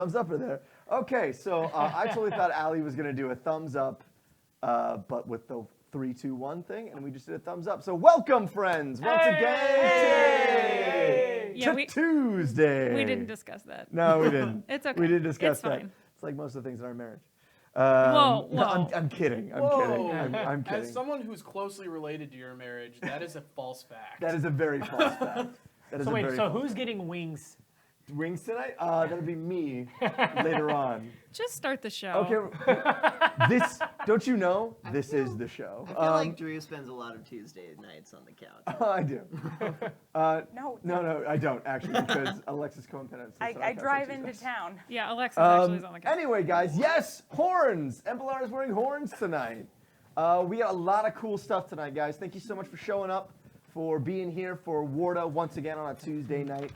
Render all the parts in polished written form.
Thumbs up are there. Okay, so I totally thought Allie was going to do a thumbs up, but with the 3, 2, 1 thing, and we just did a thumbs up. So welcome, friends, once again to Tuesday. We didn't discuss that. No, we didn't. It's okay. We didn't discuss It's that. fine. It's like most of the things in our marriage. Whoa. No, I'm kidding. I'm kidding. I'm kidding. As someone who's closely related to your marriage, that is a false fact. That is a very false fact. That is So a wait, very so false who's getting wings? Wings tonight? That'll be me later on. Just start the show. Okay. This, don't you know? This is the show. I feel like Drew spends a lot of Tuesday nights on the couch. I do. No. No, I don't actually, because Alexis Cohen-Penna sits on our I couch drive on into Tuesdays. town. Yeah, Alexis actually is on the couch. Anyway, guys, yes, horns. Embrilar is wearing horns tonight. We got a lot of cool stuff tonight, guys. Thank you so much for showing up, for being here for Warda once again on a Tuesday night.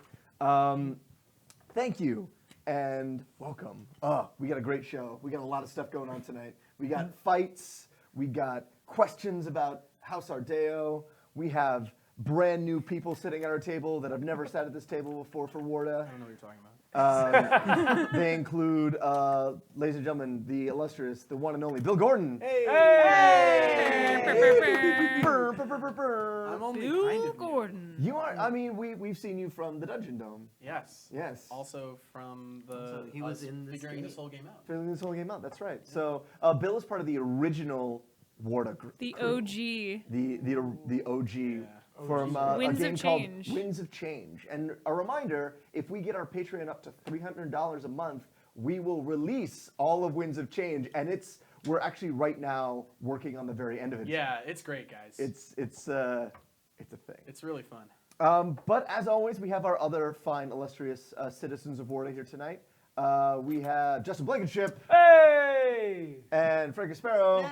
Thank you and welcome. We got a great show. We got a lot of stuff going on tonight. We got fights. We got questions about House Ardeo. We have brand new people sitting at our table that have never sat at this table before for Warda. I don't know what you're talking about. They include, ladies and gentlemen, the illustrious, the one and only Bill Gordon. I'm only kind Bill of new. Gordon. You are. I mean, we've seen you from the Dungeon Dome. Yes. Yes. Also from the Also, he was us in this figuring game. this whole game out. Filling this whole game out. That's right. So Bill is part of the original Warda crew. The OG. The OG. Yeah. From Winds a of game called Change. Winds of Change. And a reminder, if we get our Patreon up to $300 a month, we will release all of Winds of Change. And we're actually right now working on the very end of it. Yeah, it's great, guys. It's a thing. It's really fun. But as always, we have our other fine, illustrious citizens of Warda here tonight. We have Justin Blankenship Hey! and Frank Aspero. Yay!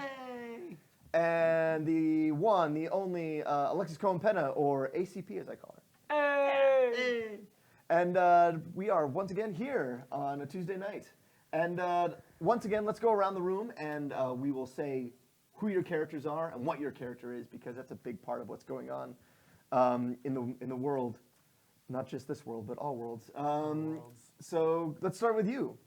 And the one, the only Alexis Cohen-Penna, or ACP as I call her. Hey! And we are once again here on a Tuesday night. And once again, let's go around the room and we will say who your characters are and what your character is, because that's a big part of what's going on in the world. Not just this world, but all worlds. So let's start with you,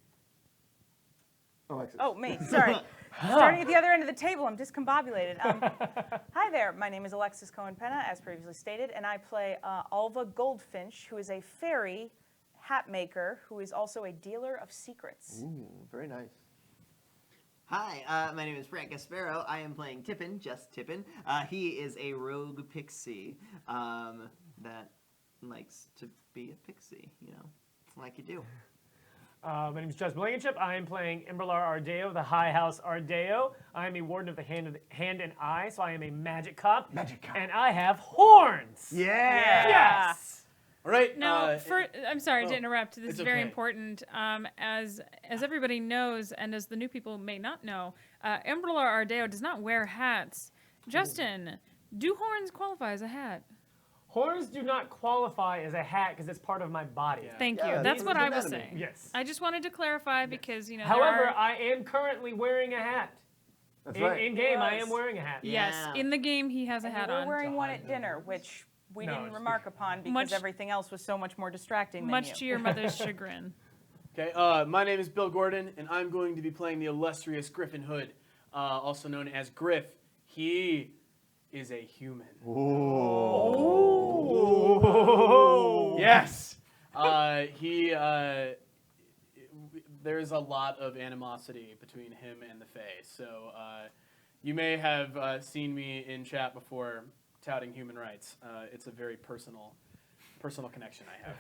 Alexis. Oh, me. Sorry. Starting at the other end of the table, I'm discombobulated. Hi there. My name is Alexis Cohen-Penna, as previously stated, and I play Alva Goldfinch, who is a fairy hat maker who is also a dealer of secrets. Ooh, very nice. Hi, my name is Frank Aspero. I am playing Tippin, just Tippin. He is a rogue pixie that likes to be a pixie, like you do. My name is Justin Blankenship. I am playing Embrilar Ardeo, the High House Ardeo. I am a warden of the Hand and Eye, so I am a magic cop. Magic cop. And I have horns! Yeah! Yes! All right. Now, I'm sorry to interrupt. This it's is very okay. important. As everybody knows, and as the new people may not know, Embrilar Ardeo does not wear hats. Justin, do horns qualify as a hat? Horns do not qualify as a hat because it's part of my body. Yeah. Thank Yeah, you. That's it's what I was anatomy. saying. Yes. I just wanted to clarify because, there However, are- I am currently wearing a hat. That's right. In game, I Yes. am wearing a hat. Yes, Yeah. in the game he has a And hat you were on. wearing one at dinner, which we No, didn't it's- remark upon because Much- everything else was so much more distracting than Much you. to your mother's chagrin. Okay. My name is Bill Gordon, and I'm going to be playing the illustrious Griff Hood, also known as Griff. He is a human. Oh. Yes. There's a lot of animosity between him and the Fae. So you may have seen me in chat before touting human rights. It's a very personal connection I have.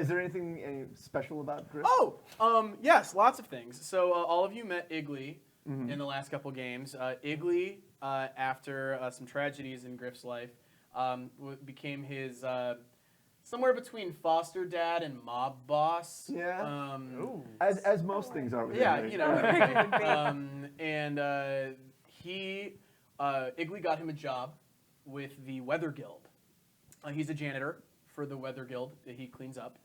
Is there anything special about Griff? Oh, yes, lots of things. So all of you met Iggly in the last couple games. Iggly, after some tragedies in Griff's life, became his somewhere between foster dad and mob boss. Yeah. Ooh. As most things are with Yeah, him, you right? know. Iggly got him a job with the Weather Guild. He's a janitor for the Weather Guild. He cleans up.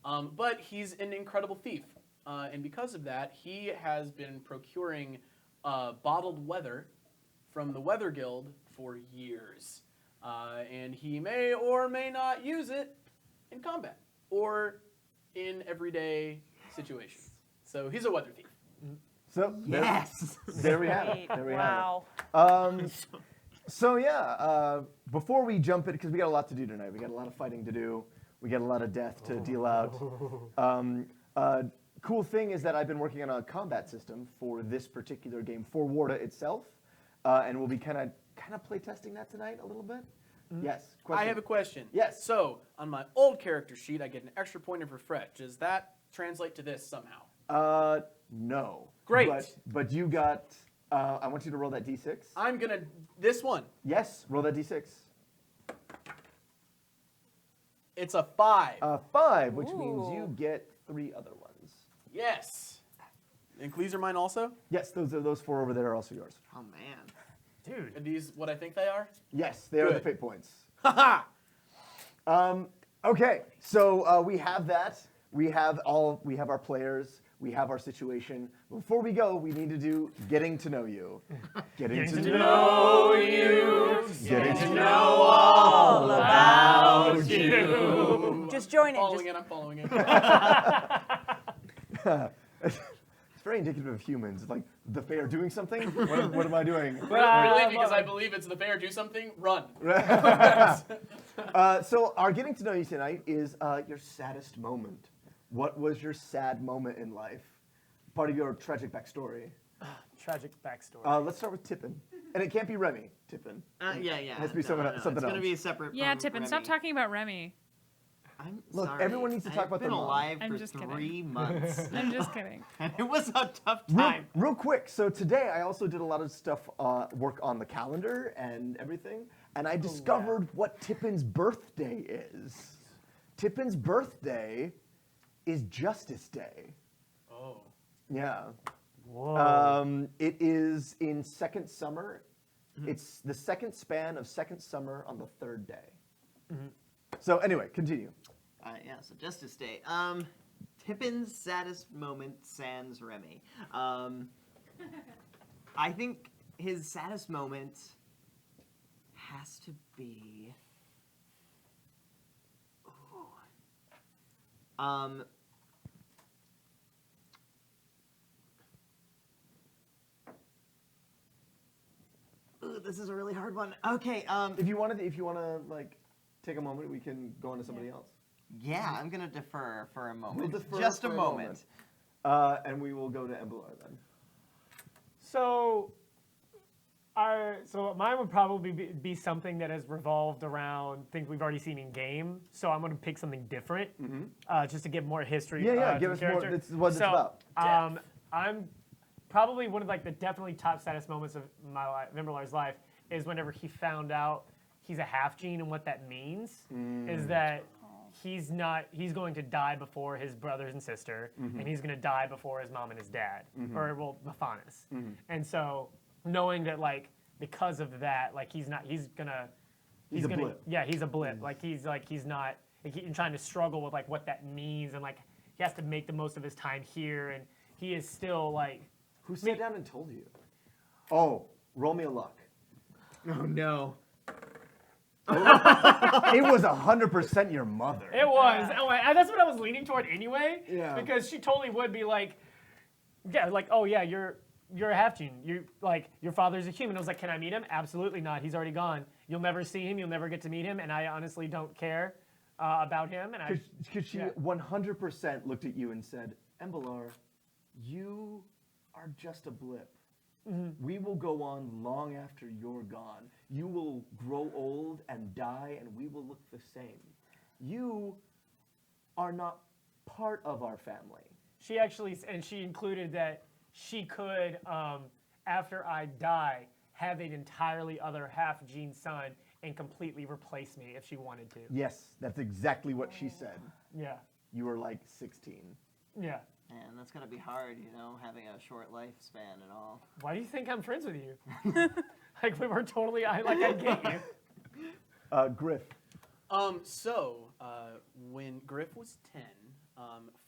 But he's an incredible thief. And because of that, he has been procuring bottled weather from the Weather Guild for years. And he may or may not use it in combat or in everyday situations. So he's a weather thief. So Yes. there we have it. Sweet. There we Wow. have it. So yeah, before we jump in, because we got a lot to do tonight. We got a lot of fighting to do. We got a lot of death to deal out. Cool thing is that I've been working on a combat system for this particular game for Warda itself, and we'll be kind of play testing that tonight a little bit. Yes. Question. I have a question. Yes. So on my old character sheet, I get an extra point of refresh. Does that translate to this somehow? No. Great. But you got. I want you to roll that d6. I'm gonna this one. Yes. Roll that d6. It's a 5. 5, which means Ooh. you get 3 other ones. Yes. And these are mine also. Yes, those 4 over there are also yours. Oh man. Dude. Are these what I think they are? Yes, they are the Good. fate points. Haha. Okay, so we have that. We have our players. We have our situation. Before we go, we need to do getting to know you. Getting to know you. Getting to know all about you. Just join in. Following it. I'm following it. It's very indicative of humans. It's like the fae are doing something. What am I doing? Really, because I believe it's the fair. Do something. Run. So our getting to know you tonight is your saddest moment. What was your sad moment in life? Part of your tragic backstory. Tragic backstory. Let's start with Tippin. And it can't be Remy, Tippin. Yeah. It has to be something It's else. gonna be separate. Yeah, from Tippin, Remy. stop talking about Remy. I'm Look, sorry. everyone needs to talk about I've been their mom. alive I'm for just kidding. 3 months. I'm just kidding. And it was a tough Real, time. real quick, so today I also did a lot of stuff, work on the calendar and everything, and I discovered what Tippin's birthday is. Tippin's birthday is Justice Day. Oh. Yeah. Whoa. It is in second summer. It's the second span of second summer on the 3rd day. So anyway, continue. Yeah, so Justice Day. Tippin's saddest moment sans Remy. I think his saddest moment has to be. Ooh, this is a really hard one. Okay. If you want to like take a moment, we can go on to somebody else. Yeah, I'm gonna defer for a moment. We'll defer Just for a a moment. And we will go to Embrilar then. So mine would probably be something that has revolved around things we've already seen in game. So I'm going to pick something different, just to give more history. Yeah, to give the us more. character. This is what it's about. I'm probably one of the definitely top saddest moments of my life, Embrilar's life, is whenever he found out he's a half gene, and what that means is that he's going to die before his brothers and sister, and he's going to die before his mom and his dad, or Mephanis. And so knowing that, like, because of that, like, he's a blip. Yeah, he's a blip. Like, he's not, like, trying to struggle with, like, what that means, and, like, he has to make the most of his time here, and he is still, like... Who sat down and told you? Oh, roll me a luck. Oh no. It was 100% your mother. It was. Oh, that's what I was leaning toward anyway. Yeah. Because she totally would be like, yeah, like, oh yeah, you're a half gene. You like your father's a human. I was like, can I meet him? Absolutely not. He's already gone. You'll never see him. You'll never get to meet him. And I honestly don't care about him. And Because she 100% looked at you and said, Embrilar, you are just a blip. We will go on long after you're gone. You will grow old and die, and we will look the same. You are not part of our family. she actually, and she included that she could, after I die, have an entirely other half gene son and completely replace me if she wanted to. Yes, that's exactly what she said. Yeah. You were like 16. Yeah. And that's gonna be hard, you know, having a short lifespan and all. Why do you think I'm friends with you? Like, we were totally, I get you. Griff. When Griff was 10,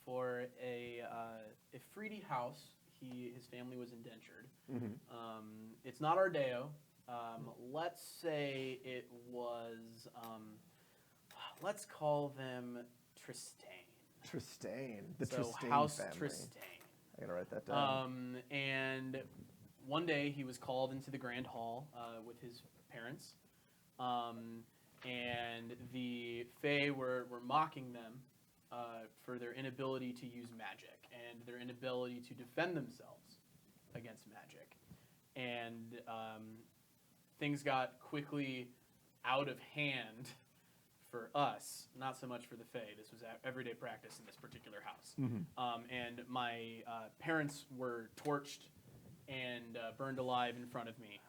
for a Freedy house, his family was indentured. It's not Ardeo. Let's say it was, let's call them Tristane. Tristane. The So Tristane House family. Tristane. I gotta write that down. And one day he was called into the Grand Hall with his parents, and the Fae were mocking them for their inability to use magic and their inability to defend themselves against magic. And things got quickly out of hand for us, not so much for the Fae. This was everyday practice in this particular house. And my parents were torched and burned alive in front of me,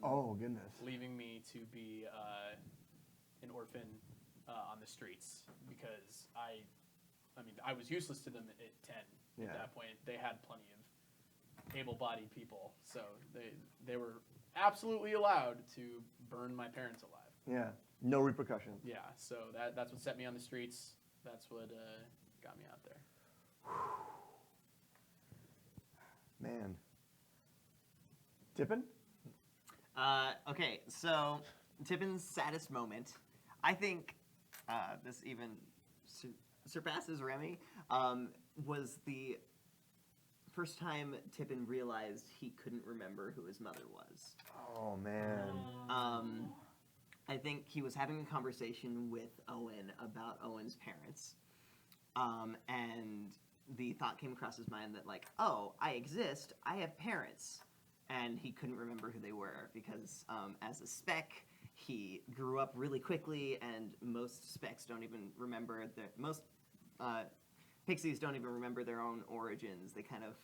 Oh goodness. leaving me to be an orphan on the streets because I mean, I was useless to them at 10. Yeah. At that point, they had plenty of able-bodied people, so they were absolutely allowed to burn my parents alive. Yeah. No repercussions. Yeah, so that's what set me on the streets. That's what got me out there. Man. Tippin? Okay, so Tippin's saddest moment, I think this even surpasses Remy, was the first time Tippin realized he couldn't remember who his mother was. Oh man. I think he was having a conversation with Owen about Owen's parents, and the thought came across his mind that, like, oh, I exist, I have parents. And he couldn't remember who they were because as a spec, he grew up really quickly, and most specs don't even remember most pixies don't even remember their own origins. They kind of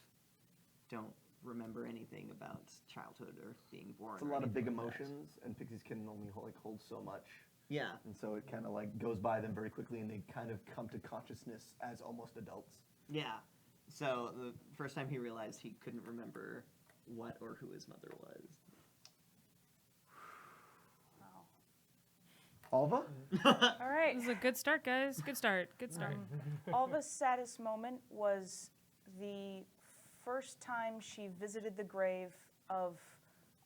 don't remember anything about childhood or being born. It's a or lot of big anything like that. emotions, and pixies can only hold so much. Yeah. And so it kind of like goes by them very quickly, and they kind of come to consciousness as almost adults. Yeah. So the first time he realized he couldn't remember what or who his mother was. Alva? All right. This is a good start, guys. Good start. Good start. Alva's saddest moment was the first time she visited the grave of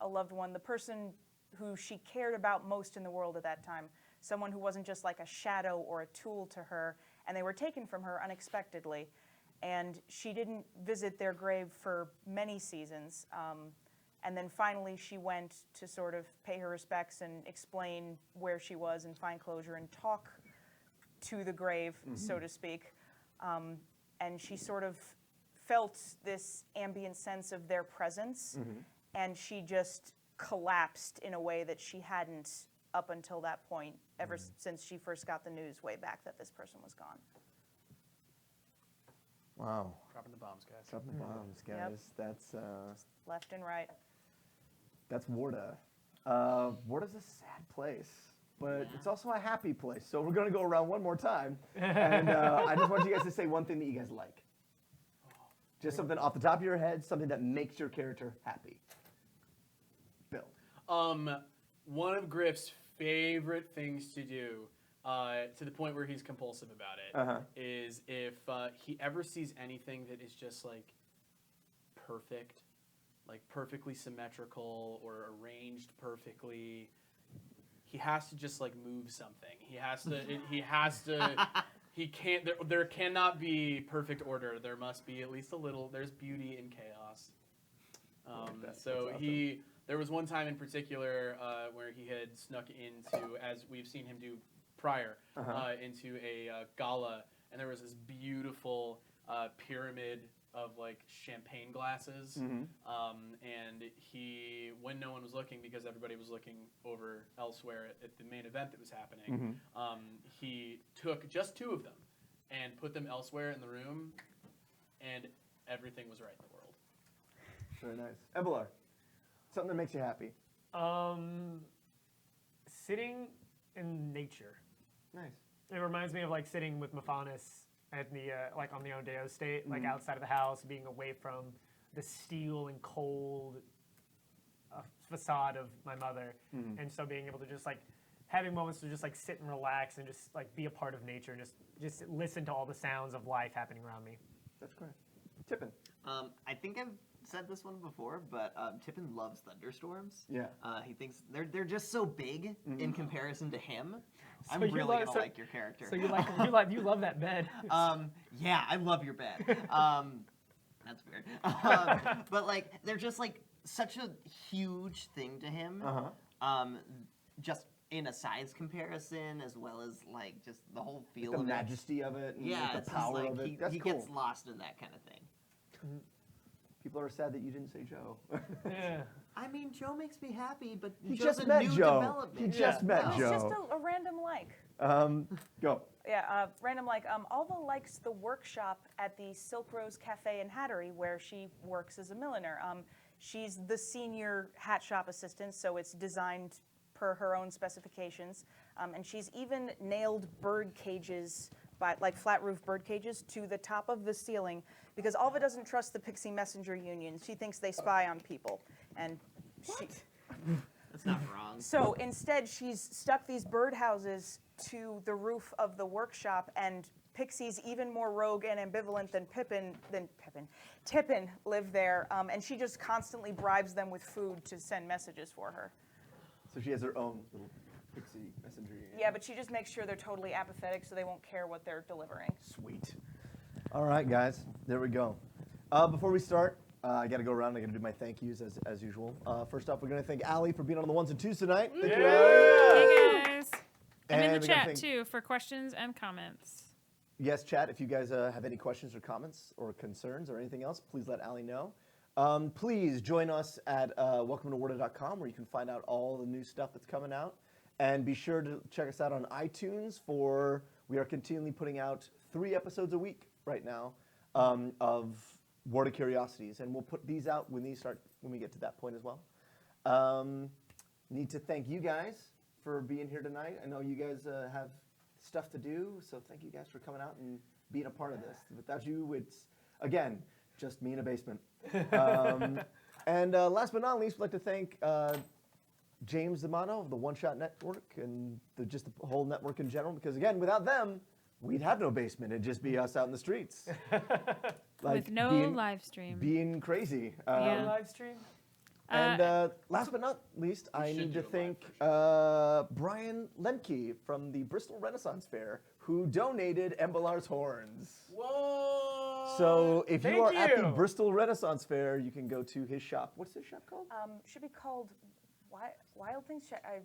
a loved one, the person who she cared about most in the world at that time, someone who wasn't just like a shadow or a tool to her, and they were taken from her unexpectedly. And she didn't visit their grave for many seasons. And then finally she went to sort of pay her respects and explain where she was and find closure and talk to the grave, so to speak. And she sort of felt this ambient sense of their presence, and she just collapsed in a way that she hadn't up until that point, ever since she first got the news way back that this person was gone. Wow. Dropping the bombs, guys. Dropping the bombs, guys. Yep. That's Left and right. Warda. Warda's a sad place, but it's also a happy place. So we're gonna go around one more time, and I just want you guys to say one thing that you guys like. Just something off the top of your head, something that makes your character happy. Bill. One of Griff's favorite things to do, to the point where he's compulsive about it, is if he ever sees anything that is just like perfect, like perfectly symmetrical or arranged perfectly, he has to just like move something. He has to. He has to. He can't. There cannot be perfect order. There must be at least a little. There's beauty in chaos. That's So awesome. there was one time in particular where he had snuck into, as we've seen him do prior, into a gala, and there was this beautiful pyramid of like champagne glasses, and he, when no one was looking because everybody was looking over elsewhere at the main event that was happening, he took just 2 of them and put them elsewhere in the room, and everything was right in the world. Very nice. Embrilar. Something that makes you happy. Sitting in nature. Nice. It reminds me of like sitting with Mephanis at the like on the Ondeo State, like outside of the house, being away from the steel and cold facade of my mother, and so being able to just like having moments to just like sit and relax and just like be a part of nature and just listen to all the sounds of life happening around me. That's great. Tippin. I think I've said this one before, but Tippin loves thunderstorms. Yeah. He thinks they're just so big in comparison to him. I'm you really like- gonna so- like your character. So you love that bed. Yeah, I love your bed. That's weird. But like, they're just like such a huge thing to him. Just in a size comparison, as well as like just the whole feel The of majesty of it, and it. Yeah, the it's power just like of it. he That's cool. gets lost in that kind of thing. People are sad that you didn't say Joe. Yeah. I mean, Joe makes me happy, but He Joe's just a met new Joe. development. He just met No. It's Joe. just a random like. Go. Yeah, random like. Alva likes the workshop at the Silk Rose Cafe and Hattery where she works as a milliner. She's the senior hat shop assistant, so it's designed per her own specifications. And she's even nailed bird cages, like flat roof bird cages, to the top of the ceiling because Alva doesn't trust the Pixie Messenger Union. She thinks they spy on people. And she. That's not wrong. So instead, she's stuck these birdhouses to the roof of the workshop, and Pixies, even more rogue and ambivalent than Tippin, live there, and she just constantly bribes them with food to send messages for her. So she has her own little pixie messenger. Yeah, but she just makes sure they're totally apathetic so they won't care what they're delivering. Sweet. All right, guys. There we go. Before we start, I got to go around. I got to do my thank yous as usual. First off, we're going to thank Allie for being on the ones and twos tonight. Thank you, Allie. Hey guys. I'm in And the we gotta chat thank- too for questions and comments. Yes, chat. If you guys have any questions or comments or concerns or anything else, please let Allie know. Please join us at welcometowarda.com where you can find out all the new stuff that's coming out. And be sure to check us out on iTunes we are continually putting out 3 episodes a week right now of Warda Curiosities. And we'll put these out when we get to that point as well. Need to thank you guys for being here tonight. I know you guys have stuff to do, so thank you guys for coming out and being a part of this. Without you, it's, again, just me in a basement. And last but not least, we'd like to thank James D'Amato of the One Shot Network and just the whole network in general, because again, without them, we'd have no basement. It'd just be us out in the streets. With no live stream. Being crazy. Yeah. Live stream. And last but not least, I should need to do a thank Brian Lemke from the Bristol Renaissance Fair, who donated Embrilar's horns. Whoa! So if you are Thank at the you. Bristol Renaissance Fair, you can go to his shop. What's his shop called? Should be called Wild Things. I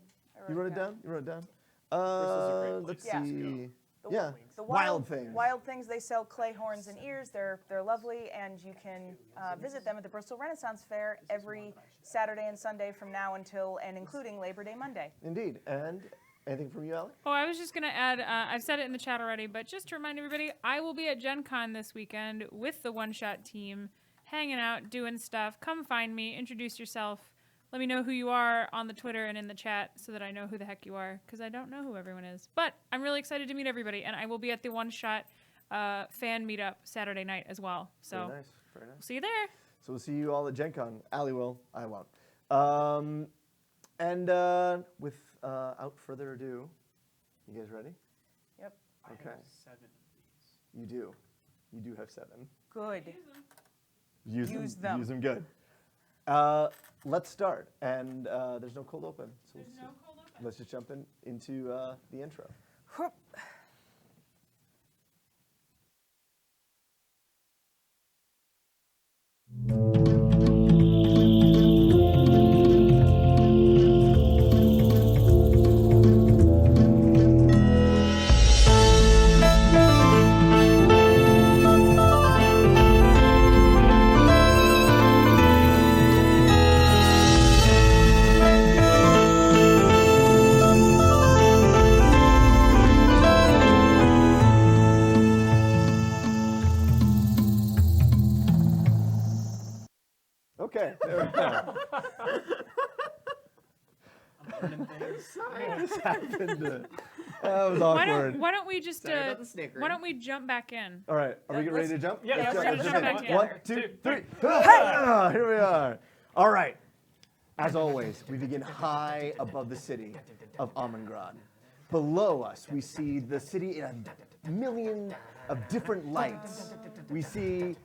You wrote it down? You wrote it down? Bristol's a great Let's place to see. The Yeah. The Wild Things. Wild Things. They sell clay horns and ears. They're lovely, and you can visit them at the Bristol Renaissance Fair every Saturday and Sunday from now until and including Labor Day Monday. Indeed. And anything from you, Allie? Oh, I was just going to add, I've said it in the chat already, but just to remind everybody, I will be at Gen Con this weekend with the One Shot team, hanging out, doing stuff. Come find me, introduce yourself. Let me know who you are on the Twitter and in the chat so that I know who the heck you are, because I don't know who everyone is. But I'm really excited to meet everybody, and I will be at the One Shot fan meetup Saturday night as well. So Very nice. Very nice. we'll see you there. So we'll see you all at Gen Con. Allie will. I won't. And without further ado, you guys ready? Yep. Okay. 7 of these. You do. You do have 7. Good. Use them. Use them good. Let's start. And there's no cold open. So let's just jump into the intro. Whoop. Okay. There we go. I'm learning things. This happened. That was Why awkward. don't we just Sorry about the snickering. why don't we jump back in? All right. Are we getting ready to jump? Yeah, Let's let's jump jump in. back in. 1, 2, 3. Here we are. All right. As always, we begin high above the city of Amangrad. Below us, we see the city in a million of different lights. We see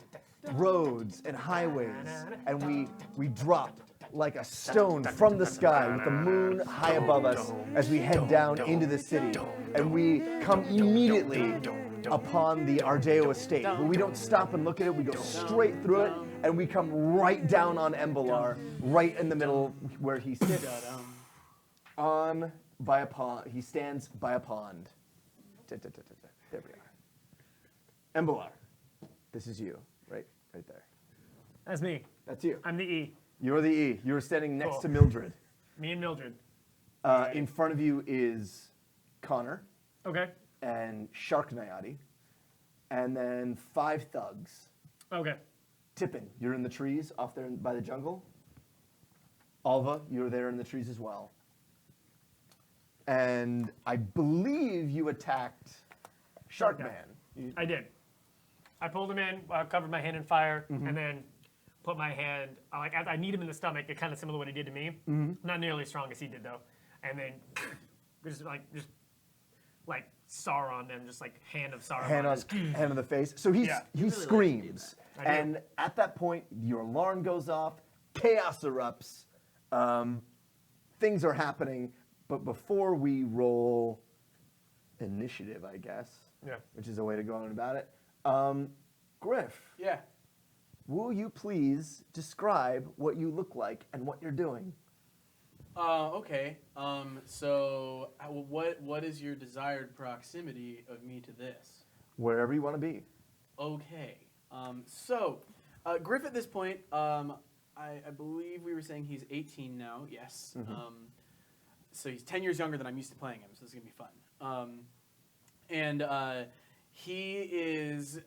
roads and highways, and we drop like a stone from the sky with the moon high above us as we head down into the city. And we come immediately upon the Ardeo estate. But we don't stop and look at it, we go straight through it, and we come right down on Embrilar, right in the middle where he sits by a pond. He stands by a pond. There we are. Embrilar, this is you, right there. That's me. That's you. I'm the E. You're the E. You're standing next Cool. to Mildred. Me and Mildred. In front of you is Connor Okay. and Shark Nayati, and then 5 thugs. Okay. Tippin, you're in the trees off there by the jungle. Alva, you're there in the trees as well. And I believe you attacked Shark Yeah. Man. I did. I pulled him in, covered my hand in fire, and then put my hand, as I need him in the stomach, it kind of similar to what he did to me. Not nearly as strong as he did, though. And then just Sauron and just like hand of Sauron. Hand on the face. So he Yeah. he really like to do screams, that. I do. and at that point, your alarm goes off. Chaos erupts. Things are happening, but before we roll initiative, I guess, Yeah. which is a way to go on about it. Griff, Yeah. will you please describe what you look like and what you're doing? Okay. So what is your desired proximity of me to this? Wherever you want to be. Okay. So Griff at this point, I believe we were saying he's 18 now. Yes. So he's 10 years younger than I'm used to playing him. So this is gonna be fun. And he is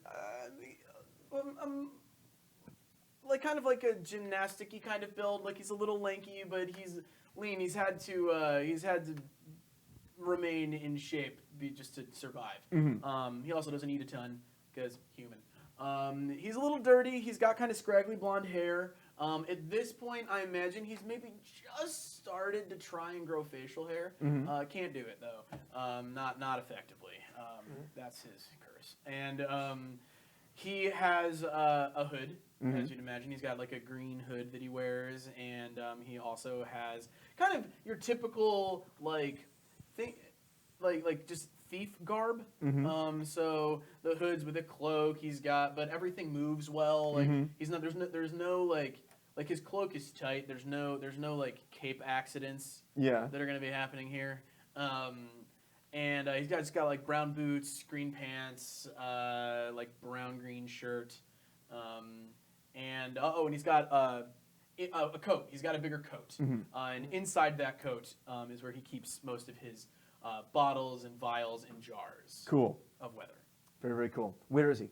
like kind of like a gymnastic-y kind of build. Like he's a little lanky, but he's lean. He's had to remain in shape just to survive. He also doesn't eat a ton because human. He's a little dirty. He's got kind of scraggly blonde hair. At this point, I imagine he's maybe just started to try and grow facial hair. Can't do it though. Not effectively. That's his curse. And he has a hood, as you'd imagine. He's got like a green hood that he wears, and he also has kind of your typical like just thief garb. So the hood's with a cloak. He's got, but everything moves well. Like he's not. There's no like his cloak is tight. There's no like cape accidents. Yeah. That are gonna be happening here. And he's got like brown boots, green pants, like brown green shirt, and he's got a coat. He's got a bigger coat, and inside that coat is where he keeps most of his bottles and vials and jars. Cool. Of weather. Very, very cool. Where is he?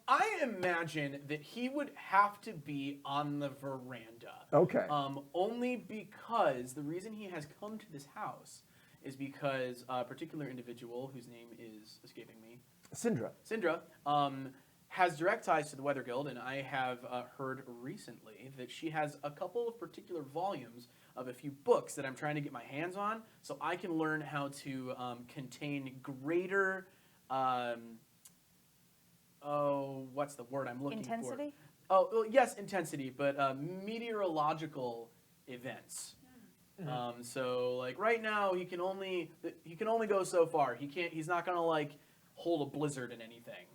I imagine that he would have to be on the veranda. Okay. Only because the reason he has come to this house is because a particular individual whose name is escaping me, Syndra, has direct ties to the Weather Guild, and I have heard recently that she has a couple of particular volumes of a few books that I'm trying to get my hands on, so I can learn how to contain greater, what's the word I'm looking for? Intensity? Oh, well, yes, intensity, but meteorological events. So like right now, he can only go so far. He's not gonna like hold a blizzard in anything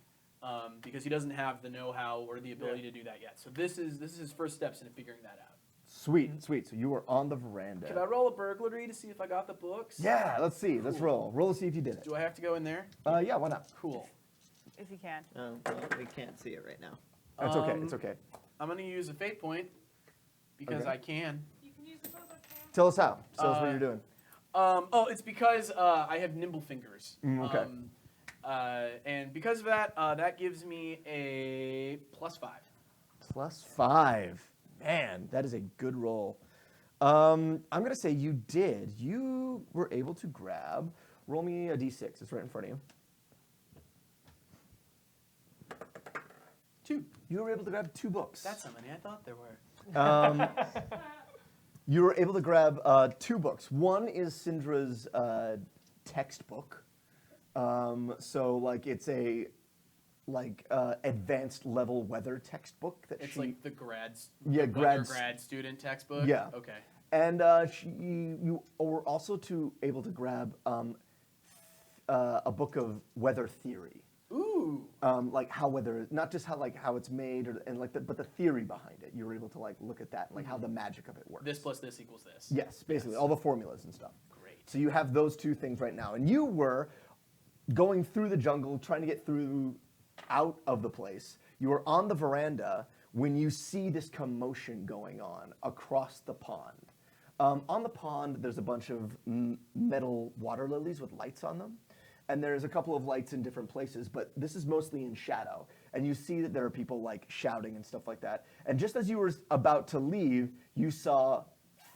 because he doesn't have the know-how or the ability to do that yet. So this is his first steps into figuring that out. Sweet, sweet. So you are on the veranda. Can I roll a burglary to see if I got the books? Yeah, let's see. Let's roll. Roll to see if you did it. Do I have to go in there? Yeah, why not? Cool. If you can. Oh, well, we can't see it right now. That's okay. It's okay. I'm gonna use a fate point because Okay. I can. You can use the both of them. Tell us how. Tell us what you're doing. It's because I have nimble fingers. Okay. And because of that, that gives me a +5. +5. Man, that is a good roll. I'm going to say you did. You were able to grab. Roll me a d6. It's right in front of you. 2. You were able to grab 2 books. That's how many I thought there were. You were able to grab 2 books. One is Syndra's textbook. So, like, it's a advanced level weather textbook that It's she. like the grads. Yeah, grad student textbook. Yeah. Okay. And you were also able to grab a book of weather theory. Ooh. Like how weather, not just how it's made, but the theory behind it. You were able to look at that, and how the magic of it works. This plus this equals this. Yes, basically all the formulas and stuff. Great. So you have those two things right now, and you were going through the jungle, trying to get out of the place. You were on the veranda when you see this commotion going on across the pond. On the pond, there's a bunch of metal water lilies with lights on them. And there's a couple of lights in different places, but this is mostly in shadow. And you see that there are people shouting and stuff like that. And just as you were about to leave, you saw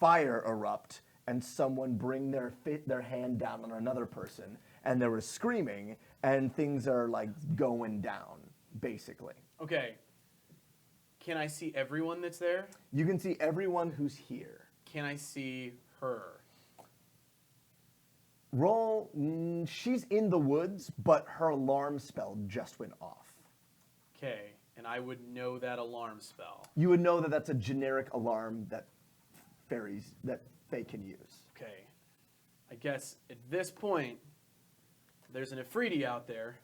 fire erupt and someone bring their hand down on another person. And there was screaming, and things are going down, basically. Okay. Can I see everyone that's there? You can see everyone who's here. Can I see her? Roll, she's in the woods, but her alarm spell just went off. Okay. And I would know that alarm spell. You would know that that's a generic alarm that Fae can use. Okay. I guess at this point, there's an Ifriti out there.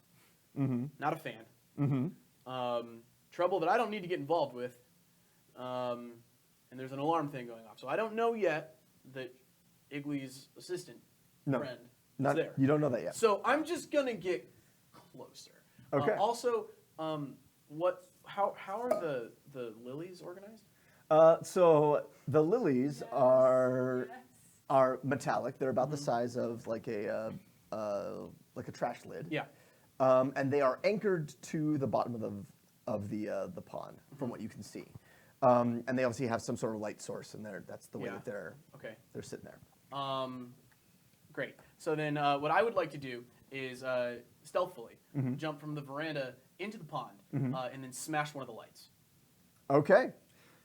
Mm-hmm. Not a fan. Mm-hmm. Trouble that I don't need to get involved with. And there's an alarm thing going off. So I don't know yet that Iggly's assistant friend is there. You don't know that yet. So I'm just going to get closer. Okay. Also, how are the lilies organized? So the lilies are metallic. They're about the size of like a trash lid. Yeah. And they are anchored to the bottom of the pond, from what you can see. And they obviously have some sort of light source, and that's the way that they're sitting there. Great. So then what I would like to do is stealthily jump from the veranda into the pond and then smash one of the lights. Okay.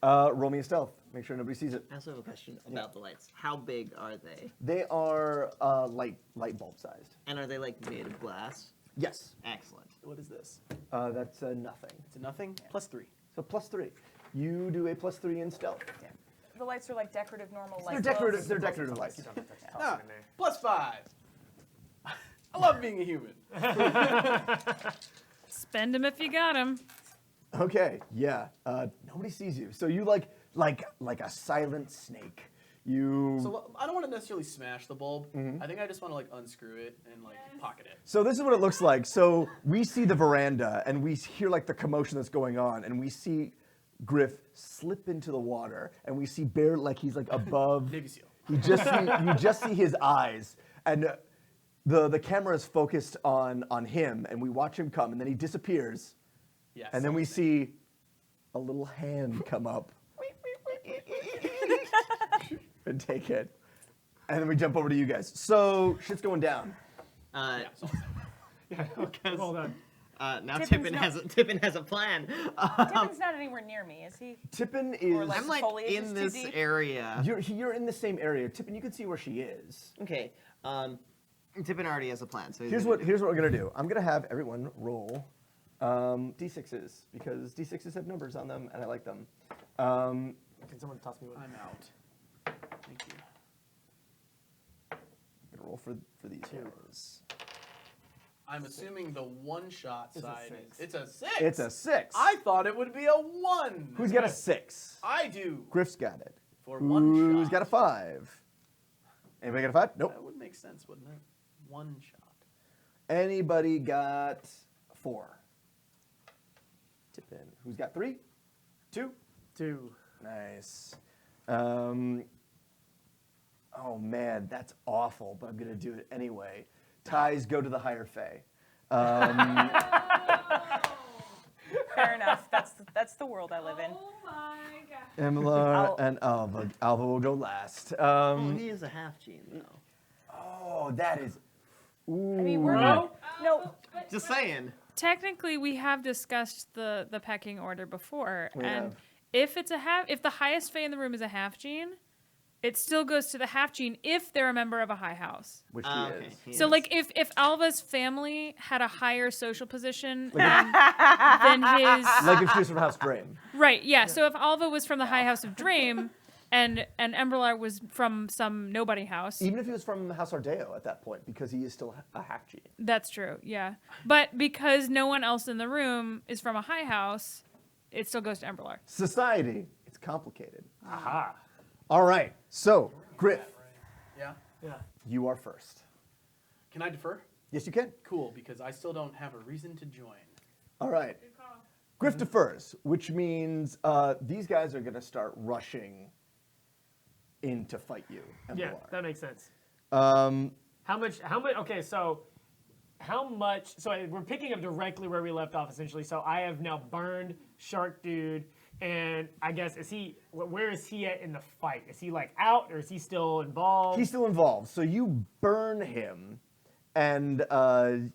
Roll me a stealth. Make sure nobody sees it. I also have a question about the lights. How big are they? They are light bulb sized. And are they made of glass? Yes. Excellent. What is this? That's nothing. It's a nothing? +3. So +3. You do a +3 in stealth. Yeah. The lights are decorative, normal lights. They're decorative lights. +5. I love being a human. Spend them if you got them. Okay. Yeah. Nobody sees you. So you like a silent snake. So I don't want to necessarily smash the bulb. I think I just want to unscrew it and pocket it. So this is what it looks like. So we see the veranda and we hear the commotion that's going on, and we see Griff slip into the water, and we see Bear he's above. Navy SEAL. You just see his eyes, and the camera is focused on him, and we watch him come, and then he disappears, Yes. and then we see a little hand come up and take it, and then we jump over to you guys. So shit's going down. Well done. Now Tippin's Tippin has a plan. Tippin's not anywhere near me, is he? Tippin is. Or I'm foliage is in too this deep? area. You're in the same area. Tippin, you can see where she is. Okay. Tippin already has a plan. So Here's what we're gonna do. I'm gonna have everyone roll d6s because d6s have numbers on them, and I like them. Can someone toss me one? I'm out. Thank you. I'm gonna roll for these ones. I'm assuming the one-shot side is... It's a 6. It's a 6. I thought it would be a 1. Who's got a 6? I do. Griff's got it. For one shot. Who's got a 5? Anybody got a 5? Nope. That would make sense, wouldn't it? One shot. Anybody got 4? Tippin. Who's got 3? 2? 2. Nice. Oh man, that's awful, but I'm gonna do it anyway. Ties go to the higher Fae. Fair enough. That's the world I live in. Oh my god. Embrilar and Alva. Alva will go last. He is a half gene, though. Oh, that is. Ooh. I mean, we're not. No. Just saying. Technically, we have discussed the pecking order before, We and have. if the highest Fae in the room is a half gene, it still goes to the half gene if they're a member of a high house. Which he Okay, is. he So, is. like, if Alva's family had a higher social position than his, Like if she was from House Drain. right? Yeah. So if Alva was from the High House of Drame, and Embrilar was from some nobody house, Even if he was from House Ardeo at that point, because he is still a half gene. that's true. Yeah. But because no one else in the room is from a high house, it still goes to Embrilar. Society, it's complicated. Aha. All right, so Griff, Yeah. Yeah. you are first. Can I defer? Yes, you can. Cool, because I still don't have a reason to join. All right. Griff defers, which means these guys are going to start rushing in to fight you. Yeah, Embrilar. that makes sense. Um, How much? Okay, so how much? So we're picking up directly where we left off, essentially. So I have now burned Shark Dude, and I guess where is he at in the fight? Is he like out, or is he still involved? he's still involved, so you burn him, and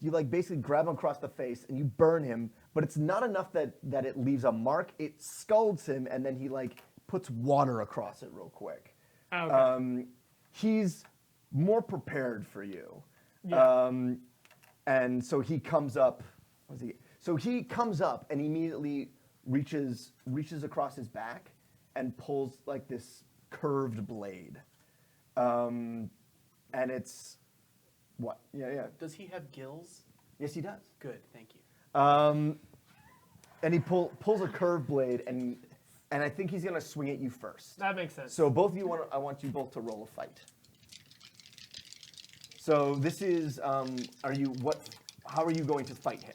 you like basically grab him across the face, and you burn him, but it's not enough that it leaves a mark. It scalds him, and then he like puts water across it real quick. Okay. He's more prepared for you. Yeah. And so he comes up. So he comes up and immediately reaches across his back and pulls like this curved blade. And it's what? Yeah. Does he have gills? Yes, he does. Good, thank you. And he pulls a curved blade and I think he's gonna swing at you first. That makes sense. So both of you I want you both to roll a fight. So this is how are you going to fight him?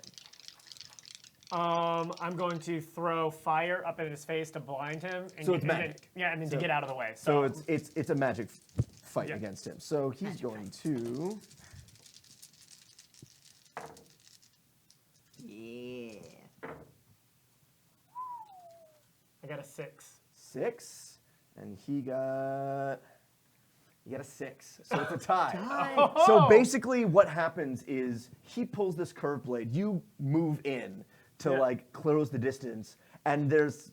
I'm going to throw fire up in his face to blind him. And So it's and then- magic. yeah, and then So- to get out of the way. So it's a magic fight Yeah. against him. So he's going to Yeah. I got a 6. 6, and he got a 6. So it's a tie. Oh. So basically what happens is he pulls this curved blade, you move in to Yeah. like close the distance, and there's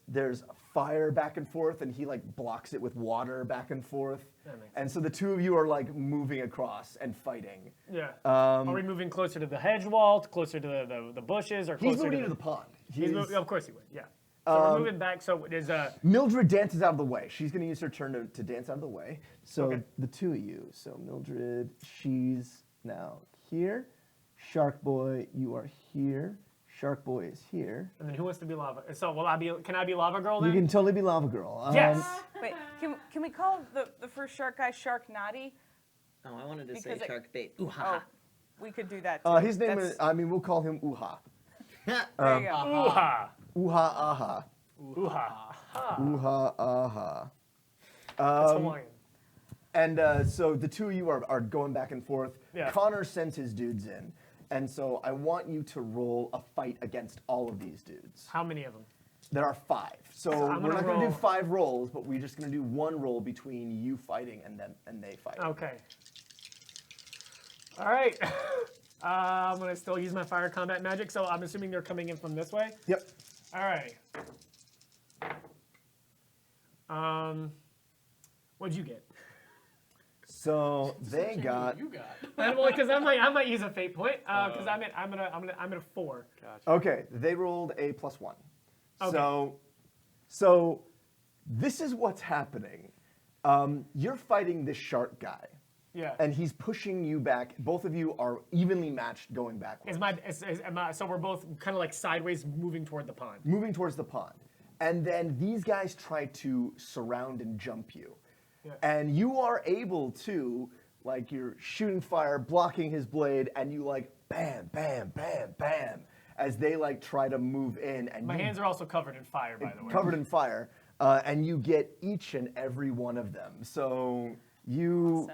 fire back and forth, and he like blocks it with water back and forth. That makes And so the two of you are like moving across and fighting. Yeah. Are we moving closer to the hedge wall, closer to the bushes, or closer He's moving to to the pond. He's of course he would. Yeah. So we're moving back. So there's Mildred dances out of the way. She's going to use her turn to dance out of the way. So Okay. the two of you. So Mildred, she's now here. Shark Boy, you are here. Shark Boy is here. and then who wants to be lava? So can I be lava girl You then? can totally be Lava Girl. Yes. Wait, can we call the first shark guy Shark Naughty? Oh, I wanted to say Because it- shark bait. Ooh Oh, ha. we could do that too. His name That's- is, we'll call him Uha. There you go. Ooh-ha. Uha Aha. Ooh-ha. Uha Aha. That's Hawaiian. And so the two of you are going back and forth. Yeah. Connor sends his dudes in. And so I want you to roll a fight against all of these dudes. How many of them? There are 5. So I'm we're gonna not going to do roll- 5 rolls, but we're just going to do 1 roll between you fighting and them and they fighting. Okay. All right. I'm gonna still use my fire combat magic, so I'm assuming they're coming in from this way. Yep. All right. What'd you get? So they got. You got. Because I might use a fate point. Because I'm at a 4. Gotcha. Okay, they rolled a +1. Okay. So this is what's happening. You're fighting this shark guy, Yeah. and he's pushing you back. Both of you are evenly matched going backwards. So we're both kind of like sideways moving toward the pond. Moving towards the pond. And then these guys try to surround and jump you. Yeah. And you are able to, like, you're shooting fire, blocking his blade, and you like bam, bam, bam, bam, as they like try to move in. And My you, hands are also covered in fire, by the way. covered in fire, and you get each and every one of them. So Awesome.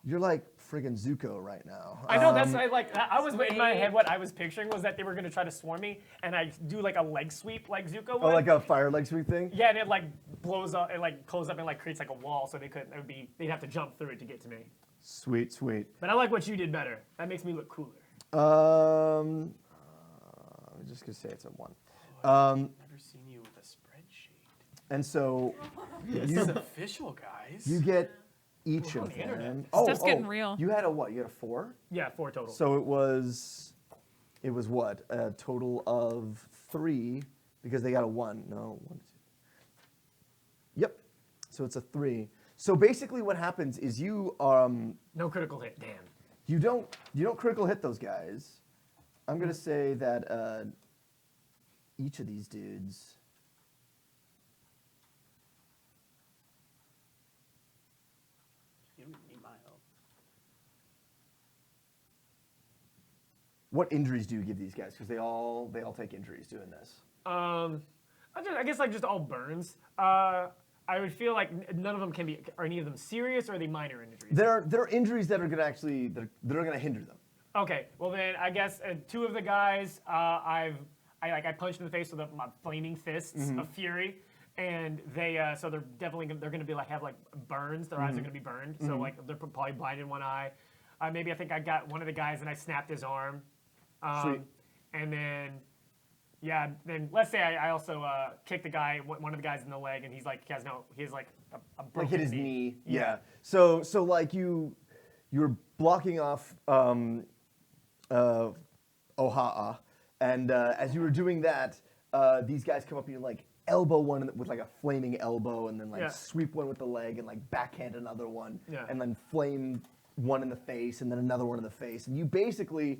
you're like friggin' Zuko right now. I know that's I was in my head. What I was picturing was that they were gonna try to swarm me, and I do like a leg sweep like Zuko would. Oh, like a fire leg sweep thing? Yeah, and it like blows up, it like closes up and like creates like a wall, so they'd have to jump through it to get to me. Sweet, sweet. But I like what you did better. That makes me look cooler. I'm just gonna say it's a 1. Never seen you with a spreadsheet. And so This is official, guys. you get each We're on of the internet. them. Stuff's getting real. You had a what? You had a 4? Yeah, 4 total. So it was what? A total of 3 because they got a 1. No, 1, 2. Yep. So it's a 3. So basically, what happens is you No critical hit. Damn. you don't critical hit those guys. I'm gonna say that each of these dudes. You don't need my help. What injuries do you give these guys? Because they all take injuries doing this. I guess like just all burns. I would feel like none of them can be. Are any of them serious or are they minor injuries? There are injuries that are gonna actually that are gonna hinder them. Okay, well then I guess 2 of the guys I punched in the face with my flaming fists of fury, and they so they're definitely they're gonna be have burns. Their eyes are gonna be burned, so like they're probably blind in one eye. Maybe I think I got one of the guys and I snapped his arm. Sweet. And then then let's say I also kicked the guy, one of the guys in the leg, and he has a broken Like hit his knee. Yeah. So like you're blocking off Oha'a, and as you were doing that, these guys come up and you like elbow one with like a flaming elbow, and then sweep one with the leg, and like backhand another one, and then flame one in the face, and then another one in the face, and you basically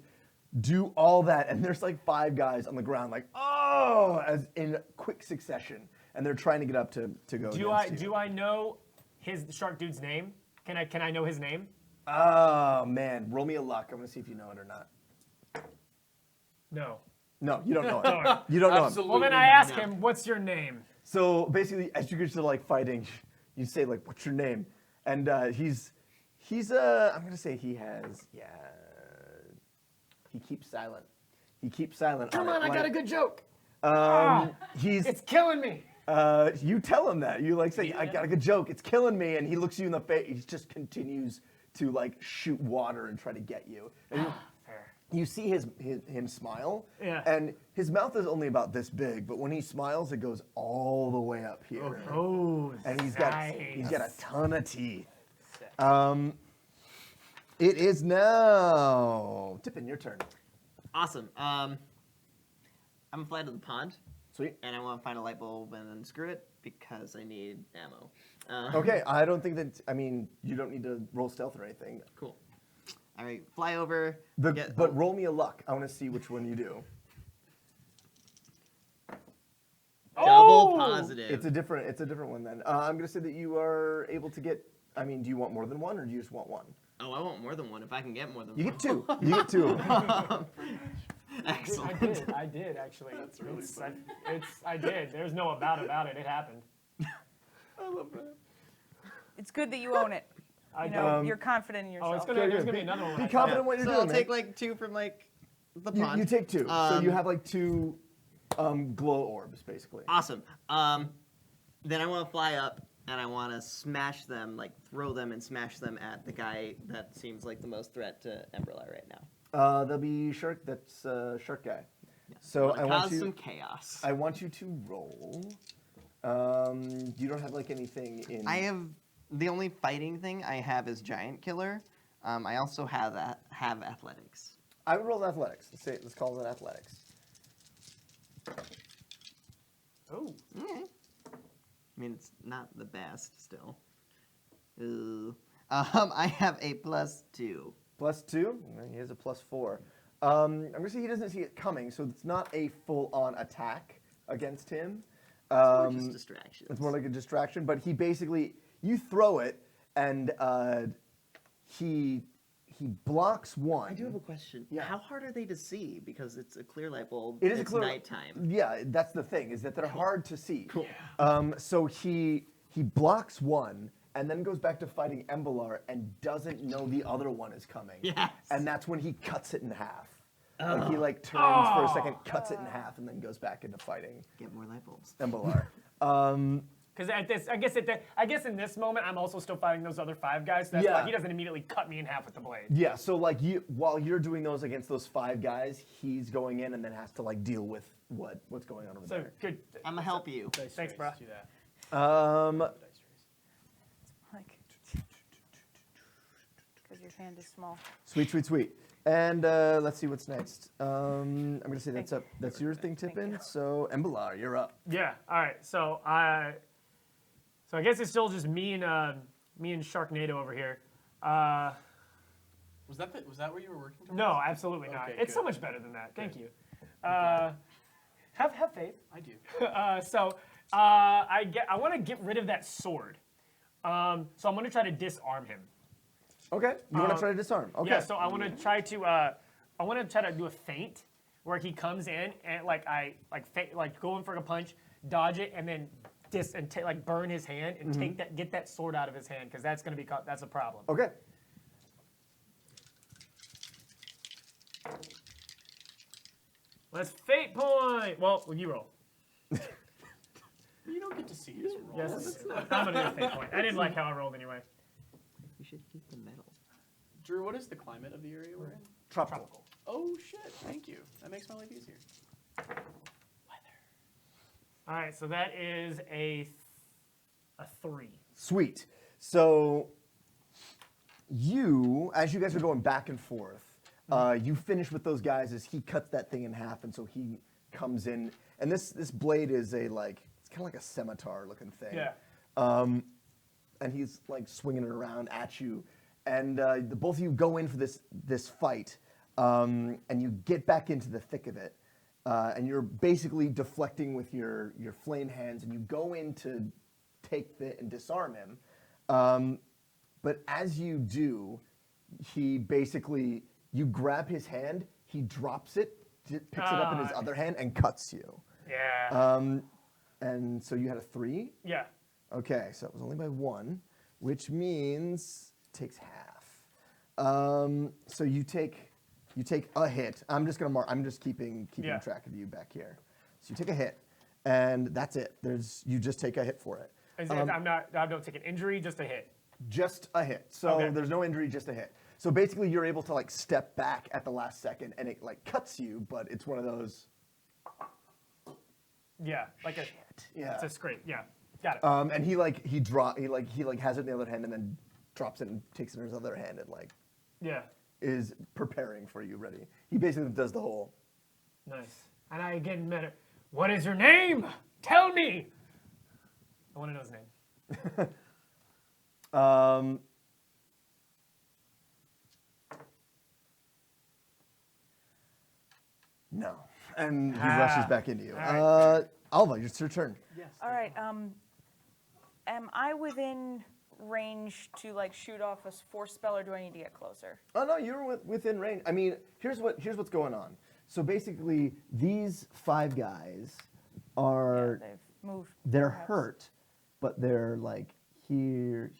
do all that, and there's like 5 guys on the ground, like as in quick succession, and they're trying to get up to go. Do I know his shark dude's name? Can I know his name? Oh man, roll me a luck. I'm gonna see if you know it or not. No. No, you don't know Darn. it. You don't know him. Absolutely. Well, then I ask him, "What's your name?" So basically, as you get to like fighting, you say like, "What's your name?" And he's I'm gonna say he has he keeps silent. He keeps silent. Come on, I got a good joke. He's It's killing me. you tell him that. You like say, Yeah. I got a good joke. It's killing me. And he looks you in the face. He just continues to like shoot water and try to get you. And you see him smile. Yeah. And his mouth is only about this big, but when he smiles, it goes all the way up here. Oh, And he's nice. got a ton of teeth. It is now Tippin, your turn. Awesome. I'm gonna fly to the pond, Sweet. and I want to find a light bulb and unscrew it because I need ammo. Okay, I don't think that. I mean, you don't need to roll stealth or anything. Cool. All right, fly over. But roll me a luck. I want to see which one you do. Double positive. It's a different one then. I'm gonna say that you are able to get. I mean, do you want more than one, or do you just want one? Oh, I want more than one. If I can get more than You one. get 2. You get 2 of them. Excellent. I did actually. That's really funny. I did. There's no about it. It happened. I love that. It's good that you own it. I You know, Um, you're confident in yourself. there's gonna be another one. Be when I confident in what you're So doing, I'll man. take like 2 from like the You, pond. you take 2. So you Um, have like 2 glow orbs, basically. Awesome. Then I want to fly up and I want to smash them, like throw them and smash them at the guy that seems like the most threat to Embrilar right now. There'll be Shark. That's Shark guy. So I want cause you. some chaos. I want you to roll. You don't have like anything in. I have the only fighting thing I have is Giant Killer. I also have athletics. I would roll athletics. Let's call it athletics. Oh. Okay. I mean, it's not the best still. I have a +2. +2. He has a +4. I'm gonna say he doesn't see it coming, so it's not a full-on attack against him. Or just distractions. It's more like a distraction, but he basically you throw it and he blocks one. I do have a question. Yeah. How hard are they to see? Because it's a clear light bulb. It is a it's clear nighttime. Yeah, that's the thing is that they're hard to see. Cool. So he blocks one and then goes back to fighting Embrilar and doesn't know the other one is coming. Yes. And that's when he cuts it in half. Like he like turns for a second, cuts it in half, and then goes back into fighting Get more light bulbs. Embrilar. Because I guess in this moment I'm also still fighting those other 5 guys. So that's Yeah. why he doesn't immediately cut me in half with the blade. Yeah, so like while you're doing those against those 5 guys, he's going in and then has to like deal with what's going on over So there. good. I'm gonna help you. Thanks, bro. Do that. Um, The dice trays. Like, because your hand is small. sweet. And let's see what's next. I'm gonna say that's up. That's your thing, Thank Tippin. you. So Embrilar, you're up. Yeah. All right. So I guess it's still just me and Sharknado over here. Was that what you were working towards? No, absolutely not. Okay, It's so good. much better than that. Thank you. Have faith. I do. I want to get rid of that sword. So I'm going to try to disarm him. Okay. You want to try to disarm? Okay. Yeah. So I want to try to do a feint where he comes in and I go in for a punch, dodge it, and then burn his hand and get that sword out of his hand because that's a problem. Okay. Let's fate point. Well, you roll. You don't get to see his roll. Yes, I'm gonna do a fate point. I didn't like how I rolled anyway. You should keep the medal. Drew, what is the climate of the area we're in? Tropical. Oh shit! Thank you. That makes my life easier. All right, so that is a 3. Sweet. So as you guys are going back and forth, you finish with those guys as he cuts that thing in half, and so he comes in, and this blade is it's kind of like a scimitar looking thing. Yeah. And he's like swinging it around at you, and the both of you go in for this fight, and you get back into the thick of it, and you're basically deflecting with your flame hands, and you go in to take and disarm him, but as you do, you grab his hand, he drops it, picks it up in his other hand, and cuts you. Yeah. And so you had a 3. Yeah. Okay, so it was only by 1, which means takes half. So you take a hit. I'm just gonna mark. I'm just keeping Yeah. track of you back here. So you take a hit, and that's it. You just take a hit for it. I don't take an injury, just a hit. Just a hit. So Okay. there's no injury, just a hit. So basically, you're able to step back at the last second, and it cuts you, but it's one of those. Yeah, like a. Yeah. It's a scrape. Yeah, got it. And he has it in the other hand, and then drops it and takes it in his other hand, and Yeah, is preparing for you, ready. He basically does the whole. nice. And I again met her. What is your name? Tell me. I want to know his name. No. And he rushes back into you. All right. Alva, it's your turn. Yes. All right. Am I within range to shoot off a force spell, or do I need to get closer? Oh no, you're within range. I mean, here's what's going on. So basically, these 5 guys are They've moved. they're perhaps. hurt, but they're here.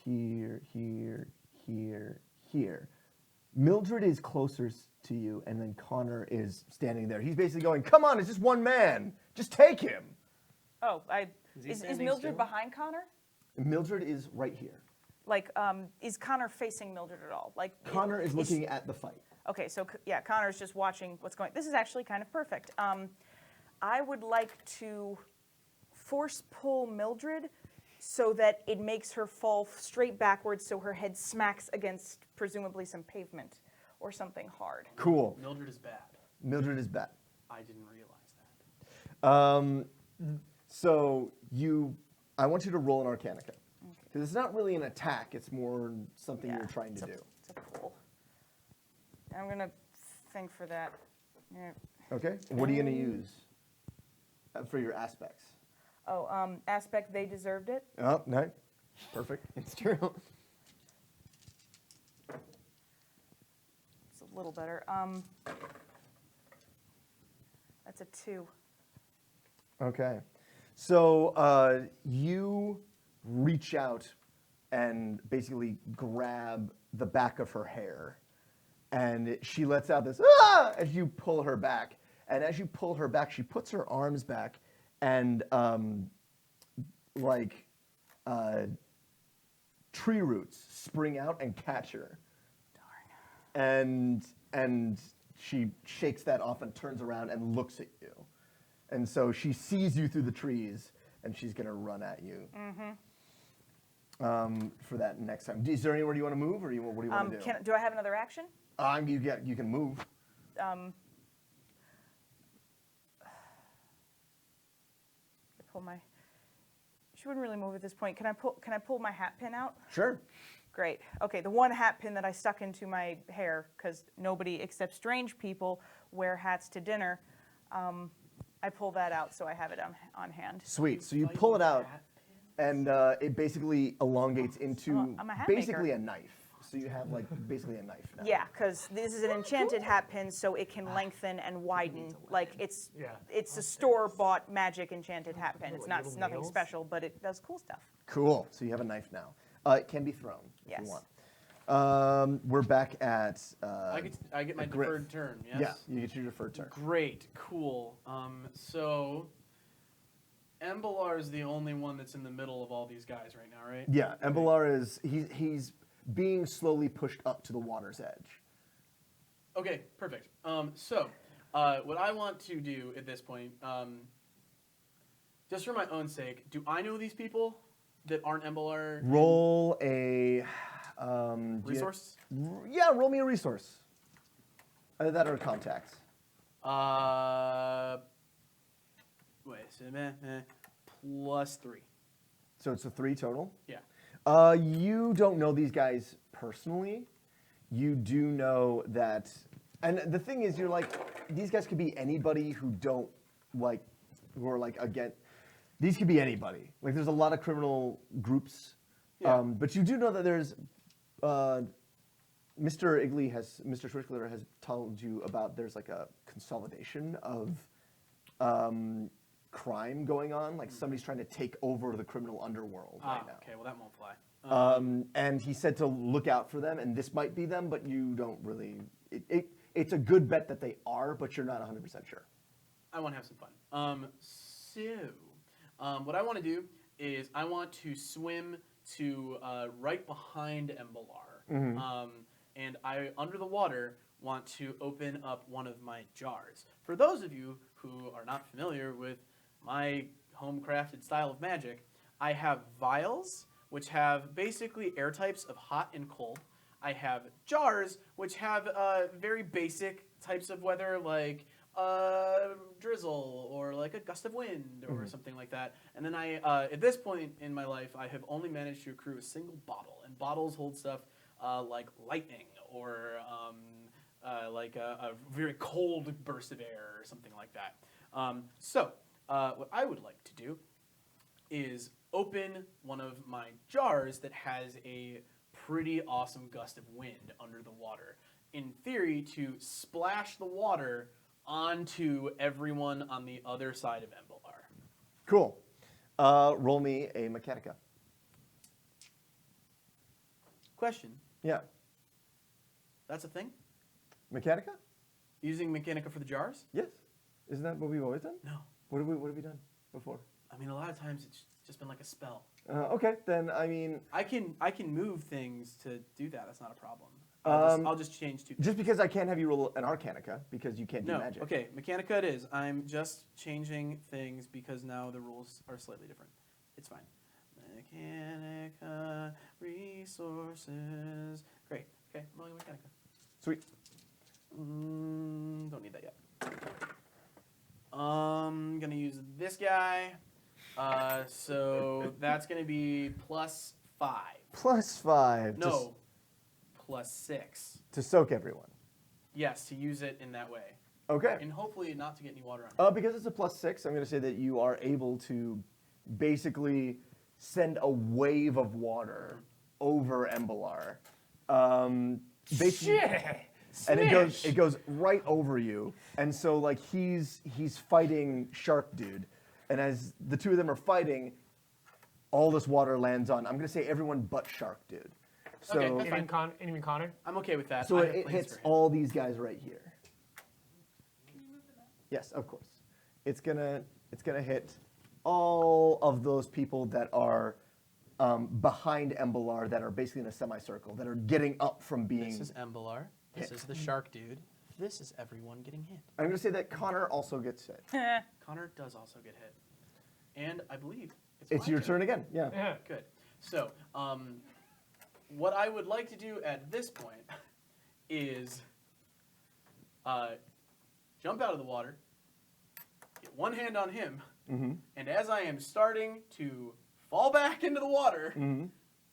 Mildred is closer to you, and then Connor is standing there. He's basically going, "Come on, it's just one man. Just take him." Oh, he is standing Mildred still? behind Connor? Mildred is right here. Is Connor facing Mildred at all? Connor is looking at the fight. Okay, so yeah, Connor's just watching what's going. This is actually kind of perfect. I would like to force pull Mildred so that it makes her fall straight backwards, so her head smacks against presumably some pavement or something hard. Cool. Mildred is bad. Mildred is bad. I didn't realize that. So I want you to roll an Arcanica. Because it's not really an attack, it's more something Yeah, you're trying to do. It's a pull. I'm gonna think for that. Yeah. Okay? What are you going to use for your aspects? Oh, aspect, they deserved it. Oh, no. Perfect. It's true. It's a little better. That's a 2. Okay. So you reach out and basically grab the back of her hair. And she lets out this, "Ah!" as you pull her back. And as you pull her back, she puts her arms back and tree roots spring out and catch her. Darn. And she shakes that off and turns around and looks at you. And so she sees you through the trees, and she's gonna run at you. For that next time. Is there anywhere you want to move, or what do you want to do? Do I have another action? You can move. She wouldn't really move at this point. Can I pull my hat pin out? Sure. Great. Okay, the one hat pin that I stuck into my hair, because nobody except strange people wear hats to dinner. I pull that out so I have it on hand. Sweet. So you pull it out, and it basically elongates into I'm a hat basically maker. a knife. So you have like basically a knife now. Yeah, because this is an enchanted hat pin, so it can lengthen and widen. Like it's a store-bought magic enchanted hat pin. It's not nothing nails? special, but it does cool stuff. Cool. So you have a knife now. It can be thrown if you Yes. want. We're back at. I get my Griff. deferred turn. Yes. Yeah, you get your deferred turn. Great, cool. So, Embrilar is the only one that's in the middle of all these guys right now, right? Yeah, Embrilar is he's being slowly pushed up to the water's edge. Okay, perfect. What I want to do at this point, just for my own sake, do I know these people that aren't Embrilar? Roll a Resource? Yeah, roll me a resource. Either that or a contact. +3. So it's a 3 total. Yeah. You don't know these guys personally. You do know that, and the thing is, you're like, these guys could be anybody who don't like, who are like again. These could be anybody. Like, there's a lot of criminal groups, Yeah. but you do know that there's, Mr. Schwickler has told you about there's like a consolidation of crime going on. Like somebody's trying to take over the criminal underworld right now. Okay, well that won't fly. And he said to look out for them, and this might be them, but you don't really. It's a good bet that they are, but you're not 100% sure. I want to have some fun. What I want to do is I want to swim to right behind Embrilar, and I, under the water, want to open up one of my jars. For those of you who are not familiar with my home-crafted style of magic, I have vials, which have basically air types of hot and cold. I have jars, which have very basic types of weather, like drizzle or like a gust of wind or something like that. And then at this point in my life, I have only managed to accrue a single bottle. And bottles hold stuff like lightning or like a very cold burst of air or something like that. What I would like to do is open one of my jars that has a pretty awesome gust of wind under the water. In theory, to splash the water onto everyone on the other side of Embrilar. Cool. Roll me a Mechanica. Question. Yeah. That's a thing? Mechanica? Using Mechanica for the jars? Yes. Isn't that what we've always done? No. What have we done before? I mean, a lot of times it's just been like a spell. Okay, then I mean, I can move things to do that. That's not a problem. I'll just change 2 things. just because I can't have you roll an Arcanica because you can't do No, magic. okay, Mechanica it is. I'm just changing things because now the rules are slightly different. It's fine. Mechanica, resources. Great. Okay, I'm rolling Mechanica. Sweet. Don't need that yet. I'm gonna use this guy. So that's gonna be +5. +5. No, +6. To soak everyone. Yes, to use it in that way, Okay. and hopefully not to get any water on it. Because it's a +6, I'm going to say that you are able to basically send a wave of water over Embrilar. Basically, and it goes right over you, and so like he's fighting Shark Dude, and as the two of them are fighting, all this water lands on. I'm going to say everyone but Shark Dude. So Okay, that's fine. Even Connor? I'm okay with that. so I have it plans hits for him. all these guys right here. Yes, of course. It's gonna hit all of those people that are behind Embrilar, that are basically in a semicircle, that are getting up from being. This is Embrilar. This hit. is the Shark Dude. This is everyone getting hit. I'm gonna say that Connor also gets hit. Connor does also get hit. And I believe It's my your turn again. Yeah. Yeah. Good. So, what I would like to do at this point is jump out of the water, get one hand on him, and as I am starting to fall back into the water,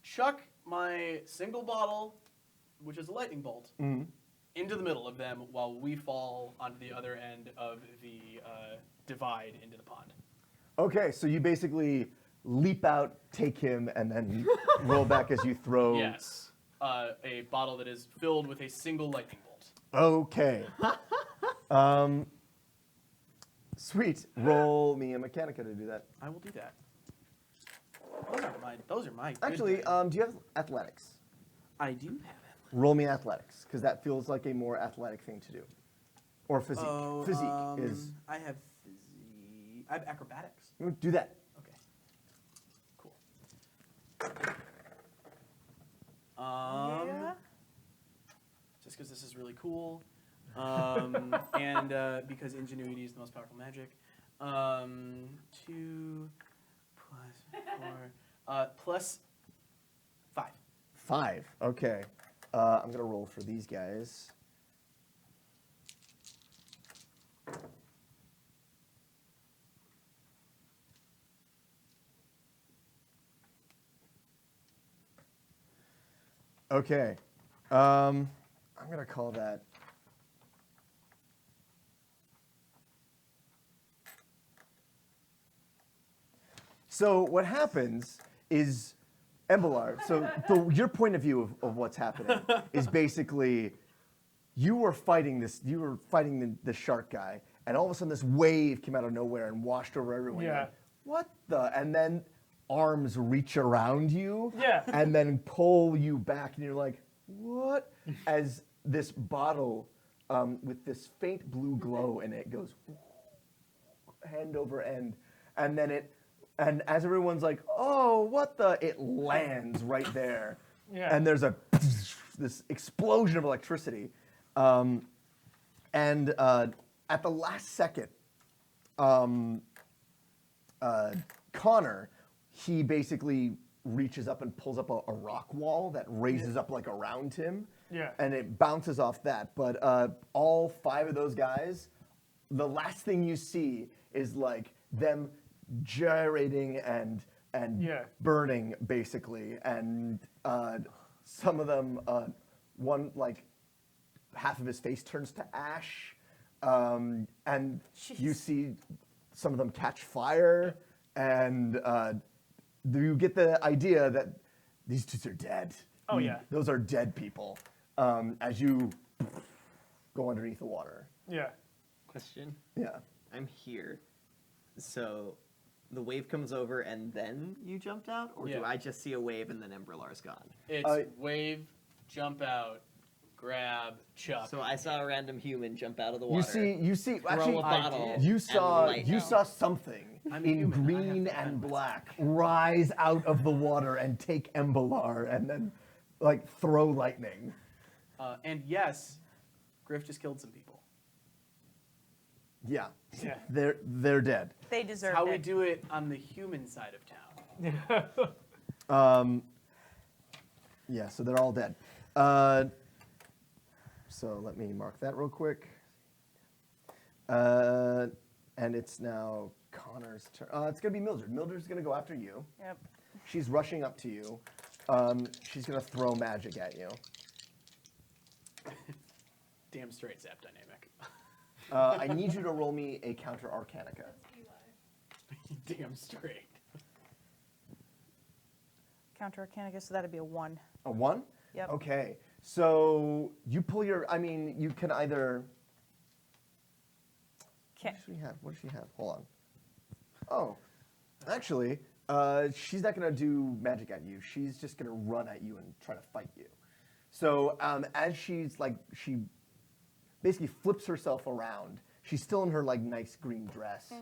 chuck my single bottle, which is a lightning bolt, into the middle of them while we fall onto the other end of the divide into the pond. Okay, so you basically leap out, take him, and then roll back as you throw. Yes. A bottle that is filled with a single lightning bolt. Okay. Sweet. Roll me a Mechanica to do that. I will do that. Those are my good Actually, things. do you have athletics? I do have it. Roll me athletics, because that feels like a more athletic thing to do. Or physique. Oh, Physique is. I have physique. I have acrobatics. Do that. Okay. Cool. Yeah. Just because this is really cool, and because ingenuity is the most powerful magic. 2 plus 4 plus 5. 5. Okay. I'm going to roll for these guys. Okay. I'm going to call that. So what happens is, Embrilar, so your point of view of what's happening is basically you were fighting the shark guy, and all of a sudden this wave came out of nowhere and washed over everyone. You're Yeah. like, what the? And then arms reach around you Yeah. and then pull you back, and you're like, what? As this bottle with this faint blue glow in it goes hand over end, and then and as everyone's like, oh, what the? It lands right there. Yeah. And there's this explosion of electricity. And at the last second, Connor, he basically reaches up and pulls up a rock wall that raises up like around him. Yeah. And it bounces off that. But all 5 of those guys, the last thing you see is like them gyrating and Yeah. burning basically, and some of them, one like half of his face turns to ash, and you see some of them catch fire, and you get the idea that these dudes are dead. Oh, yeah. Those are dead people. As you go underneath the water. Yeah. Question. Yeah. I'm here. So the wave comes over and then you jumped out? Or Yeah. do I just see a wave and then Embrilar's gone? It's wave, jump out, grab, chuck. So I saw a random human jump out of the water. You see. throw Actually, a bottle. you and saw light you out. saw something I'm in human. I green have to and defend black rise out of the water and take Embrilar and then like throw lightning. And yes, Griff just killed some people. Yeah. Yeah. They're dead. They deserve How it. we do it on the human side of town. Yeah, so they're all dead. So let me mark that real quick. And it's now Connor's turn. It's gonna be Mildred. Mildred's gonna go after you. Yep. She's rushing up to you. She's gonna throw magic at you. Damn straight zap dynamic. I need you to roll me a counter Arcanica. Damn straight. Counter Arcanica, so that'd be a 1. A 1? Yep. Okay. So you pull your. I mean, you can either. Okay. What does she have? Hold on. Oh, actually, she's not gonna do magic at you. She's just gonna run at you and try to fight you. So as she's like, she basically flips herself around. She's still in her like nice green dress.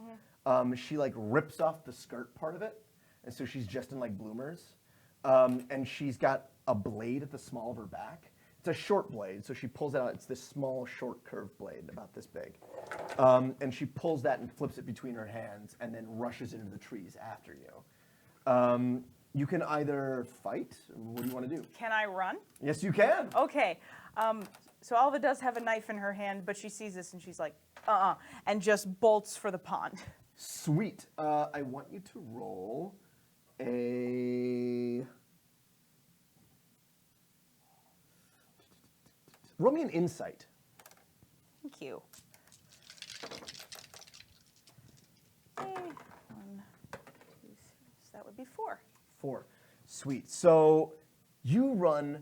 She like rips off the skirt part of it, and so she's just in like bloomers. And she's got a blade at the small of her back It's a short blade, so she pulls it out. It's this small, short, curved blade, about this big. And she pulls that and flips it between her hands, and then rushes into the trees after you. You can either fight. What do you want to do? Can I run? Yes, you can. Okay. So Alva does have a knife in her hand, but she sees this and she's like, and just bolts for the pond. Sweet. I want you to roll a. Roll me an insight. Thank you. Okay, 1, 2, 3. So that would be 4. 4. Sweet. So you run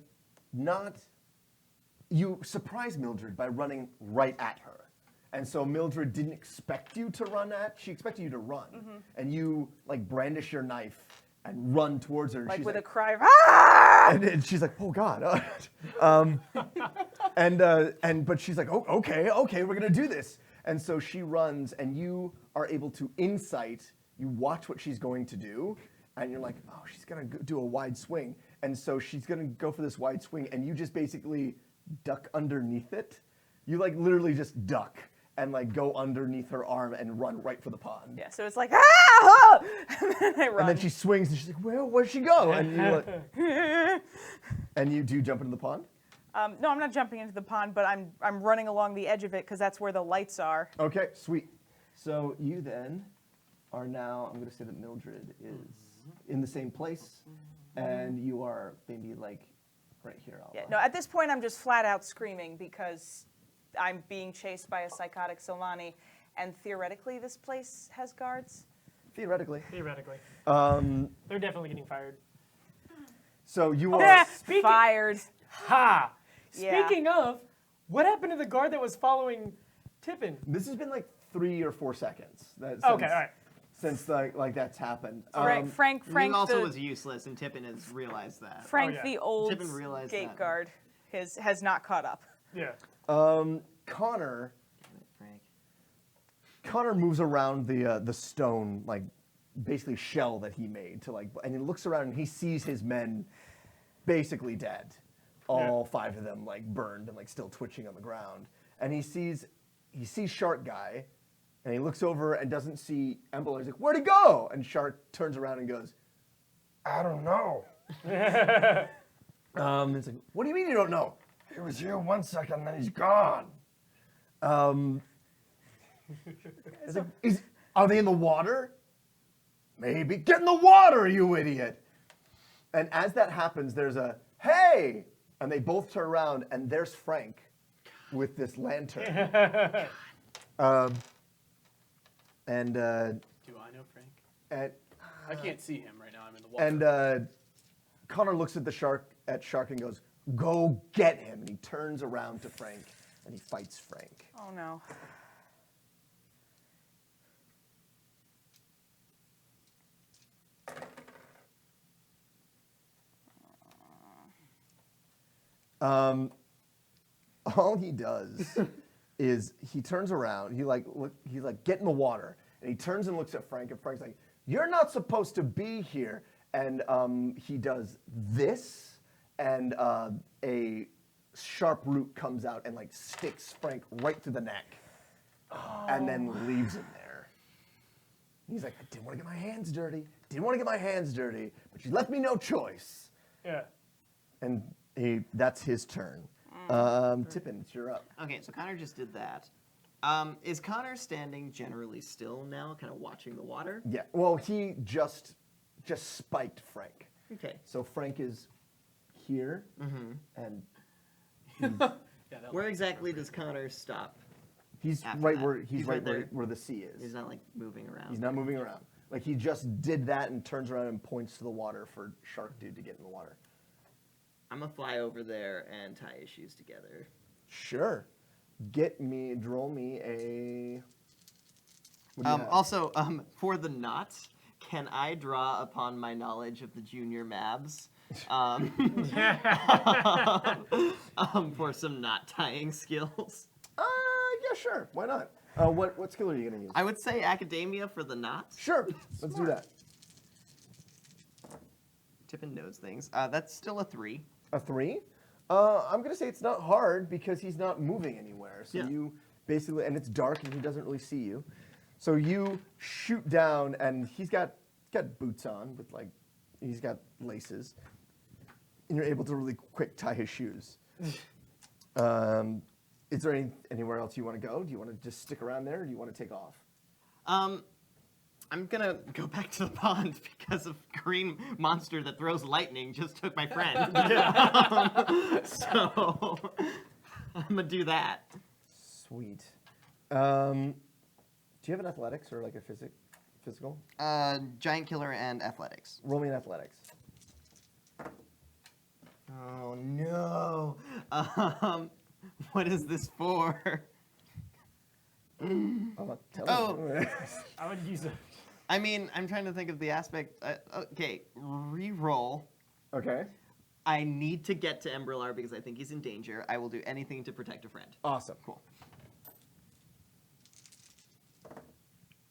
you surprise Mildred by running right at her. And so Mildred didn't expect you to she expected you to run. And you like brandish your knife and run towards her. And Like she's with like, a cry of, ah! and she's like, oh God. But she's like, oh, okay, we're gonna do this. And so she runs, and you are able to insight. You watch what she's going to do, and you're like, oh, she's gonna do a wide swing. And so she's gonna go for this wide swing, and you just basically duck underneath it. You like literally just duck and like go underneath her arm and run right for the pond. Yeah, so it's like, ah! And then I run. And then she swings, and she's like, where'd she go? And you like, and you do jump into the pond? No, I'm not jumping into the pond, but I'm running along the edge of it because that's where the lights are. Okay, sweet. So you then are now, I'm going to say that Mildred is in the same place, and you are maybe like right here, Alva. Yeah, no, at this point I'm just flat out screaming because I'm being chased by a psychotic Solani, and theoretically this place has guards. Theoretically. Theoretically. Um, They're definitely getting fired. so you are... Yeah, Speaking- fired. Ha! Yeah. Speaking of, what happened to the guard that was following Tippin? This has been like 3 or 4 seconds. Since, Okay, all right. Since like that's happened. Frank Frank also the, was useless, and Tippin has realized that. Frank Oh, yeah. the old Tippin realized gate that. guard has not caught up. Yeah. Connor Damn it, Frank. Connor moves around the stone, like basically shell that he made to like, and he looks around and he sees his men basically dead, all 5 of them like burned and like still twitching on the ground. And he sees Shark Guy, and he looks over and doesn't see Embrilar. He's like, "Where'd he go?" And Shark turns around and goes, "I don't know." It's like, "What do you mean you don't know? He was here 1 second, then he's gone." It's like, are they in the water? Maybe. Get in the water, you idiot! And as that happens, there's a, "Hey!" And they both turn around, and there's Frank with this lantern. And Do I know Frank? I can't see him right now. I'm in the water. And Connor looks at Shark and goes, "Go get him!" And he turns around to Frank, and he fights Frank. Oh no. All he does is he turns around. He's like, "Get in the water," and he turns and looks at Frank, and Frank's like, "You're not supposed to be here." And he does this, and a sharp root comes out and like sticks Frank right through the neck, and then leaves him there. He's like, "I didn't want to get my hands dirty. But she left me no choice." Yeah. And that's his turn. Tippin, it's your up. Okay, so Connor just did that. Is Connor standing generally still now, kind of watching the water? Yeah. Well, he just spiked Frank. Okay. So Frank is here, and Where exactly does Connor stop? he's After right that. where he's He's right right there. where the sea is. He's not like moving around. He's not moving around. Like he just did that and turns around and points to the water for Shark Dude to get in the water. I'm gonna fly over there and tie his shoes together. Sure. Roll me a. What do you have? Also, for the knots, can I draw upon my knowledge of the junior Mabs for some knot tying skills? Yeah, sure. Why not? What skill are you gonna use? I would say academia for the knots. Sure. Let's do that. Tippin knows things. That's still a 3. A 3. I'm gonna say it's not hard because he's not moving anywhere. So Yeah. you basically, and it's dark and he doesn't really see you. So you shoot down, and he's got boots on with like, he's got laces, and you're able to really quick tie his shoes. Is there anywhere else you want to go? Do you want to just stick around there, or do you want to take off? I'm gonna go back to the pond because a green monster that throws lightning just took my friend. So I'm gonna do that. Sweet. Do you have an athletics or like a physical? Giant killer and athletics. Roll me an athletics. Oh no. What is this for? I'm not telling Oh. you. I would use a. I mean, I'm trying to think of the aspect. Okay, re-roll. Okay. I need to get to Embrilar because I think he's in danger. I will do anything to protect a friend. Awesome. Cool.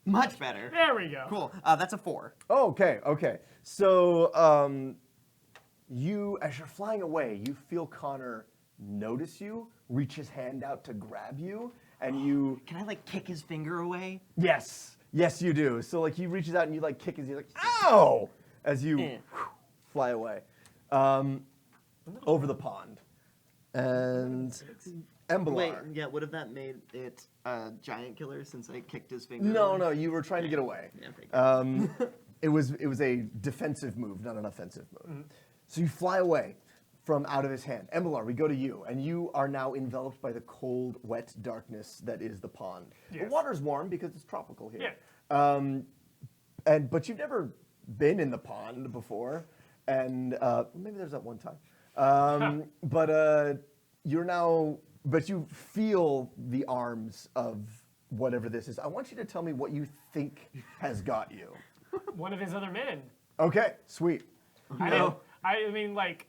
Much better. There we go. Cool. That's a 4. Oh, okay. So, you, as you're flying away, you feel Connor notice you, reach his hand out to grab you, and you. Can I like kick his finger away? Yes, you do. So, like, he reaches out and you like kick his, you're like, ow! As you fly away, over the pond, and Embrilar. Wait, yeah. Would have that made it a giant killer since I kicked his finger? No, away? no, you were trying to get away. Yeah, pretty good. It was a defensive move, not an offensive move. So you fly away from out of his hand. Embrilar, we go to you, and you are now enveloped by the cold, wet darkness that is the pond. The Yes. water's warm because it's tropical here. Yeah. But you've never been in the pond before, and maybe there's that one time. But you're now, but you feel the arms of whatever this is. I want you to tell me what you think has got you. One of his other men. Okay, sweet. I mean, like,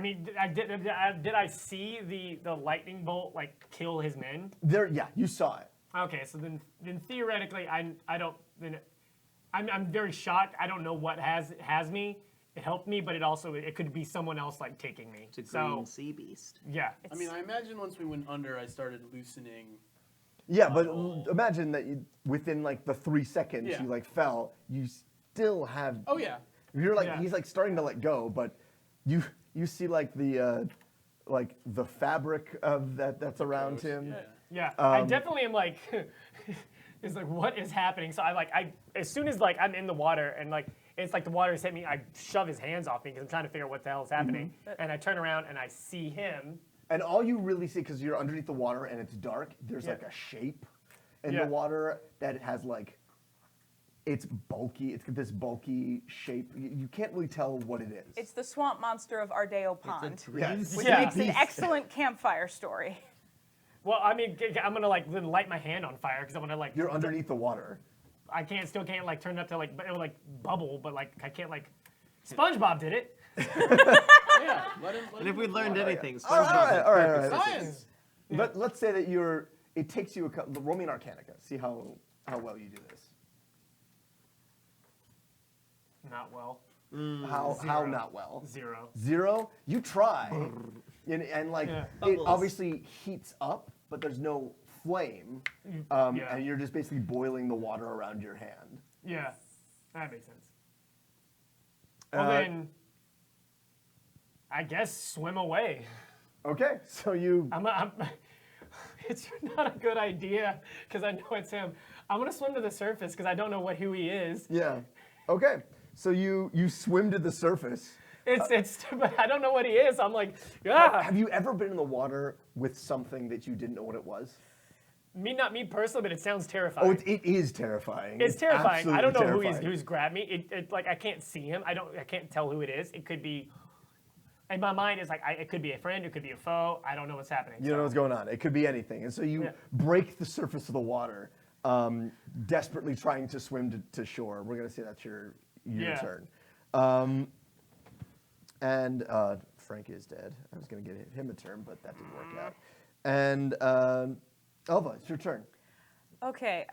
did I see the lightning bolt like kill his men? Yeah, you saw it. Okay, so then theoretically, I'm very shocked. I don't know what has me. It helped me, but it could be someone else like taking me. It's a green sea beast. Yeah. I mean, I imagine once we went under, I started loosening. Yeah, but Oh. imagine that within like the 3 seconds Yeah. you like fell, you still have. Oh yeah. You're like Yeah. he's like starting to let go, but you see like the fabric of that's around him. Yeah. Yeah, I definitely am like, it's like, what is happening? So as soon as like I'm in the water and like it's like the water has hit me, I shove his hands off me because I'm trying to figure out what the hell is happening. And I turn around and I see him. And all you really see, because you're underneath the water and it's dark, there's Yeah. like a shape in Yeah. the water that it has like, it's bulky. It's got this bulky shape. You can't really tell what it is. It's the swamp monster of Ardeo Pond, Yes. which Yeah. makes an excellent campfire story. Well, I mean, I'm gonna like then light my hand on fire because I'm gonna like. You're underneath the water. I still can't like turn it up to like, it will like bubble, but like I can't like. SpongeBob did it. Yeah. Let him And if we learned anything, All right, all right, all right. Science. Let's say that it takes you roll me an Arcanica. See how well you do this. Not well. How Zero. not well? 0. 0? You try. and like Yeah. it Bubbles. obviously heats up, but there's no flame. Yeah. And you're just basically boiling the water around your hand. Yeah, that makes sense. Well Uh, then, I guess swim away. Okay, so you It's not a good idea because I know it's him. I'm gonna swim to the surface because I don't know who he is. yeah. Okay. So you swim to the surface. It's but I don't know what he is. I'm like, ah. Have you ever been in the water with something that you didn't know what it was? Not me personally, but it sounds terrifying. Oh, it is terrifying. It's terrifying. I don't know absolutely who's grabbed me. It like I can't see him. I can't tell who it is. It could be. In my mind, it's like it could be a friend. It could be a foe. I don't know what's happening. You don't know what's going on. It could be anything. And so you Yeah. break the surface of the water, desperately trying to swim to shore. We're going to say that's your Yeah. turn. And Frank is dead. I was going to give him a turn, but that didn't work out. And Alva, it's your turn. Okay.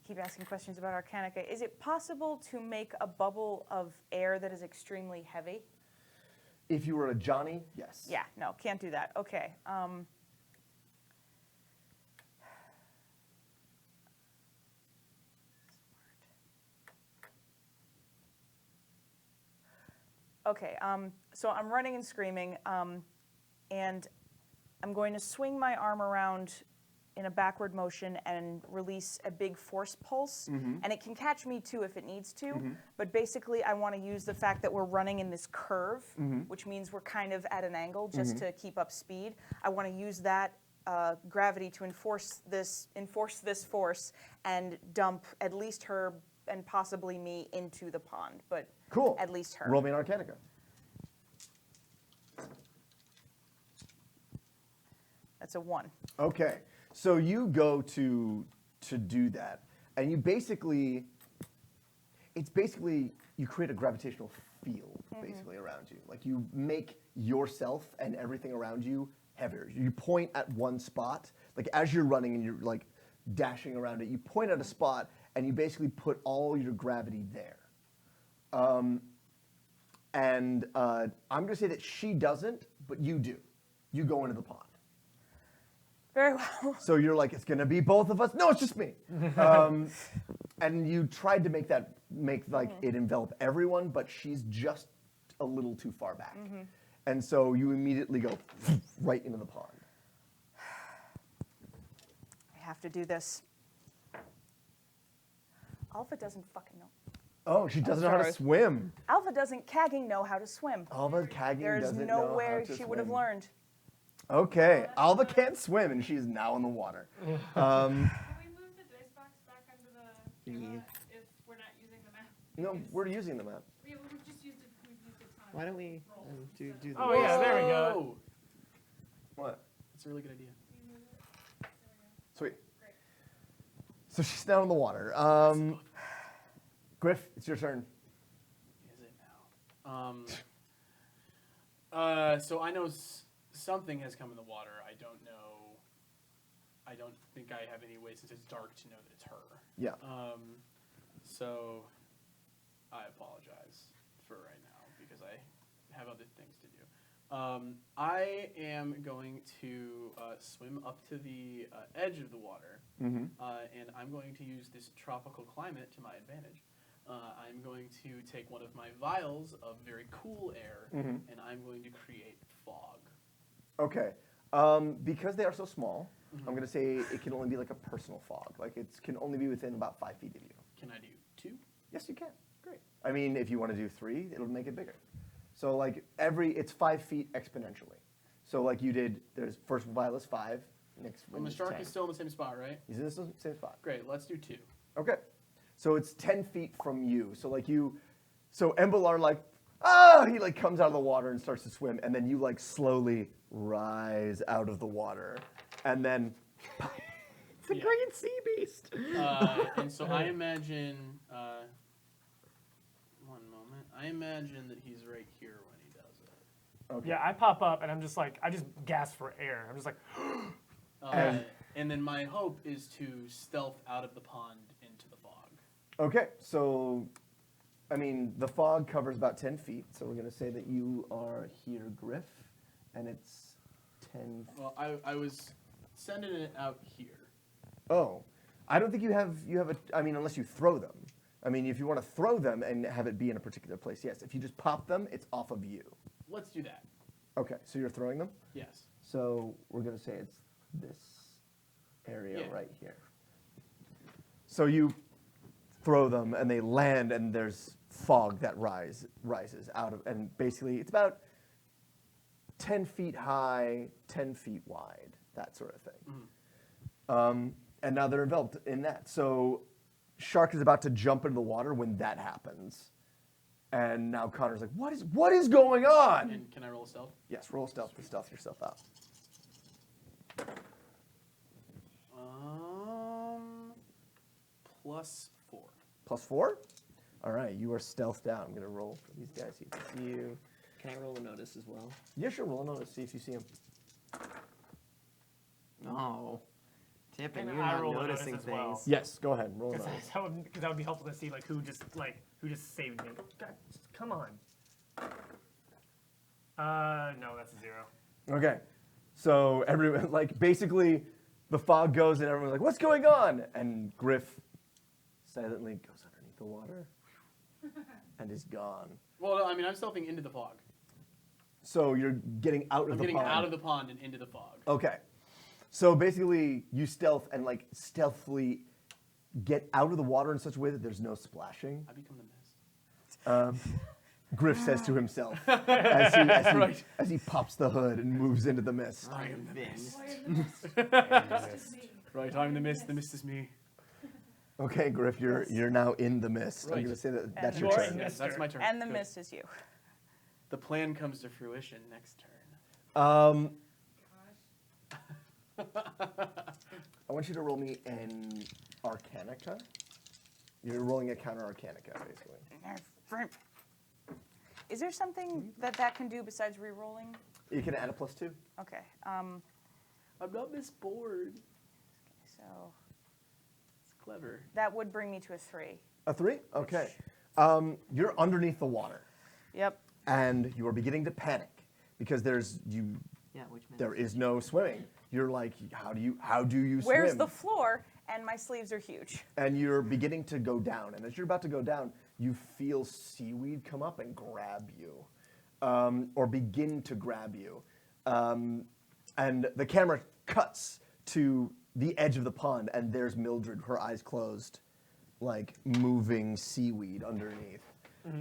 Keep asking questions about Arcanica. Is it possible to make a bubble of air that is extremely heavy? If you were a Johnny, yes. Yeah, no, can't do that. Okay. Okay, so I'm running and screaming, and I'm going to swing my arm around in a backward motion and release a big force pulse. And it can catch me too if it needs to, but basically I want to use the fact that we're running in this curve, which means we're kind of at an angle just to keep up speed. I want to use that gravity to enforce this force and dump at least her and possibly me into the pond, but Cool. at least her. Roll me an Arcanica. That's a 1. Okay, so you go to do that, and you basically, you create a gravitational field basically around you. Like you make yourself and everything around you heavier. You point at one spot, like as you're running and you're like dashing around it, you point at a spot and you basically put all your gravity there. I'm going to say that she doesn't, but you do. You go into the pond. Very well. So you're like, it's going to be both of us. No, it's just me. And you tried to make it envelop everyone, but she's just a little too far back. And so you immediately go right into the pond. I have to do this. Alva doesn't fucking know. Oh, she doesn't know how to sorry. swim. Alva doesn't cagging know how to swim. Alva Kagging There's doesn't no know how way to she would have swim. learned. Okay, Alva can't swim, and she's now in the water. Can we move the dice box back under the Yeah. if we're not using the map? No, Because- we're using the map. Yeah, we've just used it. We've used it a ton. Why don't we do the Oh, yeah, there we go. Whoa! What? That's a really good idea. Sweet. So she's now in the water. Griff, it's your turn. Is it now? So I know something has come in the water. I don't know. I don't think I have any way, since it's dark, to know that it's her. Yeah. So I apologize for right now because I have other things to do. I am going to swim up to the edge of the water, and I'm going to use this tropical climate to my advantage. I'm going to take one of my vials of very cool air, and I'm going to create fog. Okay. Because they are so small, I'm going to say it can only be like a personal fog. Like it can only be within about 5 feet of you. Can I do 2? Yes, you can. Great. I mean, if you want to do 3, it'll make it bigger. So like it's 5 feet exponentially. So like you did, there's first vial is 5. Next Well, one the is shark 10. is still in the same spot, right? He's in the same spot. Great, let's do 2. Okay. So it's 10 feet from you. So Embrilar he like comes out of the water and starts to swim, and then you like slowly rise out of the water, and then it's a Yeah. great sea beast. And so I imagine, one moment, I imagine that he's right here when he does it. Okay. Yeah, I pop up and I'm just like, I just gasp for air. I'm just like, And then my hope is to stealth out of the pond into the fog. Okay. So, I mean, the fog covers about 10 feet. So we're gonna say that you are here, Griff, and it's 10. Well, I was sending it out here. Oh, I don't think you have I mean, unless you throw them. I mean, if you want to throw them and have it be in a particular place, yes. If you just pop them, it's off of you. Let's do that. Okay, so you're throwing them? Yes. So we're going to say it's this area Yeah. right here. So you throw them and they land, and there's fog that rises out of, and basically it's about 10 feet high, 10 feet wide, that sort of thing. And now they're enveloped in that. So Shark is about to jump into the water when that happens. And now Connor's like, what is going on? And can I roll a stealth? Yes, roll stealth to stealth yourself out. +4. +4? All right, you are stealthed out. I'm going to roll for these guys so you can see you. Can I roll a notice as well? Yeah, sure, roll a notice, see if you see him. No. Tippin, And you're I not roll a notice noticing as well. things. Yes, go ahead, roll a because notice. that would be helpful to see who just saved me. God, come on. No, that's a 0. Okay. So everyone, like, basically, the fog goes and everyone's like, what's going on? And Griff silently goes underneath the water and is gone. Well, I mean, I'm stealthing into the fog. So you're getting out of I'm the getting pond. out of the pond and into the fog. Okay. So basically, you stealth and, like, stealthily get out of the water in such a way that there's no splashing. I become the mist. Griff says to himself Right. as he pops the hood and moves into the mist. I am the mist. Mist. Right, I'm the mist. The mist is me. Okay, Griff, you're now in the mist. I'm Right. going to say that that's And your you are turn. in Yes, that's my turn. And the Good. mist is you. The plan comes to fruition next turn. I want you to roll me an Arcanica. You're rolling a counter Arcanica, basically. Is there something that can do besides re-rolling? You can add a +2. Okay. I'm not misbored. So It's clever. that would bring me to a 3. A 3? Okay. You're underneath the water, Yep. and you are beginning to panic because there is no swimming. You're like, how do you Where's swim? the floor? And my sleeves are huge. And you're beginning to go down. And as you're about to go down, you feel seaweed come up and grab you, or begin to grab you. And the camera cuts to the edge of the pond, and there's Mildred, her eyes closed, like moving seaweed underneath.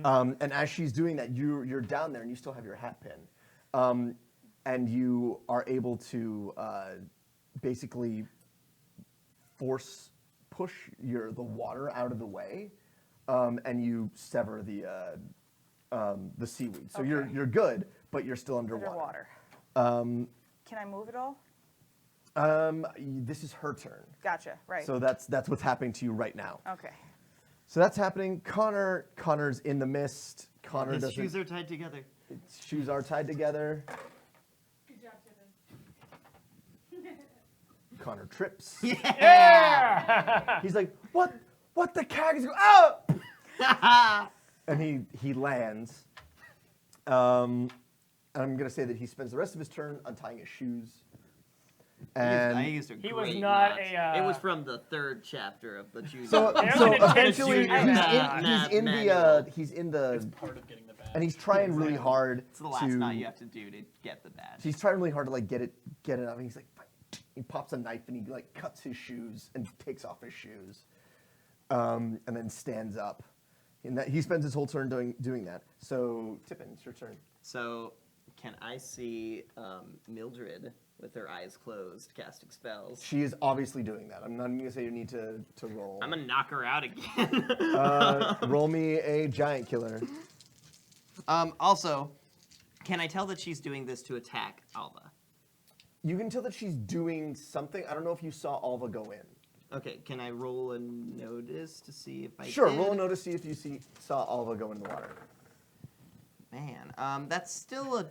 And as she's doing that, you're down there, and you still have your hat pin. And you are able to basically push the water out of the way, and you sever the seaweed. So Okay. you're good, but you're still underwater. Underwater. Can I move at all? This is her turn. Gotcha. Right. So that's what's happening to you right now. Okay. So that's happening. Connor's in the mist. Connor His doesn't. shoes are tied together. His shoes are tied together. Good job, Tippin. Connor trips. Yeah! He's like, what the cag is? Oh! And he lands. I'm gonna say that he spends the rest of his turn untying his shoes. And I used a He was great not knot. a, It was from the 3rd chapter of the Junior. so There's so an intense eventually junior he's in It's the part of getting the badge. and he's trying really hard It's the last to. knot you have to do to get the badge. He's trying really hard to like get it up, and he's like, he pops a knife and he like cuts his shoes and takes off his shoes, and then stands up. And that he spends his whole turn doing that. So Tippin, it's your turn. So, can I see Mildred with her eyes closed casting spells? She is obviously doing that. I'm not even gonna say you need to roll. I'm gonna knock her out again. Roll me a giant killer. Also, can I tell that she's doing this to attack Alva? You can tell that she's doing something. I don't know if you saw Alva go in. Okay, can I roll a notice to see if I Sure, did? roll a notice, see if you saw Alva go in the water. Man, that's still a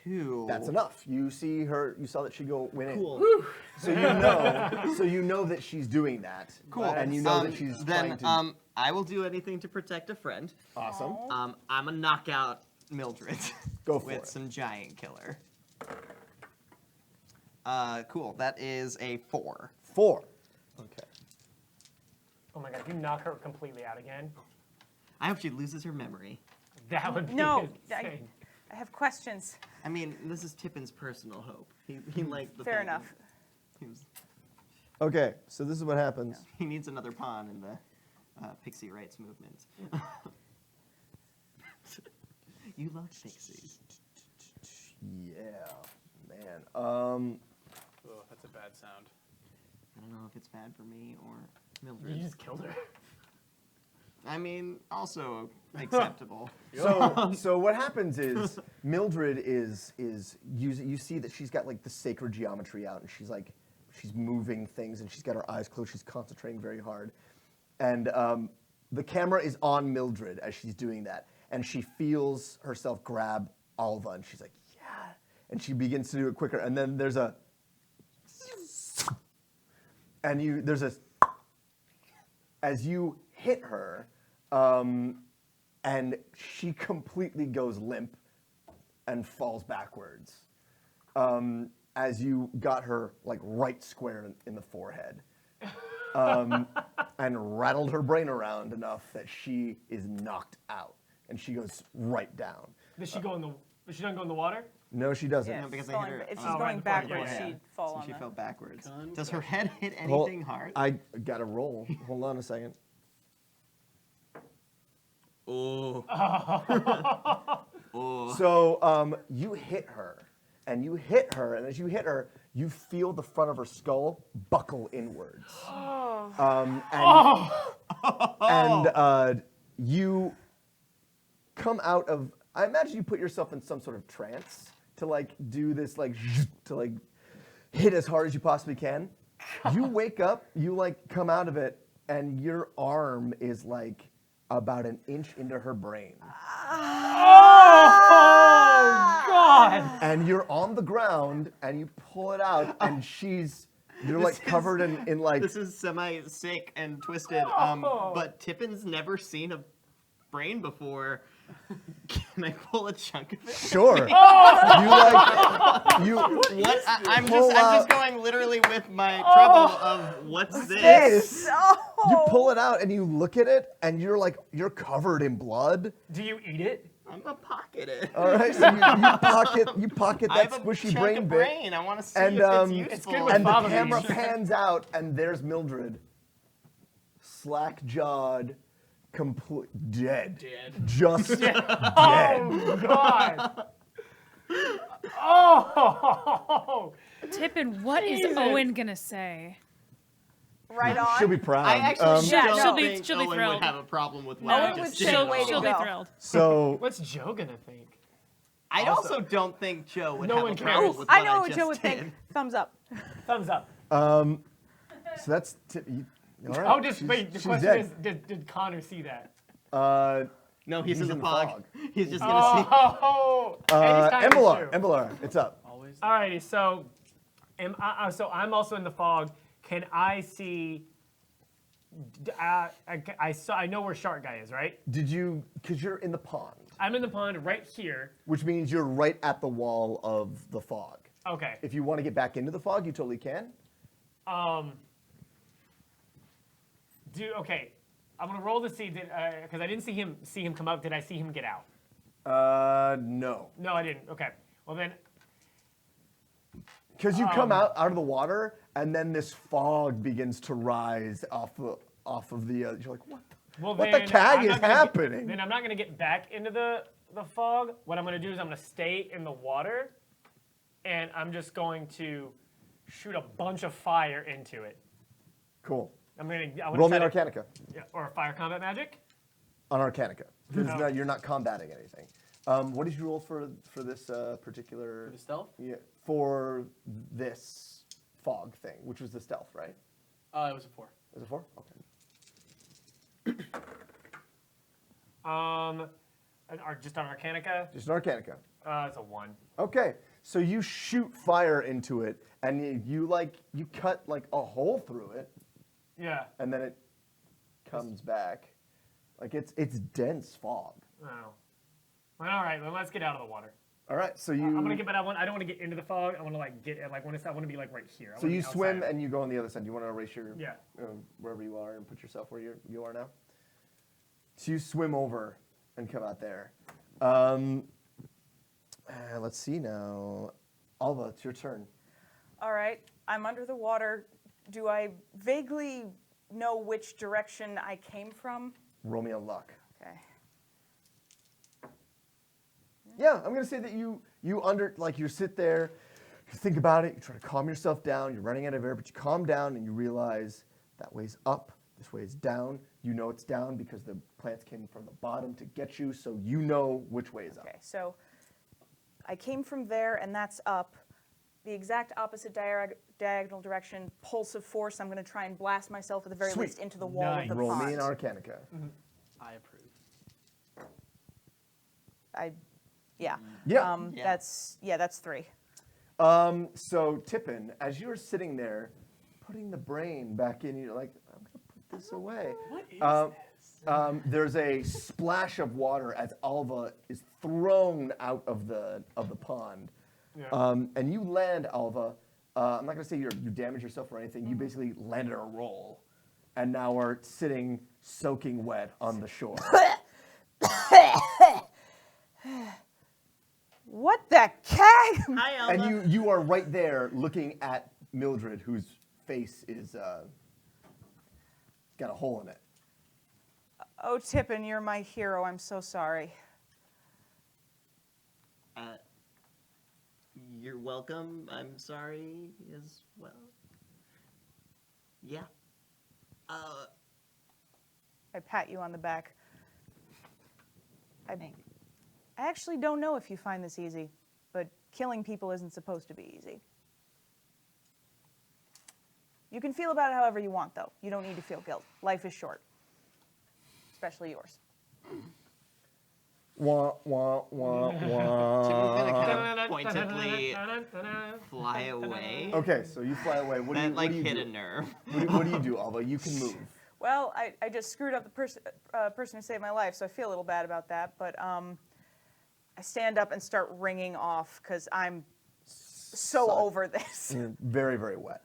2. That's enough. You saw that she went in. Cool. So you know that she's doing that. Cool. And you know that she's then, trying to. I will do anything to protect a friend. Awesome. Oh. I'm gonna knock out Mildred. Go for with it. some giant killer. Cool. That is a 4. 4. Okay. Oh my god, if you knock her completely out again, I hope she loses her memory. that would be No, insane. I have questions. I mean, this is Tippin's personal hope. He liked the Fair pain. enough. Okay, so this is what happens. He needs another pawn in the pixie rights movement. You love pixies. Yeah, man. Oh, that's a bad sound. I don't know if it's bad for me or You Mildred. just killed her. I mean, also acceptable. So what happens is Mildred is you see that she's got like the sacred geometry out, and she's moving things, and she's got her eyes closed. She's concentrating very hard, and the camera is on Mildred as she's doing that, and she feels herself grab Alva, and she's like, yeah, and she begins to do it quicker, and then there's a as you hit her, and she completely goes limp and falls backwards. As you got her like right square in the forehead, and rattled her brain around enough that she is knocked out, and she goes right down. Does she go in the? Does she not go in the water? No, she doesn't. Yeah, No, because if I hit her. if she's Oh, right going in the forehead, backwards, yeah. she'd fall So on she the... fell backwards. Con- Does her head hit Hold- anything hard? I got to roll. Hold on a second. Oh. Oh. So you hit her, and as you hit her, you feel the front of her skull buckle inwards. And you come out of. I imagine you put yourself in some sort of trance to like do this to like hit as hard as you possibly can. You wake up, you like come out of it, and your arm is like about an inch into her brain. Oh God! And you're on the ground, and you pull it out, and you're like covered in like. This is semi-sick and twisted. But Tippin's never seen a brain before. Can I pull a chunk of it? Sure. What? I'm pull just out- going literally with my trouble of what's this? This. Oh! You pull it out, and you look at it, and you're covered in blood. Do you eat it? I'm gonna pocket it. All right, so you pocket I that have a squishy chunk brain of bit, brain. I want to see and if it's useful. It's good with and the Baba camera beans. pans out, and there's Mildred, slack-jawed, dead, just dead. Oh God! Oh! Tippin, what is Jesus. Owen gonna say? Right on. She'll be proud. I actually Yeah, don't she'll be- think she'll be Owen thrilled. would have a problem with what No, I Owen just would did. say, She'll, way to she'll be go. thrilled. So What's Joe gonna think? I also don't think Joe would No have one a cares. problem Ooh, with I what know I what just Joe would did. think. Thumbs up. Thumbs up. so that's all right. Oh, just She's- wait. The she's question dead. is, did Connor see that? No, he's in the in the fog. fog. He's just gonna see. Oh! Anytime is Embrilar, true. Embrilar, it's up. Always. Alrighty, so I'm also in the fog. Can I see? I know where Shark Guy is, right? Did you? Because you're in the pond, I'm in the pond right here. which means you're right at the wall of the fog. Okay. If you want to get back into the fog, you totally can. Okay. I'm gonna roll to see because I didn't see him come up. Did I see him get out? No. No, I didn't. Okay. Well then, Because you come out of the water, and then this fog begins to rise off of the. You're like, what? well What then the cag I'm is not gonna happening? then I'm not gonna get back into the fog. What I'm gonna do is I'm gonna stay in the water, and I'm just going to shoot a bunch of fire into it. Cool. I wanna Roll me try an to- Arcanica. Yeah, or fire combat magic. On Arcanica. Because No. you're not combating anything. What did you roll for this particular? For the stealth? Yeah, for this fog thing, which was the stealth, right? It was a 4. Was it 4? Okay. Just on Arcanica. Just an Arcanica. It's a 1. Okay, so you shoot fire into it, and you cut like a hole through it, Yeah. and then it comes back. Like it's dense fog. Oh. Well, all right. Well, let's get out of the water. All right, so you I'm gonna get, but I don't want to get into the fog. I want to like get like when it's I want to be like right here. I so wanna you be outside swim of it. and you go on the other side. Do you want to erase your Yeah. wherever you are and put yourself where you are now? So you swim over and come out there. Let's see now. Alva, it's your turn. All right. I'm under the water. Do I vaguely know which direction I came from? Roll me a luck. Okay. Yeah, I'm gonna say that you sit there, you think about it, you try to calm yourself down, you're running out of air, but you calm down and you realize that way's up, this way is down. You know it's down because the plants came from the bottom to get you, so you know which way is up. Okay. So I came from there, and that's up. The exact opposite diagonal direction, pulse of force. I'm going to try and blast myself at the very Sweet. least into the wall Nice. of the Roll pond. me an Arcanica. I approve. Yeah. Yeah. Yeah. That's 3. So Tippin, as you're sitting there, putting the brain back in, you're like, I'm gonna put this away. What is There's a splash of water as Alva is thrown out of the pond. Yeah. And you land, Alva. I'm not gonna say you damage yourself or anything. You basically landed a roll, and now are sitting soaking wet on the shore. What the cat? Hi, Alva. And you are right there looking at Mildred, whose face is got a hole in it. Oh, Tippin, you're my hero. I'm so sorry. You're welcome. I'm sorry as well. Yeah. I pat you on the back. Thank you. I actually don't know if you find this easy, but killing people isn't supposed to be easy. You can feel about it however you want, though. You don't need to feel guilt. Life is short, especially yours. Wah, wah, wah, Tippin's gonna wah. kind of pointedly fly away. Okay, so you fly away. What do you, That like what do, you hit do? a nerve. What do you do, Alva? You can move. Well, I just screwed up the person who saved my life, so I feel a little bad about that. But I stand up and start ringing off because I'm so Suck. over this. You're very, very wet.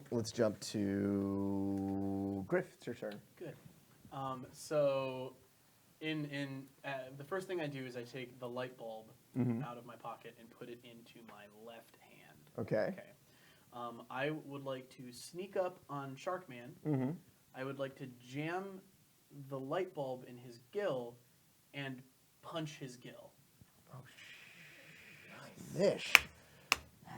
Let's jump to Griff. It's your turn. Good. So, the first thing I do is I take the light bulb out of my pocket and put it into my left hand. Okay. Okay. I would like to sneak up on Sharkman. Mm-hmm. I would like to jam the light bulb in his gill and punch his gill. Nish.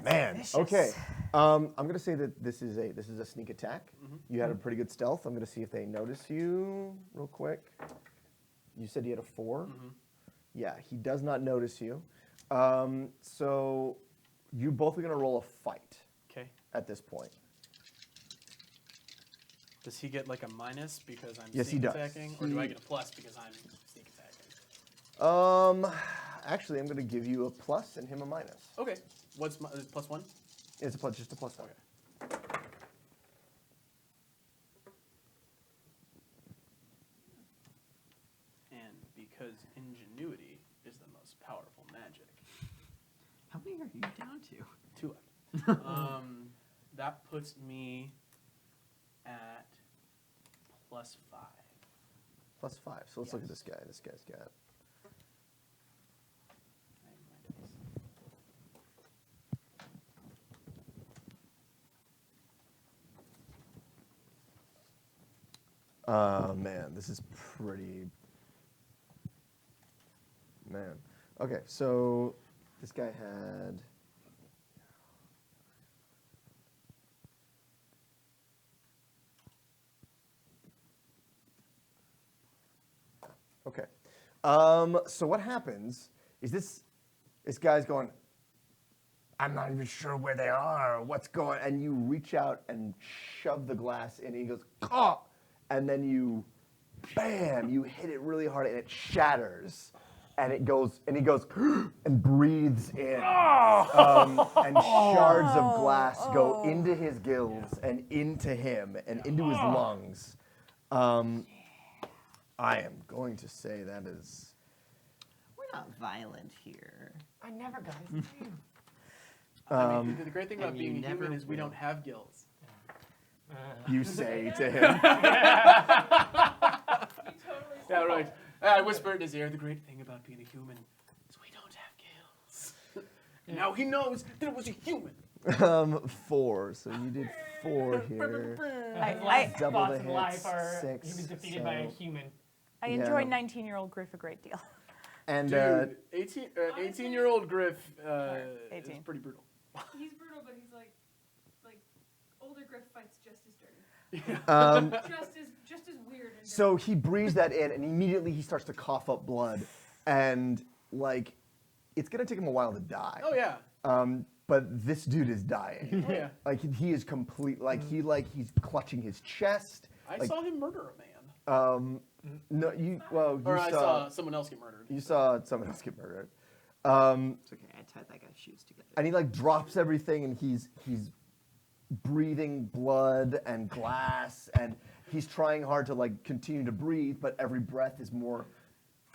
Man. vicious. Okay. I'm gonna say that this is a sneak attack. You had a pretty good stealth. I'm gonna see if they notice you real quick. You said you had a 4. Yeah, he does not notice you. So you both are gonna roll a fight Okay. at this point. Does he get like a minus because I'm Yes, he sneak does. attacking? Or do I get a plus because I'm sneak attacking? Actually, I'm gonna give you a plus and him a minus. Okay. What's my plus 1? It's a plus, just a plus 1. Okay. And because ingenuity is the most powerful magic. How many are you down to? 2 left. That puts me at plus 5. Plus 5. So let's look at Yes. this guy. This guy's got. Man, this is pretty. Man. Okay, so this guy had. Okay. So what happens is this guy's going, I'm not even sure where they are, what's going, and you reach out and shove the glass in, and he goes, "Caw!" And then you, bam, you hit it really hard, and it shatters, and it goes, and he goes, and breathes in, and shards of glass go into his gills, and into him, and into his lungs. I am going to say that is. We're not violent here. I never got his name. I mean, the great thing about and you being a human never is we will. don't have gills. You say to him. Yeah, right. I whispered in his ear, the great thing about being a human is we don't have gills. And now he knows that it was a human. 4. So you did 4 here. His last Double thoughts the in hits, life are 6, he was defeated by a so- human. I Yeah. enjoy 19-year-old Griff a great deal. And Dude, 18-year-old Griff is 18. pretty brutal. He's brutal, but he's like older Griff fights just as dirty, just as weird. And so he breathes that in, and immediately he starts to cough up blood, and like, it's gonna take him a while to die. Oh yeah. But this dude is dying. Yeah. Like he is complete. Like he's clutching his chest. I like, saw him murder a man. No, you. Well, Or you I saw someone else get murdered. You saw someone else get murdered. It's okay. I tied that guy's shoes together. And he like drops everything, and he's breathing blood and glass, and he's trying hard to like continue to breathe, but every breath is more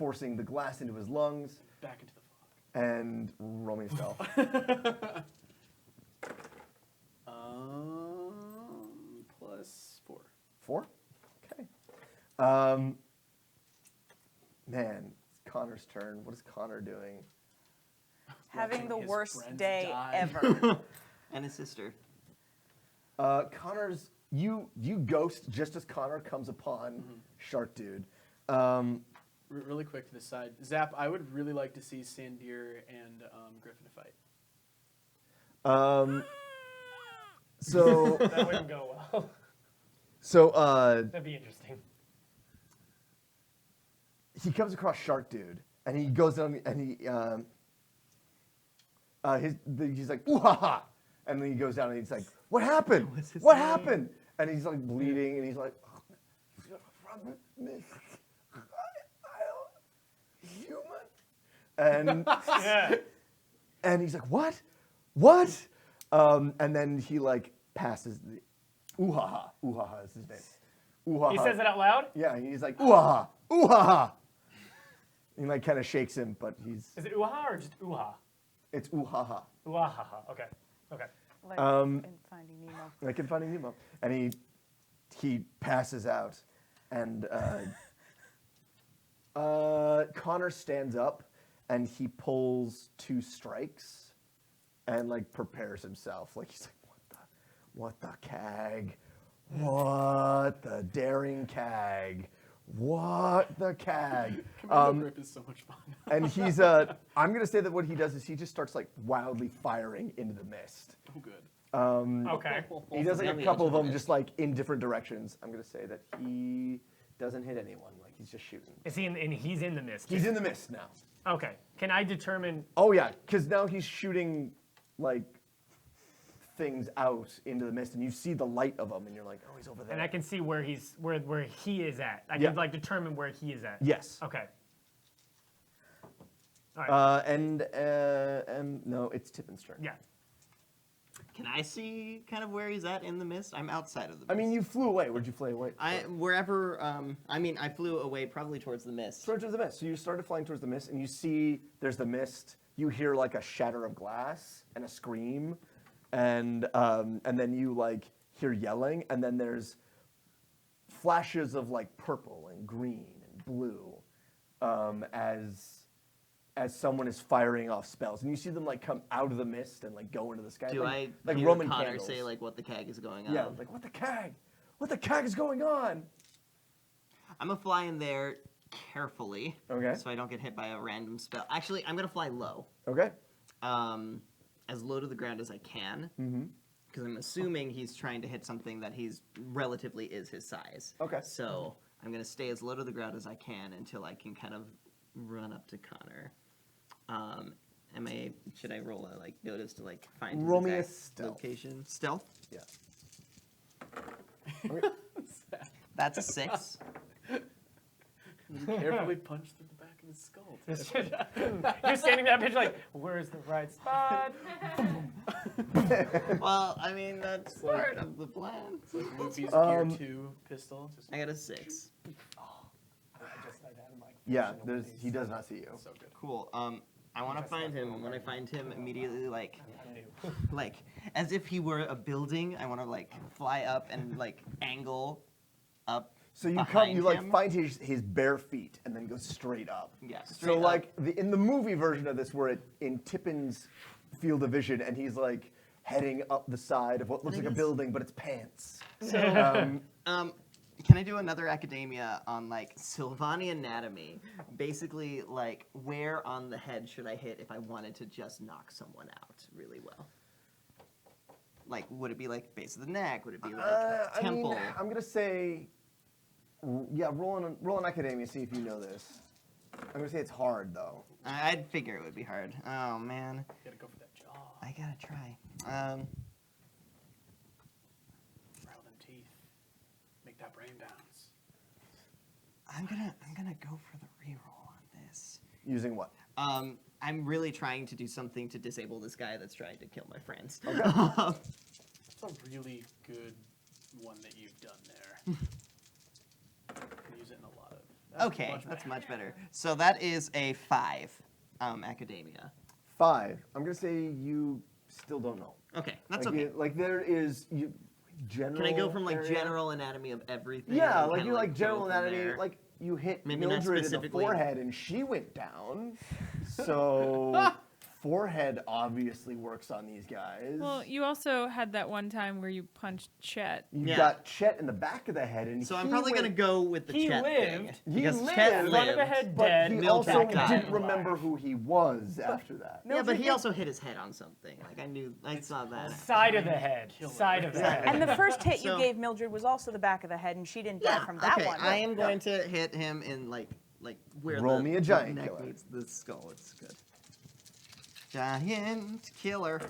forcing the glass into his lungs. Back into the fog. And roll me a spell. +4. 4? Okay. Man, it's Connor's turn. What is Connor doing? Having the His worst friends day die. ever. And his sister. Connor's you ghost just as Connor comes upon Shark Dude. Really quick to the side, Zap. I would really like to see Sandir and Griffin fight. So That wouldn't go well. so That'd be interesting. he comes across Shark Dude and he goes down and he's like ooh ha ha, and then he goes down and he's like, what happened? What's his What name? happened? And he's like bleeding and he's like, human. And Yeah. and he's like, what? What? And then he like passes the ooh ha ha. Ooh ha ha is his name. Ooh ha ha. He says it out loud? Yeah, and he's like ooh ha ha. Ooh ha ha. He like kind of shakes him, but he's Is it ooh-ha or just ooh-ha? it's ooh ha ha. Ooh-ha-ha. Okay. Okay. Like Um, in Finding Nemo. Like in Finding Nemo. And he passes out, and Connor stands up, and he pulls 2 strikes, and like prepares himself. Like he's like, what the cag, what the daring cag, what the cag. Commando Grip is so much fun. And he's I'm gonna say that what he does is he just starts like wildly firing into the mist. Oh, good. Okay. He does like Down a the couple edge of of them it. just like in different directions. I'm gonna say that he doesn't hit anyone. Like he's just shooting. Is he and he's in the mist? He's in the mist now. Okay. Can I determine? Oh yeah, because now he's shooting like things out into the mist, and you see the light of them, and you're like, oh, he's over there. And I can see where he's where he is at. I Yeah. can like determine where he is at. Yes. Okay. All right. And no, it's Tippin's turn. Yeah. Can I see kind of where he's at in the mist? I'm outside of the mist. I mean, you flew away. Where'd you fly away? Wherever. I flew away probably towards the mist. Towards the mist. So you started flying towards the mist, and you see there's the mist. You hear like a shatter of glass and a scream, and then you like hear yelling, and then there's flashes of like purple and green and blue, as someone is firing off spells, and you see them like come out of the mist and like go into the sky. Do like, I like hear Roman Connor candles. say like what the cag is going on? Yeah, like what the cag? What the cag is going on? I'm gonna fly in there carefully. Okay. So I don't get hit by a random spell. Actually, I'm gonna fly low. Okay. As low to the ground as I can. Mm-hmm. Because I'm assuming he's trying to hit something that he's relatively is his size. Okay. So I'm gonna stay as low to the ground as I can until I can kind of run up to Connor. Should I roll a like notice to like find his Roll me a exact stealth. location? Stealth? Yeah. That's a 6. Carefully punched through the back of his skull. You're standing there, bitch, like, where's the right spot? Well, I mean that's part of the plan. It's like Luffy's Gear 2 pistol. Just I got a 6. Yeah. He does not see you. so good. Cool. I want to find him. When I find him, immediately like as if he were a building. I want to like fly up and like angle up. So you behind you like him. find his bare feet and then go straight up. Yeah, So straight up. like in the movie version of this, we're in Tippin's field of vision, and he's like heading up the side of what looks like a building, but it's pants. Can I do another academia on like Sylvani anatomy? Basically, like where on the head should I hit if I wanted to just knock someone out really well? Like, would it be like base of the neck? Would it be like temple? I mean, I'm gonna say, yeah, roll an academia, see if you know this. I'm gonna say it's hard though. I'd figure it would be hard. Oh man, You gotta go for that jaw. I gotta try. Rattle them teeth. Make that brain bounce. I'm gonna go for the reroll on this. Using what? I'm really trying to do something to disable this guy that's trying to kill my friends. Okay. It's a really good one that you've done there. You can use it in a lot of Okay, that's much better. So that is a 5, academia. 5. I'm gonna say you still don't know. Okay, that's Like, okay. like there is general. Can I go from like area? general anatomy of everything? Yeah, and like kinda, you like go general from anatomy. there? Like you hit Maybe not Mildred in the specifically. forehead and she went down. So forehead obviously works on these guys. Well, you also had that one time where you punched Chet. You Yeah. got Chet in the back of the head, and So he I'm probably went, gonna go with the He Chet lived. thing. He Because lived. Chet Front of the lived. head But dead. he Mildred also died. didn't remember who he was after that. Yeah, but he also hit his head on something. Like I saw that. Side of the head. Side of the Yeah. head. And the first hit you So- gave Mildred was also the back of the head, and she didn't die from that okay, one. I am going to hit him in like where Roll the, me a the giant neck killer. meets the skull. It's good. Giant killer.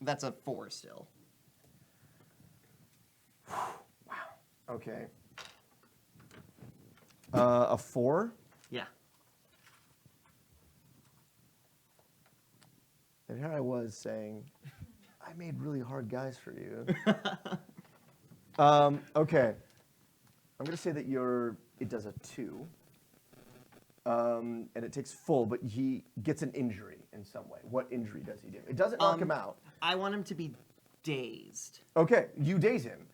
That's a 4 still. Okay. A 4. Yeah. And here I was saying, I made really hard guys for you. Okay. I'm going to say that it does a 2. And it takes full, but he gets an injury in some way. What injury does he do? It doesn't knock him out. I want him to be dazed. Okay, you daze him.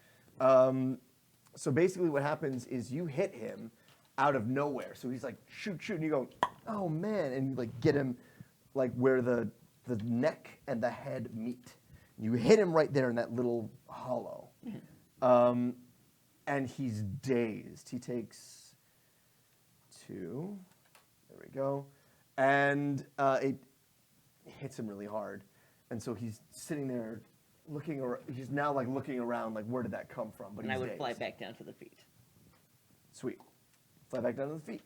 So basically what happens is you hit him out of nowhere. So he's like, shoot, and you go, oh man, and you like get him like where the neck and the head meet. You hit him right there in that little hollow. And he's dazed. He takes 2. There we go. And it hits him really hard. And so he's sitting there looking around. He's now like looking around like, where did that come from? But And he's I would dazed. fly back down to the feet. Sweet. Fly back down to the feet.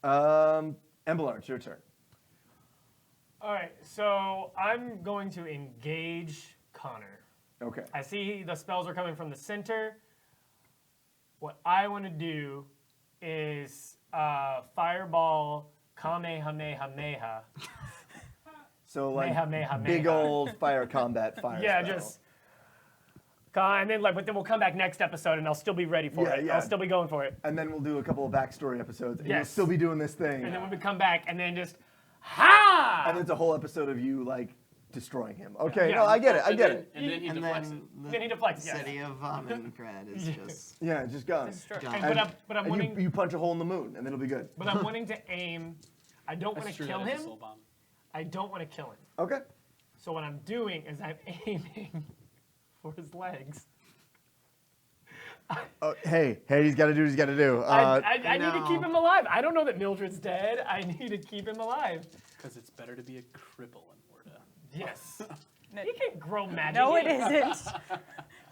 Embrilar, it's your turn. All right, so I'm going to engage Connor. Okay. I see the spells are coming from the center. What I want to do is Fireball Kamehameha. So like Meha. big old fire combat fire Yeah, spell. just. And then but then we'll come back next episode and I'll still be ready for Yeah, it. yeah. I'll still be going for it. And then we'll do a couple of backstory episodes, and you'll Yes. still be doing this thing. And then when we come back and then just ha! And it's a whole episode of you like destroying him. Okay, Yeah. no, I get it. And then he And deflects it. then the Then he deflects, yes. city of Vomingrad is just Yeah, just gone. Destroy- gone. But I'm And wanting you punch a hole in the moon, and then it'll be good. but I'm wanting to aim. I don't want That's to true, kill that is a him. soul bomb. I don't want to kill him. Okay. So what I'm doing is I'm aiming for his legs. Oh, hey, he's got to do what he's got to do. I need to no. keep him alive. I don't know that Mildred's dead. I need to keep him alive. Because it's better to be a cripple in Warda. Yes. No, He can grow magic. no, it isn't.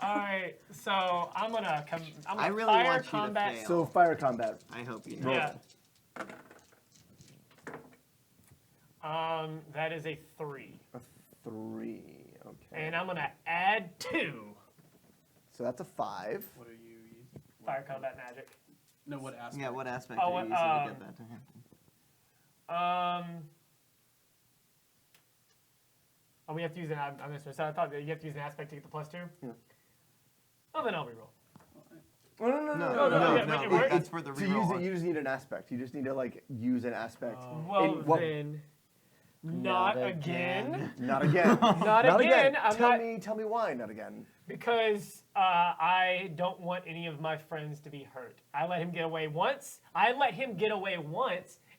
All right, so I'm gonna come. I'm I gonna really fire want you to combat. fail. so fire combat. I hope you know. Yeah. That is a 3, A 3. Okay. and I'm gonna add 2 So that's a 5. What are you using? fire combat magic. No, what aspect? Yeah, what aspect Oh, are you using to get that to happen? Oh, we have to use an. I'm just. So I thought that you have to use an aspect to get the +2. Yeah. Oh, then I'll reroll. Oh, no. no, yeah, but it works. That's for the To use reroll. it, you just need an aspect. You just need to like use an aspect. Well, In what- then, not again. Not again. Not again. I'm Tell not- me why not again. Because I don't want any of my friends to be hurt. I let him get away once.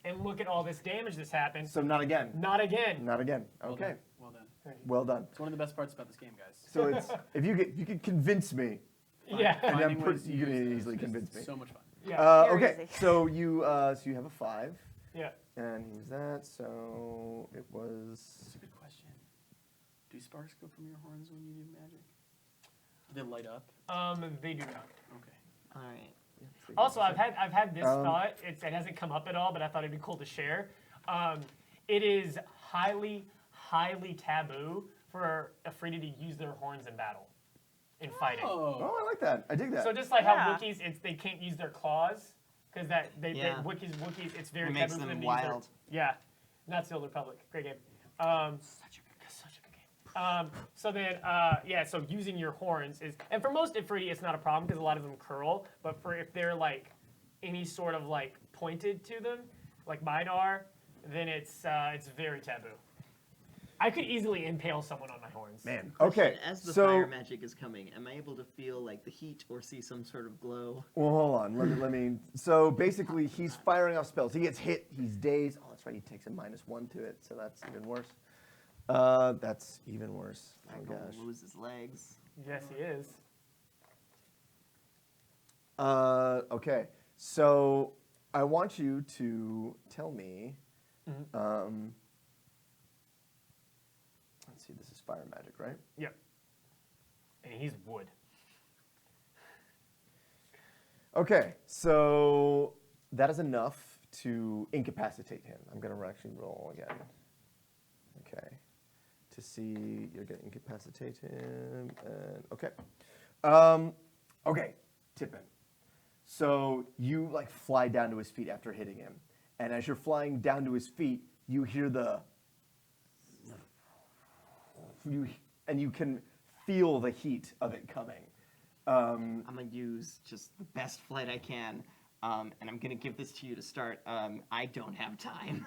And look at all this damage that's happened. So not again. Not again. Not again. Well Okay. done. Well done. Well done. It's one of the best parts about this game, guys. So it's if you can convince me, Yeah. and I'm Finding pretty, ways to you can use this easily is convince me. So much fun. Yeah. Very Okay. easy. So you have a 5, Yeah. and use that. So it was. That's a good question. Do sparks go from your horns when you do magic? Do they light up? They do not. Okay. All right. Also, I've had this Um, thought. It hasn't come up at all, but I thought it'd be cool to share. It is highly taboo for Afridi to use their horns in battle, in fighting. Oh. Oh, I like that. I dig that. So just like Yeah. how Wookiees, they can't use their claws because Yeah. Wookiees, it's very It makes taboo for them them to use their. wild. Yeah, not the Old Republic. Great game. Such a good game. So then, so using your horns is, and for most Ifriti, it's not a problem because a lot of them curl. But for if they're like any sort of like pointed to them, like mine are, then it's very taboo. I could easily impale someone on my horns. Man. Okay. As the so fire magic is coming, am I able to feel like the heat or see some sort of glow? well, hold on. Let me. So basically, he's firing off spells. He gets hit. He's dazed. Oh, that's right. He takes a -1 to it, so that's even worse. That's even worse. Oh Michael gosh. will lose his legs. Yes, he is. Okay. So I want you to tell me. Let's see. This is fire magic, right? Yep. And he's wood. Okay. So that is enough to incapacitate him. I'm gonna actually roll again. Okay. To see, you're gonna incapacitate him. And okay. Okay. Tippin. So you like fly down to his feet after hitting him, and as you're flying down to his feet, you hear and you can feel the heat of it coming. I'm gonna use just the best flight I can, and I'm gonna give this to you to start. I don't have time.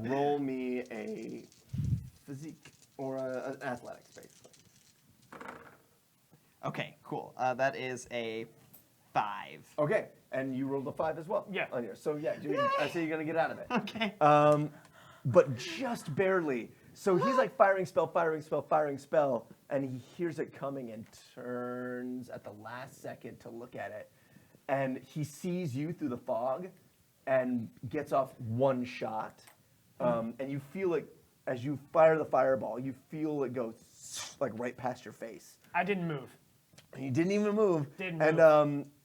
Roll me a physique or an athletics, basically. Okay, cool. That is a 5. Okay, and you rolled a 5 as well. Yeah. On yours. So yeah, I say you're gonna get out of it. Okay. But just barely. So he's like firing spell, and he hears it coming and turns at the last second to look at it. And he sees you through the fog and gets off one shot. And you feel it, as you fire the fireball, you feel it go like right past your face. I didn't move. And you didn't even move. Didn't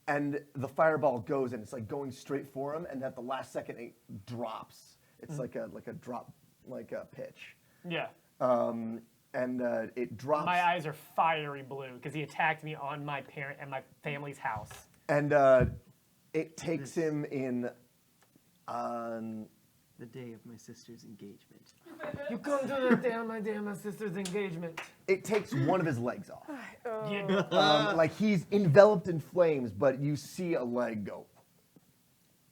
And the fireball goes, and it's like going straight for him, and at the last second it drops. It's like a drop, like a pitch. Yeah. It drops. My eyes are fiery blue because he attacked me on my parent and my family's house. And it takes him in on. The day of my sister's engagement. You come to the day of my sister's engagement. It takes one of his legs off. Yeah. Like he's enveloped in flames, but you see a leg go.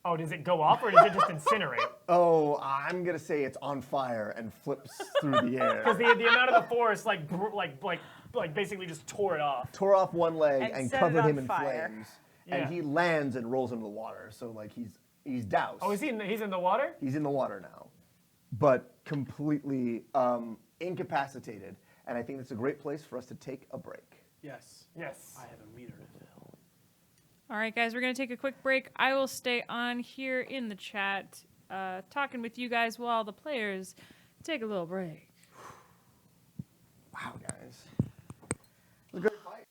Oh, does it go off or does it just incinerate? Oh, I'm gonna say it's on fire and flips through the air. Because the amount of the force like basically just tore it off. Tore off one leg And and set it covered on him in fire. flames. Yeah. And he lands and rolls into the water. So like he's doused. Oh, he's in the water? He's in the water now, but completely incapacitated. And I think that's a great place for us to take a break. Yes. Yes. I have a meter to fill. All right, guys, we're going to take a quick break. I will stay on here in the chat talking with you guys while the players take a little break. Wow, guys. It was a great fight.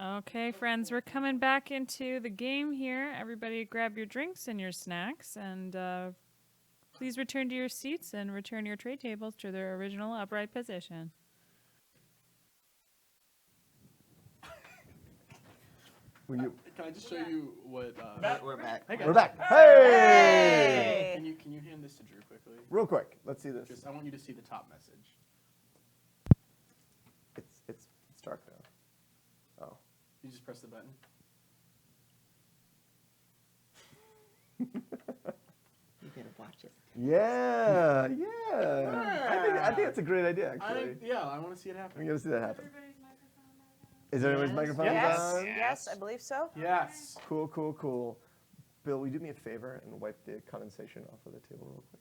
Okay, friends, we're coming back into the game here. Everybody grab your drinks and your snacks, and please return to your seats and return your tray tables to their original upright position. Can I just show you what? We're back. Hey, guys. We're back. Hey! Can you hand this to Drew quickly? Real quick, let's see this. Just I want you to see the top message. It's dark now. Oh. You just press the button. You gotta watch it. Yeah. I think that's a great idea, actually. I want to see it happen. I'm gonna see that happen. Is everybody's microphone Yes. on? Yes, I believe so. Yes. Cool. Bill, will you do me a favor and wipe the condensation off of the table real quick?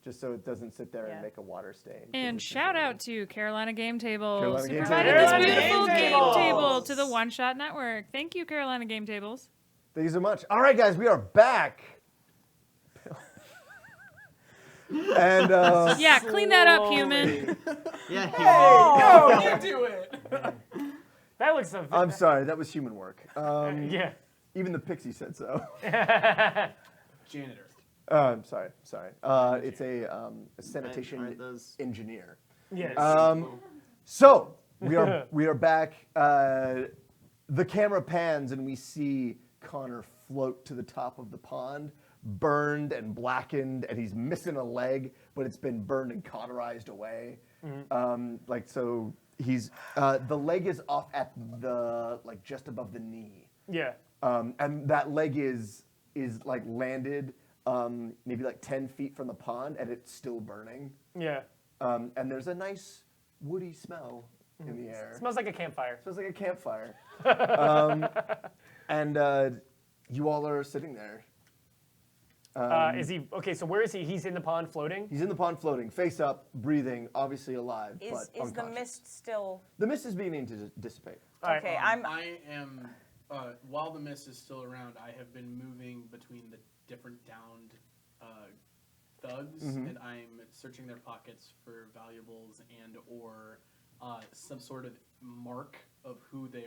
Just so it doesn't sit there Yeah. and make a water stain. And shout out to Carolina Game Tables, Carolina who Game provided Tables. this beautiful Game game Tables. table to the One Shot Network. Thank you, Carolina Game Tables. Thank you so much. All right, guys, we are back. And Yeah, clean that up, human. Yeah. No, you do it. That looks so. I'm sorry, that was human work. Yeah. Even the pixie said so. Janitor. I'm sorry. It's a sanitation Aren't those- engineer. Yes. So we are back. The camera pans and we see Connor float to the top of the pond, burned and blackened, and he's missing a leg, but it's been burned and cauterized away. So he's the leg is off at the just above the knee, yeah. and that leg is like landed maybe like 10 feet from the pond, and it's still burning. Yeah. And there's a nice woody smell in the air. Smells like a campfire. Smells like a campfire. And you all are sitting there. Is he okay? So where is he? He's in the pond floating. He's in the pond floating, face up, breathing, obviously alive, but Is the unconscious. mist still? The mist is beginning to dissipate. All right. Okay, I am. While the mist is still around, I have been moving between the different downed thugs, and I'm searching their pockets for valuables and or some sort of mark of who they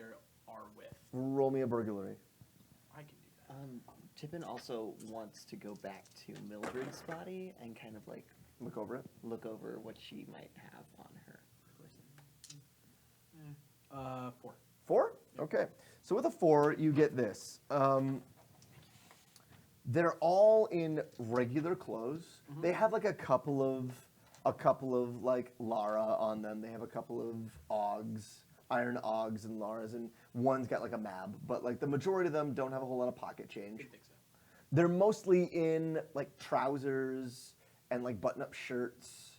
are with. Roll me a burglary. I can do that. Tippin also wants to go back to Mildred's body and kind of like Look over it. look over what she might have on her person. 4. 4? Okay. So with a 4, you get this. They're all in regular clothes. They have like a couple of like Lara on them. They have a couple of Augs, iron Augs and Laras, and one's got like a Mab. But like the majority of them don't have a whole lot of pocket change. I think so. They're mostly in like trousers and like button-up shirts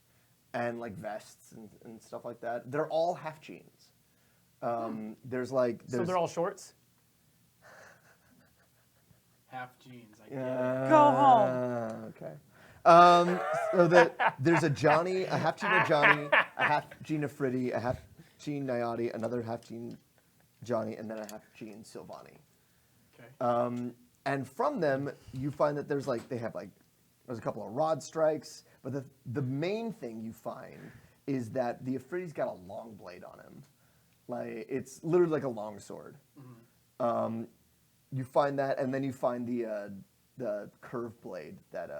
and like vests and stuff like that. They're all half jeans. There's So they're all shorts. Half jeans. I get it. Go home. Okay. So there's a Johnny, a half Gene of Johnny, a half Gene of Friddy, a half Gene Nayati, another half Gene Johnny, and then a half Gene Silvani. Okay. And from them, you find that there's a couple of rod strikes, but the main thing you find is that the Afridi's got a long blade on him. Like it's literally like a long sword. You find that, and then you find the curved blade that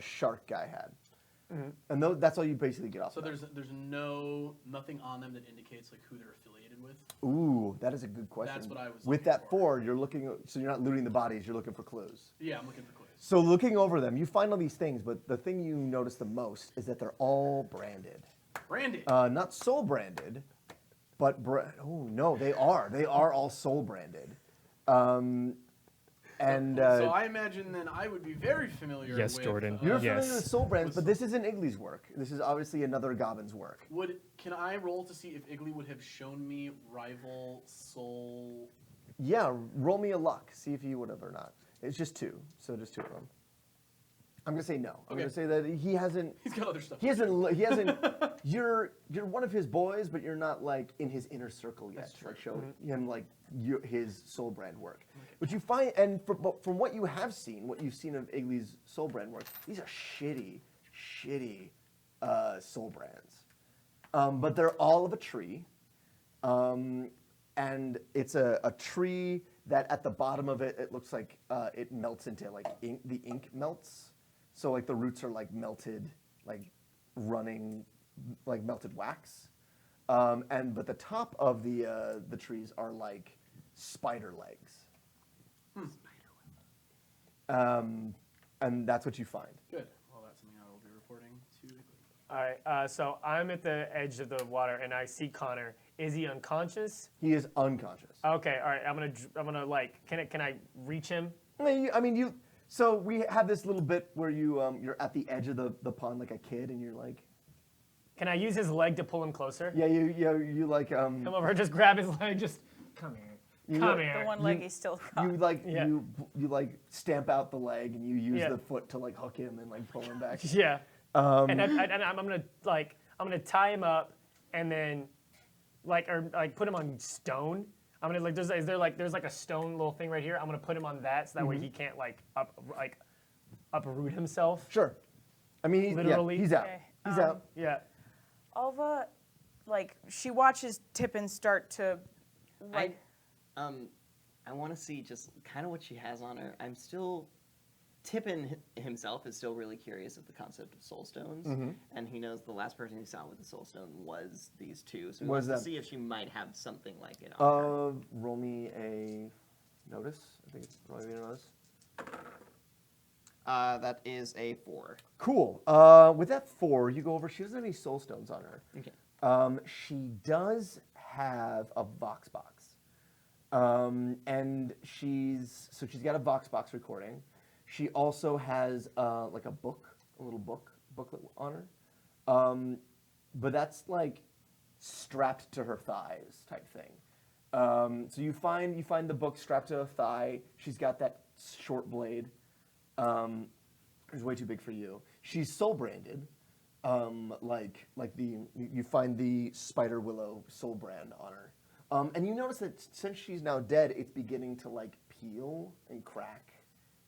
shark guy had. And that's all you basically get off. So of that. there's nothing on them that indicates like who they're affiliated with. Ooh, that is a good question. That's what I was With looking that for. 4, you're looking. So you're not looting the bodies. You're looking for clues. Yeah, I'm looking for clues. So looking over them, you find all these things, but the thing you notice the most is that they're all branded. Branded. Not soul branded, but oh no, they are. They are all soul branded. So I imagine then I would be very familiar Yes, with... Jordan. You're Yes. familiar with soul brands, but this isn't Igly's work. This is obviously another Goblin's work. Can I roll to see if Igly would have shown me rival soul... Yeah, roll me a luck. See if he would have or not. It's just 2, so just 2 of them. I'm gonna say no. I'm Okay. gonna say that he hasn't. He's got other stuff. He hasn't. You're one of his boys, but you're not like in his inner circle yet. That's To like, true. show him like his soul brand work. But you find, and from what you have seen, what you've seen of Igly's soul brand work, these are shitty soul brands. But they're all of a tree. And it's a tree that at the bottom of it, it looks like it melts into like ink. The ink melts, so like the roots are like melted, like running, like melted wax. But the top of the trees are like spider legs. And that's what you find. Good. Well, that's something I will be reporting to. All right, so I'm at the edge of the water and I see Connor. Is he unconscious? He is unconscious. Okay, all right. I'm gonna like. Can I reach him? I mean, you. So we have this little bit where you're at the edge of the pond like a kid, and you're like. Can I use his leg to pull him closer? Yeah, you like Come over, just grab his leg, just come here. Come here. The one leg he's still got. You like Yeah. you like stamp out the leg and you use Yeah. the foot to like hook him and like pull him back. Yeah. And I'm gonna tie him up, and then put him on stone. I'm gonna like there's a stone little thing right here. I'm gonna put him on that so that way he can't uproot himself. Sure. I mean, Literally? he's out. Okay, He's out. Yeah. Alva, like, she watches Tippin start to, like, I want to see just kind of what she has on her. I'm still. Tippin himself is still really curious of the concept of soul stones, and he knows the last person he saw with the soul stone was these two. So he wants to see if she might have something like it on her. Roll me a notice. I think it's probably a notice. That is a 4. Cool. With that 4, you go over. She doesn't have any soul stones on her. Okay. She does have a vox box, and she's got a vox box recording. She also has like a little booklet on her, but that's like strapped to her thighs type thing. So you find the book strapped to her thigh. She's got that short blade. It's way too big for you. She's soul branded, you find the Spiderwillow soul brand on her, and you notice that since she's now dead, it's beginning to like peel and crack,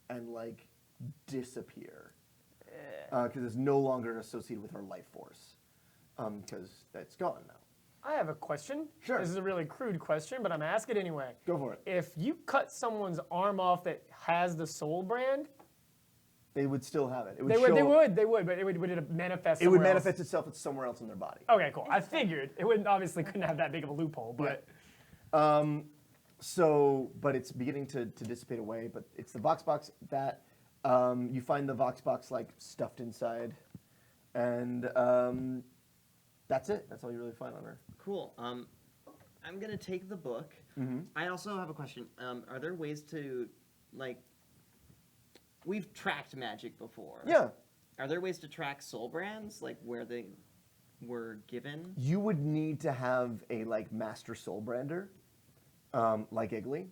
and like disappear, because it's no longer associated with her life force, because that's gone now. I have a question. Sure. This is a really crude question, but I'm gonna ask it anyway. Go for it. If you cut someone's arm off that has the soul brand, They would still have it. It would they show, would, but would it manifest? It would somewhere else? manifest itself somewhere else in their body. Okay, cool. I figured it wouldn't obviously couldn't have that big of a loophole, but But it's beginning to dissipate away. But it's the vox box that you find the vox box like stuffed inside, and that's it. That's all you really find on her. Cool. I'm gonna take the book. I also have a question. Are there ways to, like, we've tracked magic before. Yeah. Are there ways to track soul brands, like where they were given? You would need to have a like master soul brander, like Iggly.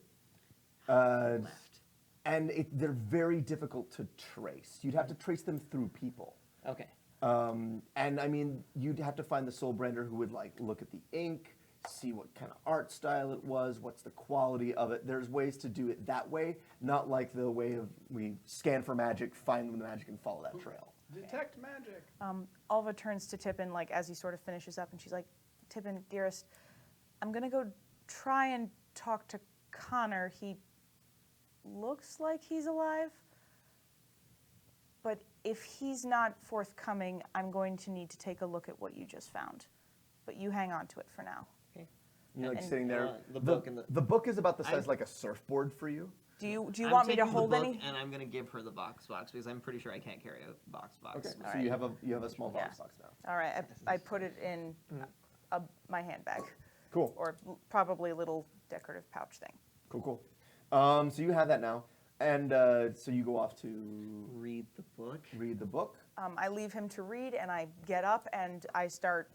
Left. And they're very difficult to trace. You'd have to trace them through people. Okay. And I mean, you'd have to find the soul brander who would like look at the ink, see what kind of art style it was, what's the quality of it. There's ways to do it that way, not like the way of we scan for magic, find the magic, and follow that trail. Detect magic. Alva turns to Tippin, like, as he sort of finishes up, and she's like, Tippin, dearest, I'm going to go try and talk to Connor. He looks like he's alive, but if he's not forthcoming, I'm going to need to take a look at what you just found. But you hang on to it for now. You're like And- sitting there. the book and the book is about the size like a surfboard for you. Do you I'm want me to taking the hold book any? And I'm gonna give her the box because I'm pretty sure I can't carry a box. Okay. So Alright. you have a small box Yeah. box now. All right, I put it in my handbag, Cool. or probably a little decorative pouch thing. Cool. So you have that now, and so you go off to Read the book. read the book. I leave him to read, and I get up and I start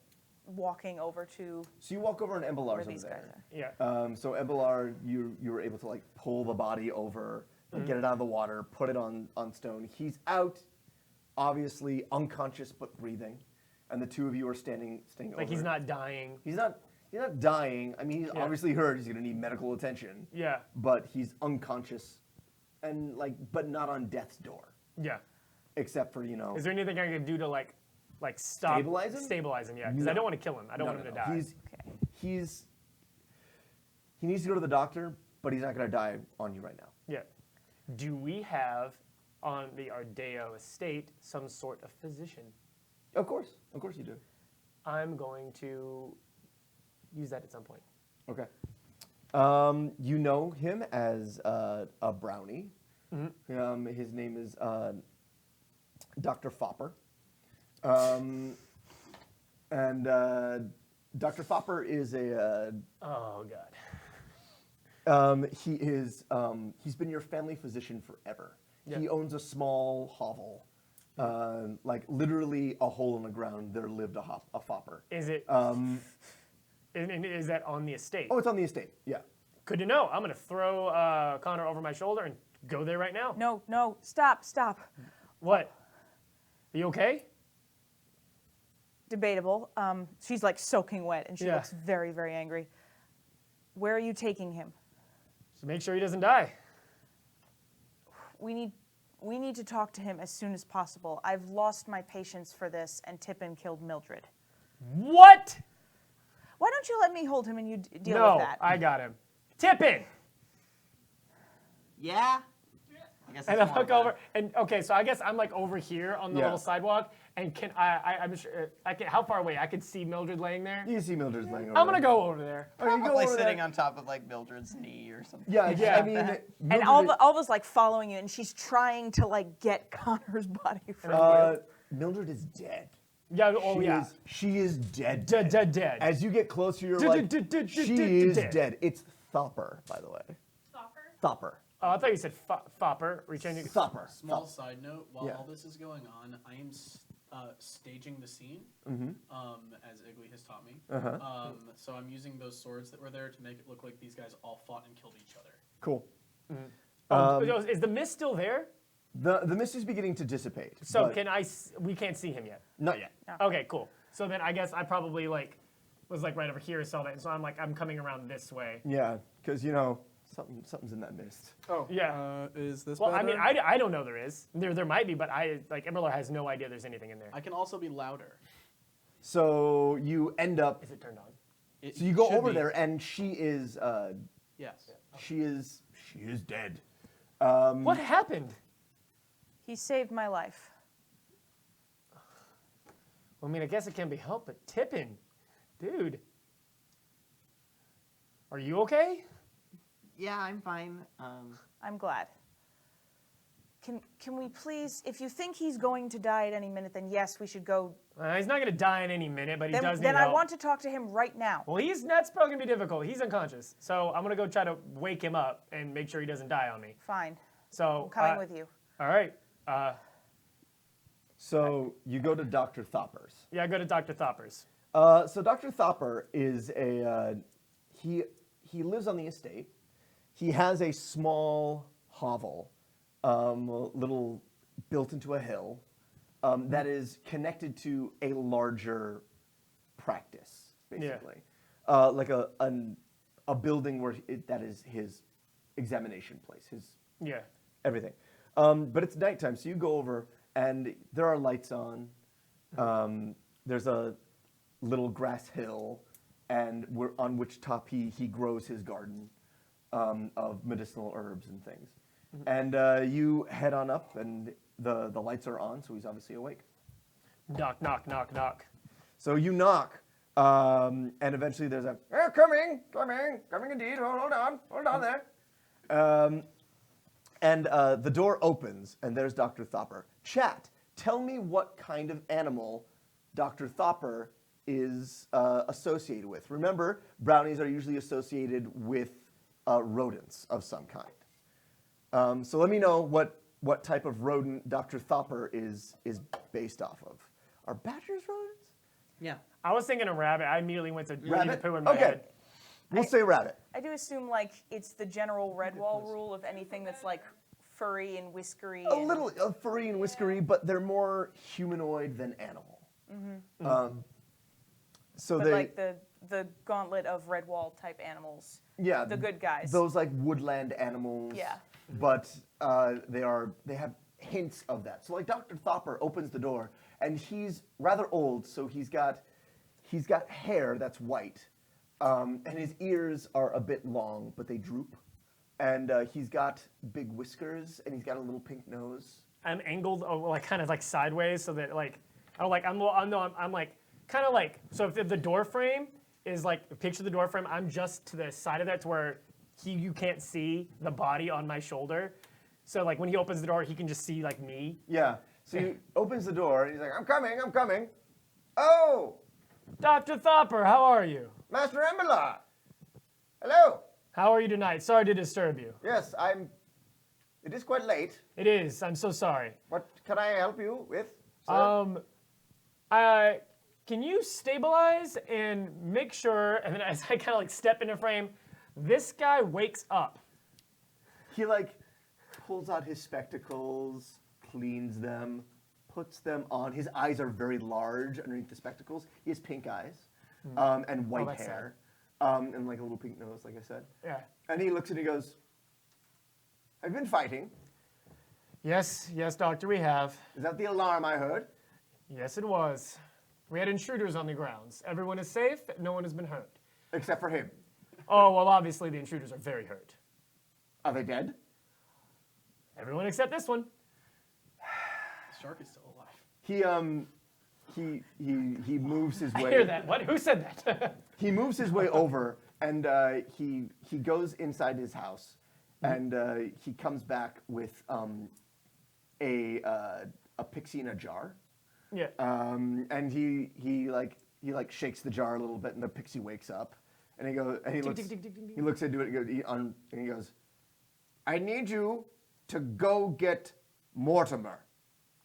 walking over to So you walk over and Embrilar's where over these guys there. are. yeah. So Embrilar, you were able to like pull the body over, and get it out of the water, put it on stone. He's out, obviously unconscious but breathing, and the two of you are standing over. Like he's not dying. He's not dying. I mean, he's Yeah. obviously hurt. He's gonna need medical attention. Yeah. But he's unconscious, and but not on death's door, Yeah. except for Is there anything I could do to like stop Stabilize him? Stabilize him, yeah. Because I No. don't want to kill him. I don't want him to die. He's he needs to go to the doctor, but he's not going to die on you right now. Yeah. Do we have on the Ardeo estate some sort of physician? Of course you do. I'm going to use that at some point. Okay. You know him as a brownie. His name is Dr. Fopper. And Dr. Fopper is a... Oh, God. He's been your family physician forever. Yeah. He owns a small hovel. Like literally a hole in the ground, there lived a Fopper. Is it? And is that on the estate? Oh, it's on the estate, yeah. Good to know. I'm going to throw Connor over my shoulder and go there right now. No, stop. What? Are you okay? Debatable. She's like soaking wet, and she Yeah. looks very, very angry. Where are you taking him? So make sure he doesn't die. We need to talk to him as soon as possible. I've lost my patience for this, and Tippin killed Mildred. What? Why don't you let me hold him and you deal No, with that? I got him. Tippin! Yeah. I guess And it's I more look of a- over, and okay, so I guess I'm like over here on the Yeah. little sidewalk, and can I'm sure I can. How far away? I could see Mildred laying there. You see Mildred's laying over I'm gonna there. go over there. Oh, you go Probably over there. sitting on top of like Mildred's knee or something. Yeah, Yeah. I mean, And Mildred, Alva's like following you, and she's trying to like get Connor's body from you. Mildred is dead. Yeah. Oh yeah. She is dead. Dead. As you get closer, you're like, she is dead. It's Thopper, by the way. Thopper. Oh, I thought you said Fopper. Returning. Thopper. Small side note: while Yeah. all this is going on, I am staging the scene, as Igley has taught me. So I'm using those swords that were there to make it look like these guys all fought and killed each other. Cool. Oh, is the mist still there? The mist is beginning to dissipate. So but we can't see him yet. Not yet. Okay, cool. So then I guess I probably was right over here, saw that, and so I'm coming around this way. Yeah, because something's in that mist. Oh, Yeah. Is this Well, better? I mean, I don't know there is. There might be, but Embrilar has no idea there's anything in there. I can also be louder. So you end up. Is it turned on? So you go should over be. there, and she is. Yes. She is dead. What happened? He saved my life. Well, I mean, I guess it can be helped, but Tippin, dude, are you okay? Yeah, I'm fine. I'm glad. Can we please, if you think he's going to die at any minute, then yes, we should go. He's not going to die in any minute, but he does need Then I help. want to talk to him right now. Well, that's probably going to be difficult. He's unconscious. So I'm going to go try to wake him up and make sure he doesn't die on me. Fine. So I'm coming with you. All right. So you go to Dr. Thopper's. Yeah, go to Dr. Thopper's. So Dr. Thopper is he lives on the estate. He has a small hovel, little built into a hill, that is connected to a larger practice, basically, like a building where that is his examination place, his Yeah. everything. But it's nighttime, so you go over, and there are lights on. There's a little grass hill, and on which top he grows his garden of medicinal herbs and things. And you head on up, and the lights are on, so he's obviously awake. Knock, knock, knock, knock. So you knock, and eventually there's a coming indeed. Hold on there. And the door opens, and there's Dr. Thopper. Chat, tell me what kind of animal Dr. Thopper is associated with. Remember, brownies are usually associated with rodents of some kind. So let me know what type of rodent Dr. Thopper is based off of. Are badgers rodents? Yeah. I was thinking a rabbit. I immediately went to Winnie the Rabbit? Pooh in my Okay. head. We'll say rabbit. I do assume like it's the general Redwall rule of anything that's like furry and whiskery. A and- little furry and whiskery, but they're more humanoid than animal. So but they, like the gauntlet of Redwall type animals. yeah, the good guys. Those like woodland animals. Yeah. But they have hints of that. So like Dr. Thopper opens the door, and he's rather old, so he's got hair that's white, And his ears are a bit long, but they droop. And he's got big whiskers, and he's got a little pink nose. I'm angled, like kind of like sideways, so that like I'm like I'm like kind of like, so if the door frame is like, picture the door frame, I'm just to the side of that to where you can't see the body on my shoulder. So like when he opens the door, he can just see like me. Yeah. So he opens the door, and he's like, I'm coming. Oh, Dr. Thopper, how are you? Master Embrilar. Hello. How are you tonight? Sorry to disturb you. Yes, it is quite late. It is. I'm so sorry. What can I help you with, sir? Can you stabilize and make sure, and then as I kind of like step into frame, this guy wakes up. He like pulls out his spectacles, cleans them, puts them on. His eyes are very large underneath the spectacles. He has pink eyes and white that's hair and like a little pink nose, like I said. Yeah. And he looks and he goes, I've been fighting. Yes, doctor, we have. Is that the alarm I heard? Yes, it was. We had intruders on the grounds. Everyone is safe. No one has been hurt. Except for him. Oh, well, obviously the intruders are very hurt. Are they dead? Everyone except this one. The shark is still alive. He moves his way. I hear that. What? Who said that? He moves his way over, and he goes inside his house, and he comes back with a pixie in a jar. Yeah. And he shakes the jar a little bit, and the pixie wakes up, and he looks into it, and he goes, I need you to go get Mortimer.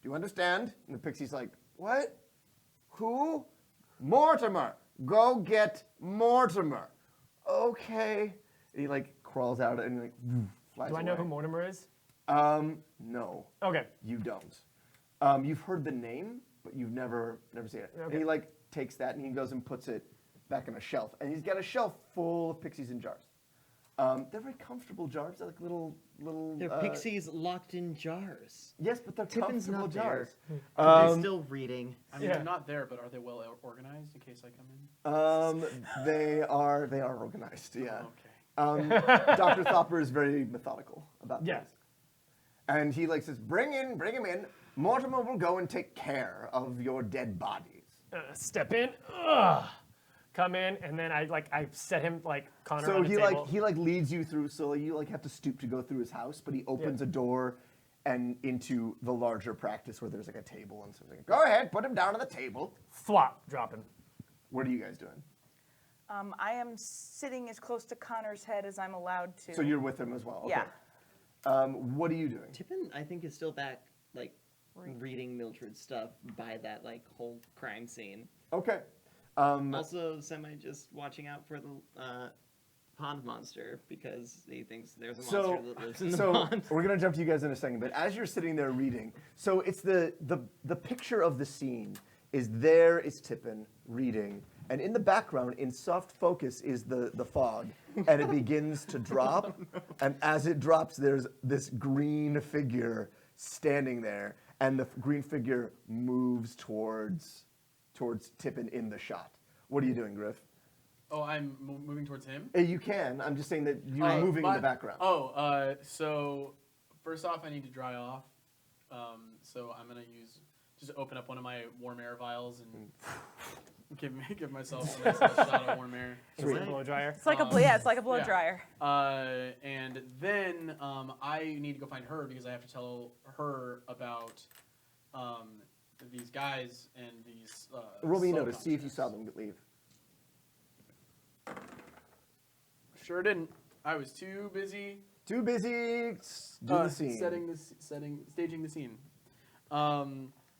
Do you understand? And the pixie's like, what? Who? Mortimer. Go get Mortimer. Okay. And he like crawls out and like flies Do I away. know who Mortimer is? No. Okay. You don't. You've heard the name, but you've never seen it. Okay. And he like takes that and he goes and puts it back on a shelf. And he's got a shelf full of pixies in jars. They're very comfortable jars. They're like little. They're pixies locked in jars. Yes, but they're Tippin's comfortable not there. jars. They're still reading. I mean, Yeah. they're not there, but are they well organized in case I come in? They are organized. Yeah. Okay. Dr. Thopper is very methodical about Yeah. things. And he like says, bring him in. Mortimer will go and take care of your dead bodies. Step in. Ugh. Come in, and then I set him like Connor So on the table. he leads you through. So you like have to stoop to go through his house, but he opens a door and into the larger practice where there's like a table and something. Go ahead, put him down on the table. Flop, drop him. What are you guys doing? I am sitting as close to Connor's head as I'm allowed to. So you're with him as well. Okay. Yeah. What are you doing? Tippin, I think, is still back, like, reading Mildred's stuff by that, like, whole crime scene. Okay. Also, semi just watching out for the pond monster because he thinks there's a monster that lives in the pond. We're gonna jump to you guys in a second, but as you're sitting there reading, so it's the picture of the scene is there is Tippin reading, and in the background, in soft focus, is the fog, and it begins to drop, and as it drops, there's this green figure standing there, and the green figure moves towards Tippin in the shot. What are you doing, Griff? Oh, I'm moving towards him? You can. I'm just saying that you're moving in the background. So first off, I need to dry off. So I'm going to just open up one of my warm air vials and give myself a nice little shot of warm air. It's like a blow dryer. It's like it's like a blow dryer. And then I need to go find her because I have to tell her about these guys and these. Roll me a soul notice. See if you saw constructs. them leave. Sure didn't. I was too busy. Too busy doing the scene. Staging the scene.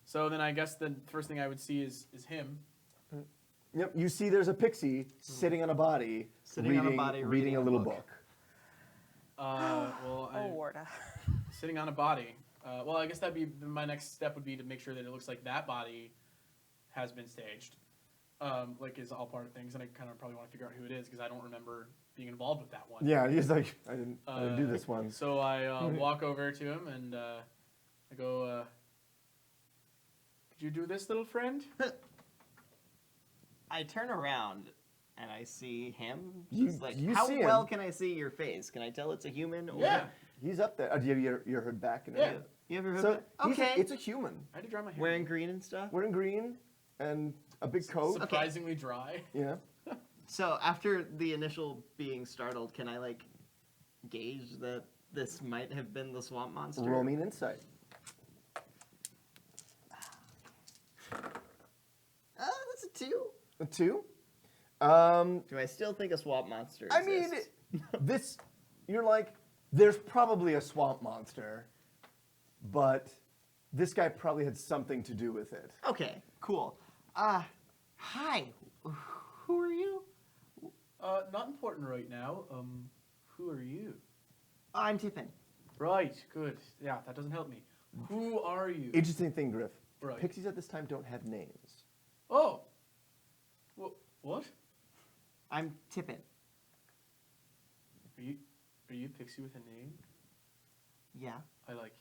So then I guess the first thing I would see is him. Yep. You see, there's a pixie sitting on a body, reading a little book. Warda. Sitting on a body. Well, I guess that'd be my next step would be to make sure that it looks like that body has been staged, like is all part of things, and I kind of probably want to figure out who it is because I don't remember being involved with that one. Yeah, he's like, I didn't do this one. So I walk over to him and I go, "Could you do this, little friend?" I turn around and I see him. You- Just like, you how see well him. can I see your face? Can I tell it's a human? Or Yeah. He's up there. Do you have your hood back? And Yeah. everything? You ever heard So of it? Okay. it's a human I had to dry my hair. Wearing green and stuff. wearing green and a big coat. Surprisingly dry. Yeah. So after the initial being startled, can I like gauge that this might have been the swamp monster? Roll me an insight. That's a 2. A 2. Do I still think a swamp monster I mean, exists? this. You're like, there's probably a swamp monster, but this guy probably had something to do with it. Okay, cool. Hi. Who are you? Not important right now. Who are you? I'm Tippin. Right, good. Yeah, that doesn't help me. Who are you? Interesting thing, Griff. Right. Pixies at this time don't have names. Oh. What? I'm Tippin. Are you Pixie with a name? Yeah. I like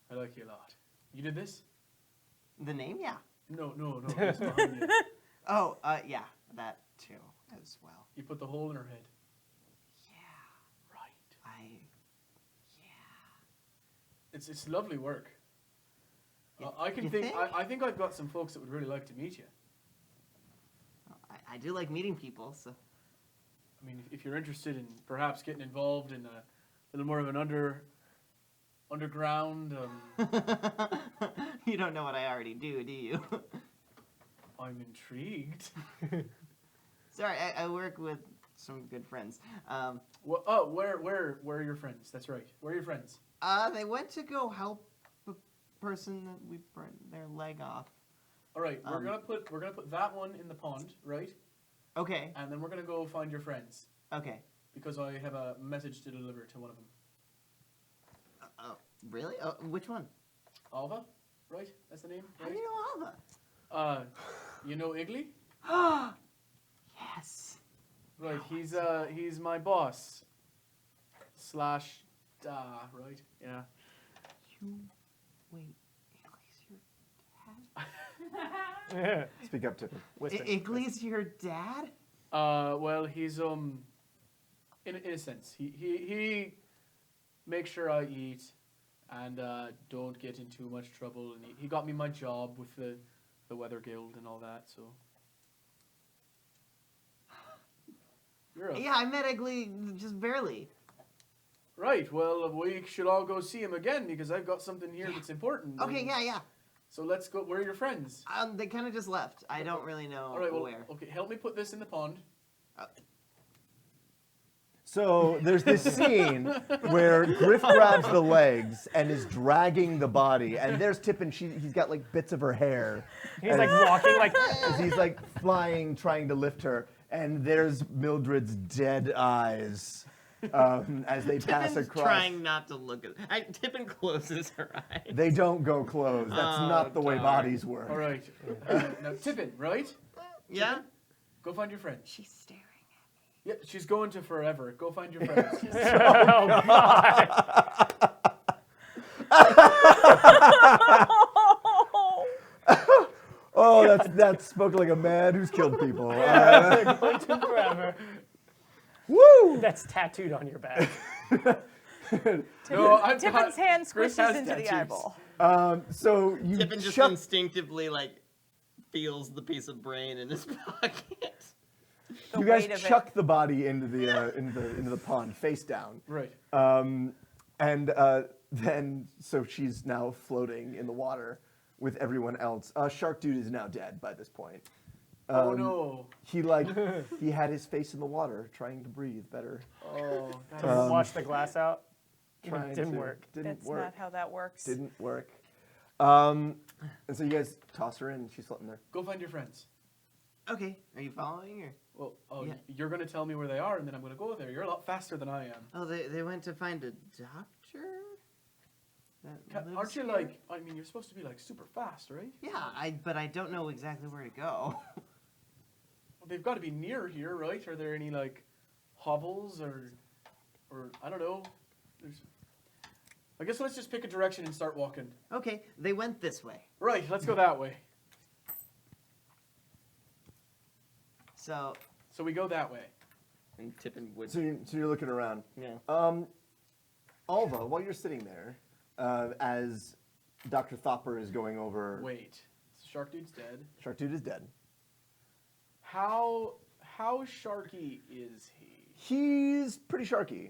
you. I like you a lot. You did this? The name? Yeah. No. It's behind you. Oh, yeah. That too, as well. You put the hole in her head. Yeah. Right. Yeah. It's lovely work. I You think think? I think I've got some folks that would really like to meet you. I do like meeting people, so. I mean, if you're interested in perhaps getting involved in a little more of an underground, You don't know what I already do you? I'm intrigued. Sorry, I work with some good friends. Where are your friends? That's right. Where are your friends? They went to go help the person that we burned their leg off. All right, we're gonna put that one in the pond, right? Okay. And then we're gonna go find your friends Okay. because I have a message to deliver to one of them. Really? Which one? Alva, right? That's the name, How do right? you know Alva? You know Igley? Yes. Right. He's my boss. / right? Yeah. Wait. Igley's your dad? Speak up, Tippin. Igley's your dad? Well, he's in a sense, he makes sure I eat and don't get in too much trouble, and he got me my job with the Weather Guild and all that. So you're up. Yeah, I met Igley just barely. Right. Well, we should all go see him again because I've got something here that's important. Okay, and- yeah. So let's go. Where are your friends? They kind of just left. I don't really know All right. Well, where. okay. Help me put this in the pond. So there's this scene where Griff grabs the legs and is dragging the body, and there's Tippin. He's got like bits of her hair. He's like walking like. As he's like flying, trying to lift her, and there's Mildred's dead eyes as they pass Tippin's across. trying not to look at. Tippin closes her eyes. They don't go closed. That's Oh, not the way darn. bodies work. All right. Now, Tippin, right? Yeah. Go find your friends. She's staring. Yeah, she's going to forever. Go find your friends. Oh God! Oh, that's spoken like a man who's killed people. Going to forever. Woo! That's tattooed on your back. No, I've Tippin's got- hand Chris squishes has into the tattoos. eyeball. So you Tippin just chuck. instinctively feels the piece of brain in his pocket. The You guys weight of chuck the body into the pond, face down. Right. And then, so she's now floating in the water with everyone else. Shark Dude is now dead by this point. Oh no. He had his face in the water, trying to breathe better. Oh. To wash the glass out. Trying Didn't to- work. Didn't That's work. not how that works. Didn't work. And so you guys toss her in, and she's floating there. Go find your friends. Okay, are you following or? Well, Yeah. you're going to tell me where they are, and then I'm going to go there. You're a lot faster than I am. Oh, they went to find a doctor. That lives Aren't you here? like? I mean, you're supposed to be like super fast, right? Yeah, but I don't know exactly where to go. Well, they've got to be near here, right? Are there any like hovels or I don't know? I guess let's just pick a direction and start walking. Okay, they went this way. Right. Let's go that way. So So we go that way. and Tippin would. So you're looking around. Yeah. Alva, while you're sitting there, as Dr. Thopper is going over, Wait. Shark Dude's dead. Shark Dude is dead. How sharky is he? He's pretty sharky.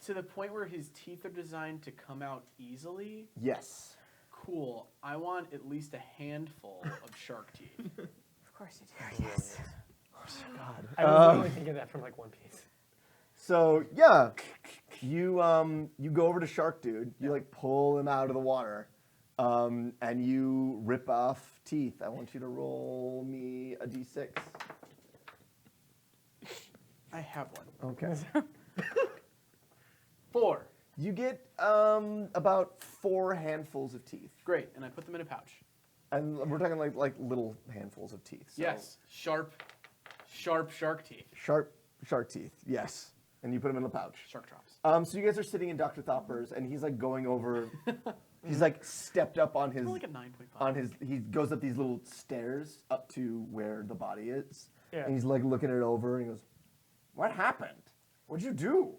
To the point where his teeth are designed to come out easily? Yes. Cool. I want at least a handful of shark teeth. Of course you do. Yes. God. I was literally thinking that from like One Piece. So yeah, you go over to Shark Dude. You like pull him out of the water, and you rip off teeth. I want you to roll me a d6. I have one. Okay. 4. You get about 4 handfuls of teeth, Great. And I put them in a pouch. and we're talking like little handfuls of teeth. So Yes. Sharp shark teeth. Sharp shark teeth. Yes. And you put them in a pouch. Shark drops. So you guys are sitting in Dr. Thopper's, and he's like going over. He's like stepped up on his More like a 9.5. He goes up these little stairs up to where the body is, Yeah. and he's like looking it over, and he goes, "What happened? What'd you do?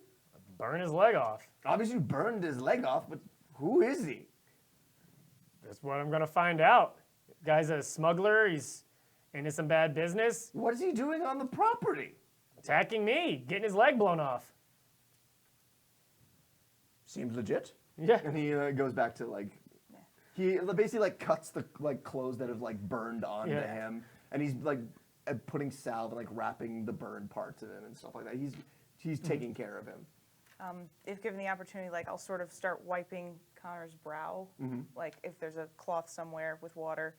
Burn his leg off. Obviously, you burned his leg off, but who is he?" That's what I'm gonna find out. Guy's a smuggler. He's into some bad business. What is he doing on the property? Attacking me. Getting his leg blown off. Seems legit. Yeah. And he goes back to like, he basically like cuts the like clothes that have like burned onto Yeah. him, and he's like putting salve and like wrapping the burned parts of him and stuff like that. He's taking care of him. If given the opportunity, like I'll sort of start wiping Connor's brow, like if there's a cloth somewhere with water,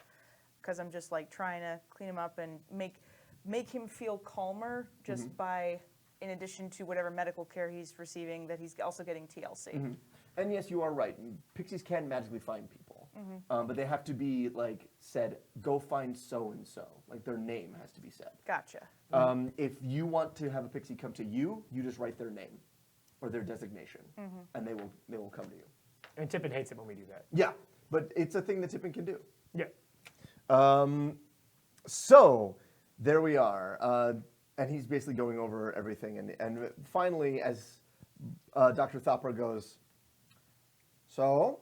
because I'm just like trying to clean him up and make him feel calmer just by, in addition to whatever medical care he's receiving, that he's also getting TLC. And yes, you are right. Pixies can magically find people, but they have to be like said. Go find so and so. Like their name has to be said. Gotcha. If you want to have a pixie come to you, you just write their name or their designation, and they will come to you. And Tippin hates it when we do that. Yeah, but it's a thing that Tippin can do. Yeah. So there we are, and he's basically going over everything, and finally, as Dr. Thopper goes, so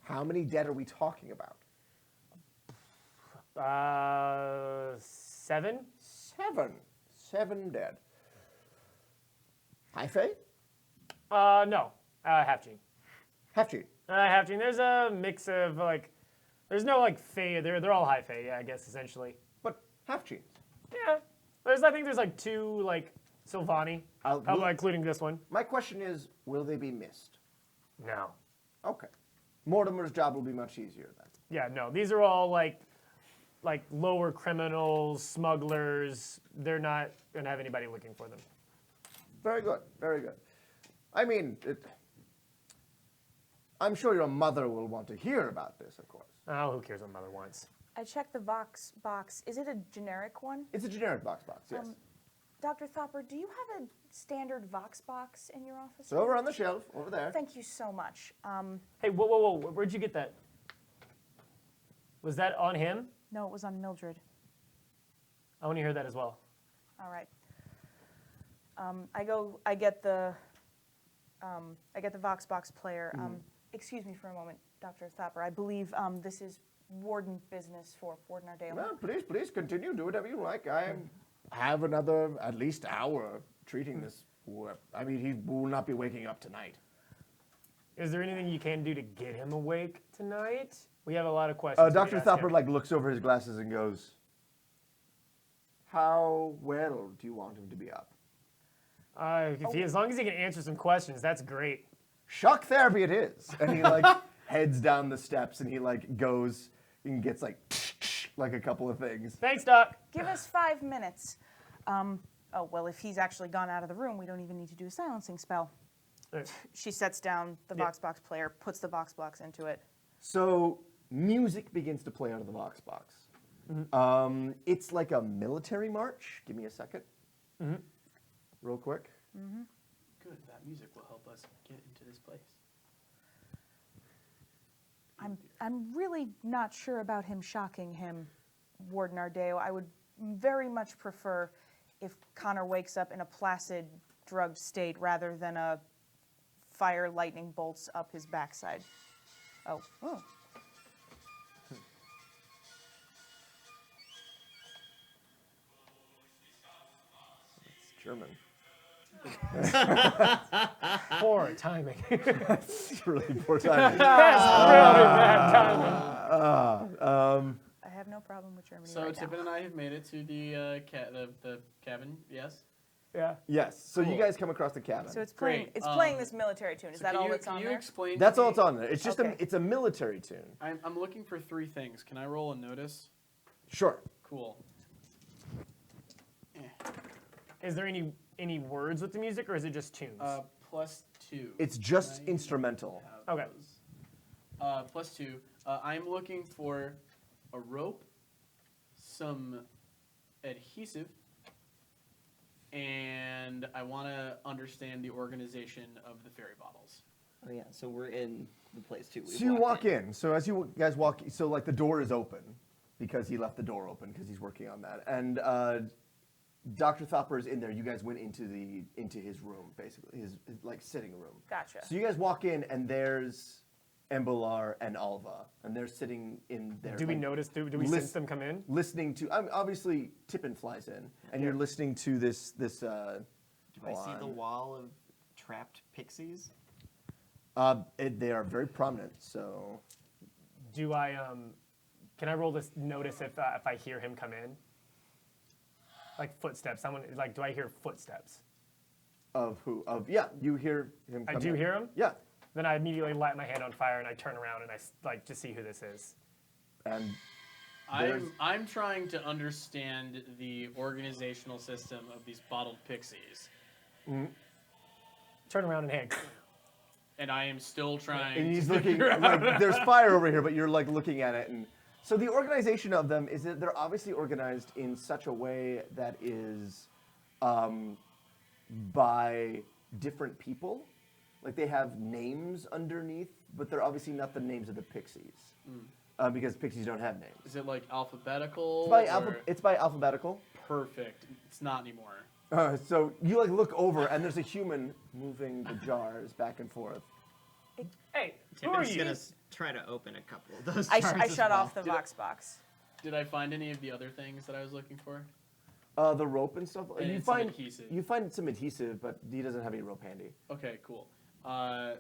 how many dead are we talking about? 7? 7 dead. High Fae? No. Half gene. Half Gene. Half gene. There's a mix of like, there's no like Fae. They're all high Fae, yeah, I guess essentially. But half Genes. Yeah. I think there's like 2 like Sylvani, including this one. My question is, will they be missed? No. Okay. Mortimer's job will be much easier then. Yeah, no. These are all like lower criminals, smugglers. They're not gonna have anybody looking for them. Very good, very good. I mean, I'm sure your mother will want to hear about this, of course. Oh, who cares what mother wants? I checked the Vox box. Is it a generic one? It's a generic box, yes. Dr. Thopper, do you have a standard Vox box in your office? It's over on the shelf, over there. Thank you so much. Hey, whoa. Where'd you get that? Was that on him? No, it was on Mildred. I want to hear that as well. All right. I get the Vox box player. Excuse me for a moment, Dr. Thopper. I believe this is warden business for Warden Ardale. Well, please continue. Do whatever you like. I have another at least hour treating this. I mean, he will not be waking up tonight. Is there anything you can do to get him awake tonight? We have a lot of questions. Dr. Thopper like looks over his glasses and goes, "How well do you want him to be up?" As long as he can answer some questions, that's great. Shock therapy it is. And he like heads down the steps and he like goes and gets like a couple of things. Thanks, Doc. Give us 5 minutes. Oh, well, if he's actually gone out of the room, we don't even need to do a silencing spell. She sets down the Vox box player, puts the Vox box into it. So music begins to play out of the Vox box. It's like a military march. Give me a second. Real quick. Good. That music will help us get into this place. I'm really not sure about him shocking him, Warden Ardeo. I would very much prefer if Connor wakes up in a placid, drugged state rather than a fire lightning bolts up his backside. Oh. It's German. Poor timing. It's really poor timing. That's really bad timing. I have no problem with Germany So right Tippin now. and I have made it to the cabin. Yes. Yeah. Yes. So you Cool. guys come across the cabin. So it's playing. Great. It's playing this military tune. Is So that can all you, that's can on you there? explain? That's to all me- it's on there. It's just Okay. it's a military tune. I'm looking for 3 things. Can I roll a notice? Sure. Cool. Is there any words with the music, or is it just tunes? +2. It's just Can I instrumental. have Okay. those? +2. I'm looking for a rope, some adhesive, and I want to understand the organization of the fairy bottles. Oh yeah, so we're in the place too. So you walk in. So as you guys walk, so like the door is open because he left the door open because he's working on that. And Dr. Thopper is in there. You guys went into his room, basically, his like sitting room. Gotcha. So you guys walk in, and there's Embrilar and Alva, and they're sitting in there. do we like, notice? Do we sense them come in? listening to? Obviously, Tippin flies in, and you're listening to this. Do I hold see the on. wall of trapped pixies? They are very prominent. So Do I? Can I roll this notice if I hear him come in? Like footsteps. Someone like. Do I hear footsteps? of who? Of yeah, you hear him. I come do in. hear him. Yeah, Then I immediately light my hand on fire and I turn around and I like to see who this is. and There's- I'm trying to understand the organizational system of these bottled pixies, Turn around and hand. and I am still trying. and he's to looking figure out like there's fire over here, but you're like looking at it, and so the organization of them is that they're obviously organized in such a way that is by different people. Like they have names underneath, but they're obviously not the names of the pixies because pixies don't have names. Is it like alphabetical? It's by alphabetical. Perfect. It's not anymore. So you like look over, and there's a human moving the jars back and forth. Hey, who are Tippin's you? gonna try to open a couple of those I jars as shut well. off the Vox box. Did I find any of the other things that I was looking for? The rope and stuff. And you some find adhesive. you find some adhesive, but he doesn't have any rope handy. Okay, cool.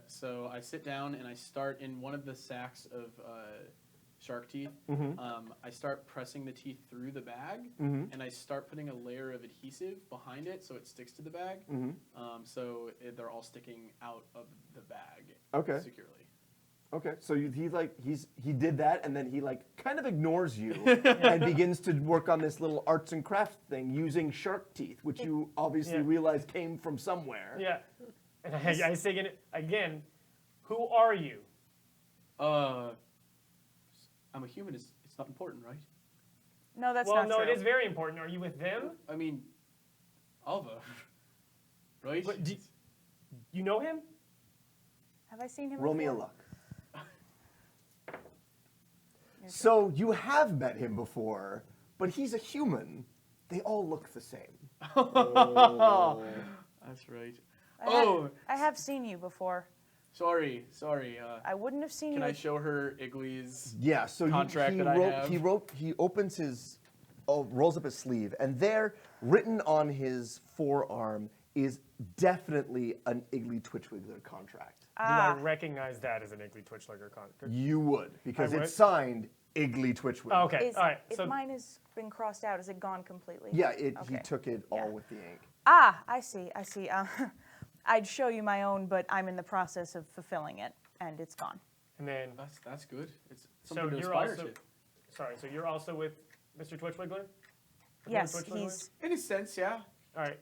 So I sit down and I start in one of the sacks of shark teeth. I start pressing the teeth through the bag, and I start putting a layer of adhesive behind it so it sticks to the bag. They're all sticking out of the bag Okay. securely. Okay, so he did that, and then he like kind of ignores you and begins to work on this little arts and crafts thing using shark teeth, which you obviously Yeah. realize came from somewhere. Yeah. And I say again, who are you? I'm a human. It's not important, right? No, that's Well, not no, true. it is very important. Are you with them? I mean, Alva, right? What, you know him? Have I seen him? Roll me a before? luck. So you have met him before, but he's a human. They all look the same. That's right. I have seen you before. Sorry. I wouldn't have seen Can you. I show her Igley's? Yeah, so Contract he that I wrote, have. he opens his, rolls up his sleeve, and there, written on his forearm, is definitely an Igley Twitchwiggler contract. Do I recognize that as an Igley Twitchliger contract? You would, because I would? it's signed Igley Twitchwiggler. Oh, okay, Is, all right. if So mine has been crossed out, is it gone completely? Yeah, he Okay. took it all Yeah. with the ink. I see. I'd show you my own, but I'm in the process of fulfilling it, and it's gone. and then That's good. It's so something to you're aspire also to. sorry. So you're also with Mr. Twitchwiggler? Yes, Twitchwiggler? he's. In a sense, yeah. All right.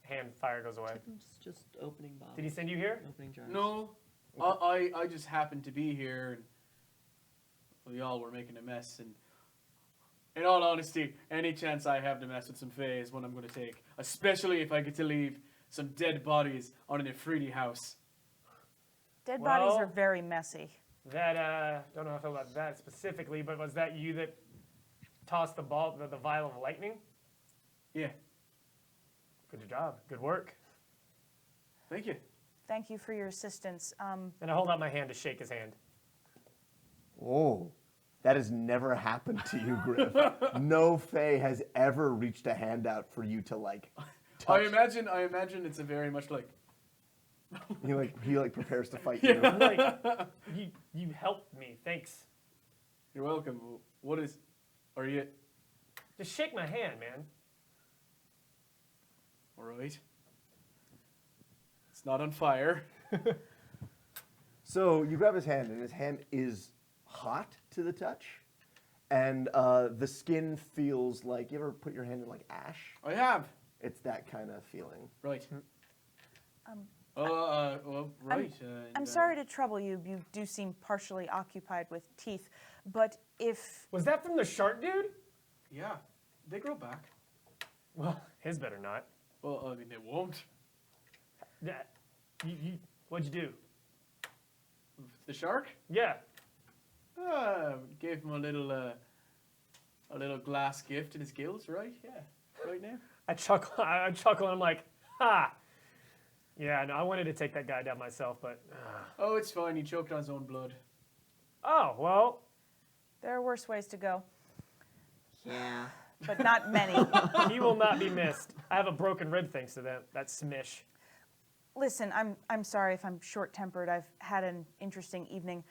Hand fire goes away. It's just opening bottles. Did he send you here? Opening jars. No, I just happened to be here, and we all were making a mess. And in all honesty, any chance I have to mess with some Fae is one I'm going to take, especially if I get to leave some dead bodies on an Ifriti house. Dead bodies Well- are very messy. That don't know how I feel about that specifically, but was that you that tossed the vial of lightning? Yeah. Good job. Good work. Thank you. Thank you for your assistance. And I hold out my hand to shake his hand. Oh, that has never happened to you, Griff. No Fae has ever reached a hand out for you to like touch. I imagine it's a very much like. He prepares to fight you. I'm like, you helped me. Thanks. You're welcome. What is? Are you? Just shake my hand, man. All right. It's not on fire. So you grab his hand, and his hand is hot to the touch, and the skin feels like, you ever put your hand in like ash? I have. It's that kind of feeling. Right. Um, right. I'm sorry to trouble you. You do seem partially occupied with teeth, but if Was that from the shark dude? Yeah, they grow back. Well, his better not. Well, I mean, they won't. What'd you do? The shark? Yeah. Gave him a little glass gift in his gills, right? Yeah, right now. I chuckle. And I'm like, ha. Yeah, no, I wanted to take that guy down myself, but. Oh, it's fine. He choked on his own blood. Oh well. there are worse ways to go, Yeah. but not many. He will not be missed. I have a broken rib thanks to that smish. Listen, I'm sorry if I'm short-tempered. I've had an interesting evening.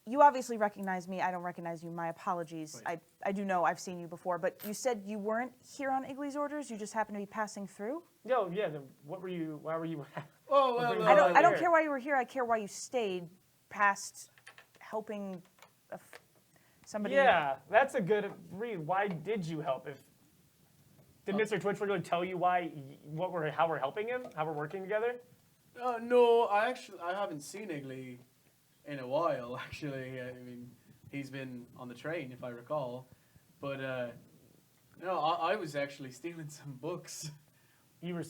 You obviously recognize me. I don't recognize you. My apologies. Right. I do know I've seen you before, but you said you weren't here on Igley's orders. You just happened to be passing through. No, yeah. Then what were you? Why were you? Oh, well, well, I don't. I don't here. care why you were here. I care why you stayed past helping somebody. Yeah, that's a good read. Why did you help? Did Mr. Twitch really tell you how we're helping him, how we're working together? No, I haven't seen Igley in a while. Actually, I mean, he's been on the train, if I recall. But no, I was actually stealing some books. You were.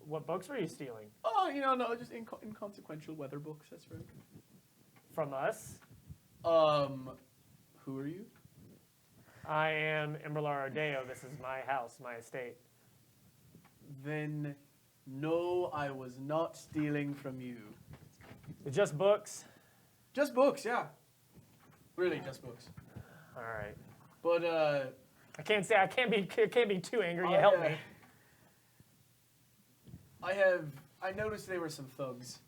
What books were you stealing? Oh, no, just inconsequential weather books. That's right. From us? Who are you? I am Embrilar Ardeo. This is my house, my estate. Then, no, I was not stealing from you. Just books? Just books, yeah. Really, just books. All right. But I can't be too angry. You I, help me. I noticed there were some thugs.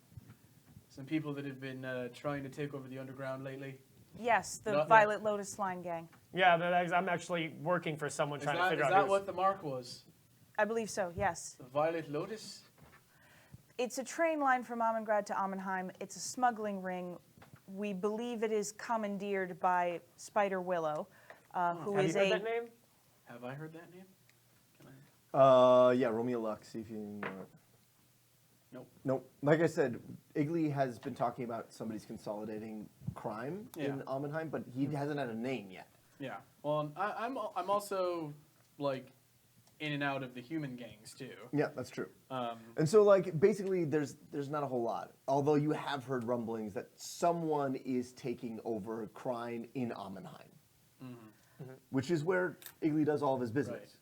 Some people that have been trying to take over the underground lately. Yes, the Not- Violet Lotus Line gang. Yeah, I'm actually working for someone Is trying to that, figure is out that who's. what the mark was? I believe so. Yes. The Violet Lotus? It's a train line from Ammongrad to Ammonheim. It's a smuggling ring. We believe it is commandeered by Spiderwillow, who Have is you heard a. that name? Have I heard that name? Can I? Yeah, roll me a luck, see if you know it. Nope. Nope. Like I said, Igley has been talking about somebody's consolidating crime in Ammonheim, but he hasn't had a name yet. Yeah. Well, I'm also like in and out of the human gangs too. Yeah, that's true. Um, And so, like, basically, there's not a whole lot. Although you have heard rumblings that someone is taking over crime in Ammonheim, which is where Igley does all of his right. business.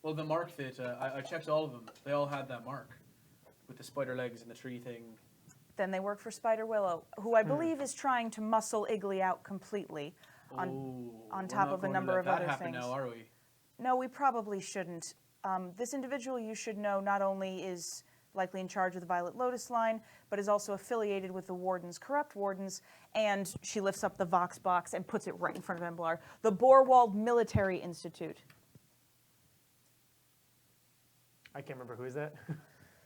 Well, the mark that I checked all of them. They all had that mark with the spider legs and the tree thing. Then they work for Spiderwillow, who I believe is trying to muscle Igley out completely on We're top not of a going to number let of that other happen things. now, are we? No, we probably shouldn't. This individual, you should know, not only is likely in charge of the Violet Lotus line, but is also affiliated with the Wardens, corrupt Wardens, and she lifts up the Vox box and puts it right in front of Embrilar, the Borwald Military Institute. I can't remember who is that.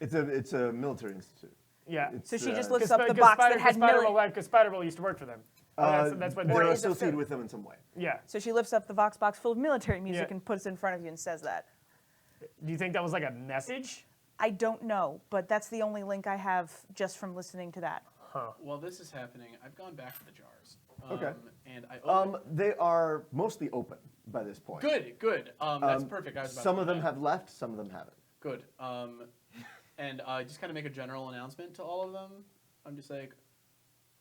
It's a military institute. Yeah. It's, So she just uh, lifts up the box that had Because Spiderwillow used to work for them. That's what they're is a associated film. with them in some way. Yeah. So she lifts up the Vox box full of military music Yeah. and puts it in front of you and says that. Do you think that was like a message? I don't know, but that's the only link I have just from listening to that. While this is happening, I've gone back to the jars. Okay. And I opened. They are mostly open by this point. Good. That's perfect. I was about Some to of them do have left, some of them haven't. Good. And I just kind of make a general announcement to all of them. I'm just like,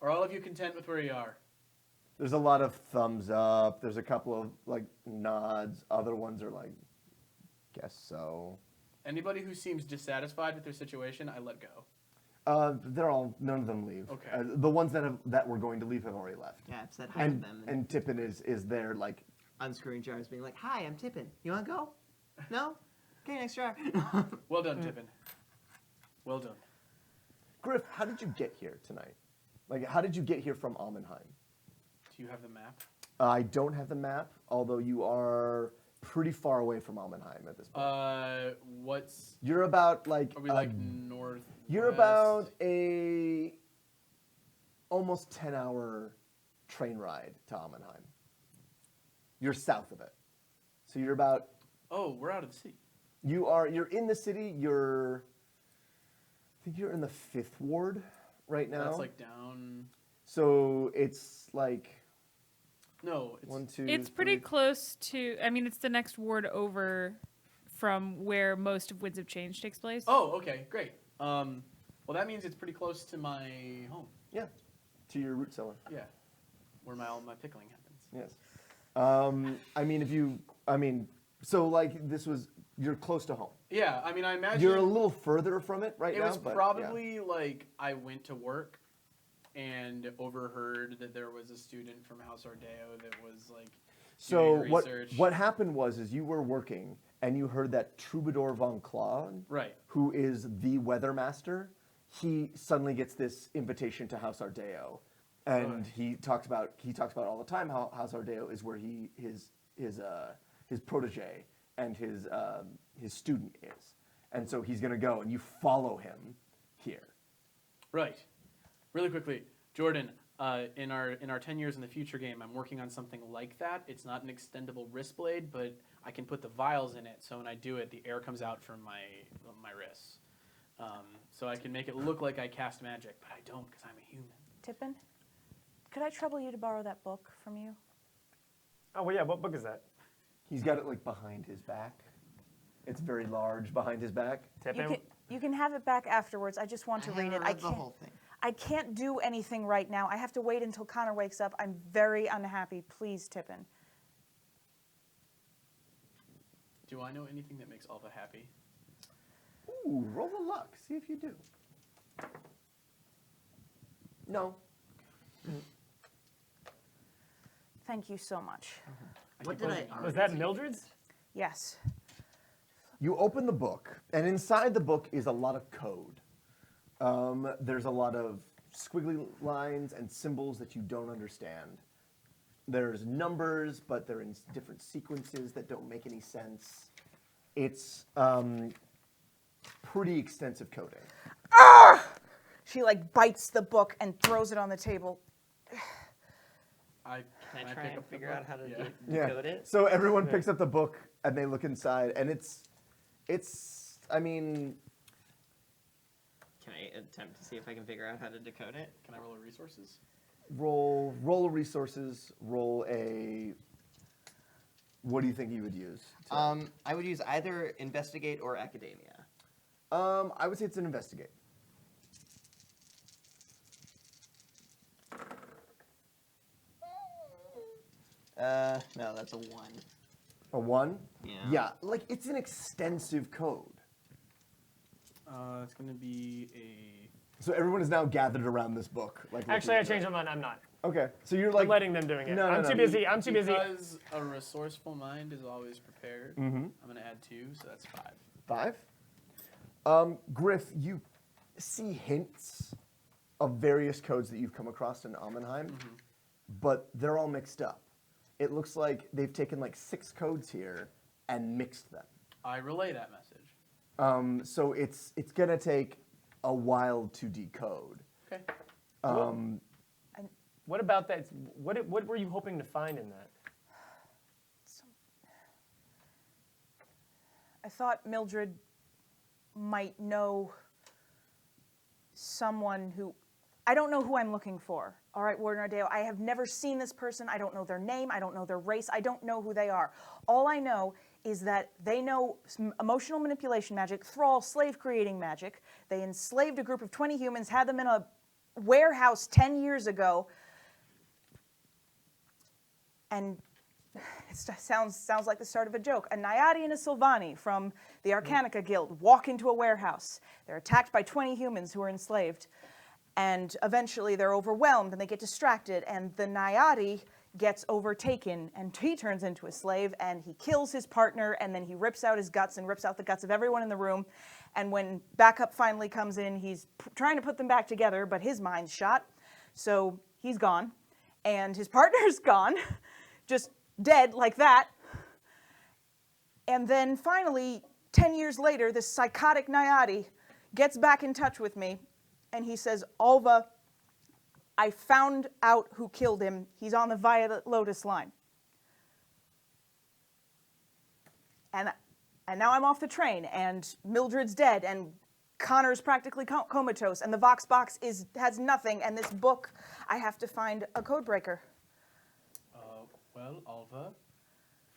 are all of you content with where you are? There's a lot of thumbs up. There's a couple of like nods. Other ones are like, guess so. Anybody who seems dissatisfied with their situation, I let go. None of them leave. Okay. The ones that were going to leave have already left. Yeah, I've said hi to And them. and Tippin is there like, Unscrewing jars, being like, "Hi, I'm Tippin. You want to go? No? Okay, next jar." Well done, Tippin. Well done. Griff, how did you get here tonight? Like, how did you get here from Ammenheim? Do you have the map? I don't have the map, although you are pretty far away from Ammenheim at this point. What's... You're about like... Are we like north? You're about a almost 10-hour train ride to Ammenheim. You're south of it. So you're about... Oh, we're out of the city. You're in the city. I think you're in the 5th ward right now. That's like down... So it's like... No, it's... 1, 2, It's pretty 3. close to. I mean, it's the next ward over from where most of Winds of Change takes place. Oh, okay, great. Well, that means it's pretty close to my home. Yeah, to your root cellar. Yeah, where all my pickling happens. Yes. So like you're close to home. Yeah, I mean, I imagine... You're a little further from it right It now. was but, yeah. probably like I went to work and overheard that there was a student from House Ardeo that was like So doing what research. what happened was you were working and you heard that Troubadour von Claude, Right. who is the weather master, he suddenly gets this invitation to House Ardeo, and he talks about all the time how House Ardeo is where his protege and his student is, and so he's gonna go and you follow him here. Right. Really quickly, Jordan, in our 10 years in the future game, I'm working on something like that. It's not an extendable wrist blade, but I can put the vials in it, so when I do it, the air comes out from my wrists. So I can make it look like I cast magic, but I don't because I'm a human. Tippin, could I trouble you to borrow that book from you? Oh, well, yeah, what book is that? He's got it like behind his back. It's very large behind his back. Tippin? You can have it back afterwards. I just want to read it. I the whole thing. I can't do anything right now. I have to wait until Connor wakes up. I'm very unhappy. Please, Tippin. Do I know anything that makes Alva happy? Ooh, roll a luck. See if you do. No. Thank you so much. What did I? Was that Mildred's? Yes. You open the book, and inside the book is a lot of code. There's a lot of squiggly lines and symbols that you don't understand. There's numbers, but they're in different sequences that don't make any sense. It's pretty extensive coding. She like bites the book and throws it on the table. Can I try pick and up the figure book? out how to Yeah. decode it? So everyone picks up the book and they look inside, and it's. I mean, Can I attempt to see if I can figure out how to decode it? Can I roll a resources? roll a resources, roll a. What do you think you would use? I would use either investigate or academia. I would say it's an investigate. No, that's a 1. A 1? Yeah. Yeah, like it's an extensive code. It's going to be a... So everyone is now gathered around this book. Like Actually, I looking at changed my mind. I'm not. it. Okay, so you're like I'm letting them doing it. No, no, I'm no. too busy. I'm too busy. Because a resourceful mind is always prepared. Mm-hmm. I'm going to add 2, so that's 5. 5. Griff, you see hints of various codes that you've come across in Ammenheim, but they're all mixed up. It looks like they've taken like 6 codes here and mixed them. I relay that message. So it's gonna take a while to decode. Okay. What about that? What were you hoping to find in that? I thought Mildred might know someone who... I don't know who I'm looking for. All right, Warden Ardeo, I have never seen this person. I don't know their name. I don't know their race. I don't know who they are. All I know is that they know emotional manipulation magic, thrall, slave creating magic. They enslaved a group of 20 humans, had them in a warehouse 10 years ago. and sounds like the start of a joke. A Naiadi and a Sylvani from the Arcanica Guild walk into a warehouse. They're attacked by 20 humans who are enslaved. And eventually they're overwhelmed and they get distracted. And the Naiadi gets overtaken and he turns into a slave and he kills his partner and then he rips out his guts and rips out the guts of everyone in the room. And when backup finally comes in, he's trying to put them back together, but his mind's shot. So he's gone. And his partner's gone. Just dead like that. And then finally, 10 years later, this psychotic Naiadi gets back in touch with me and he says, Alva, I found out who killed him. He's on the Violet Lotus line. And now I'm off the train and Mildred's dead and Connor's practically comatose and the Vox box has nothing and this book, I have to find a code breaker. Well, Alva,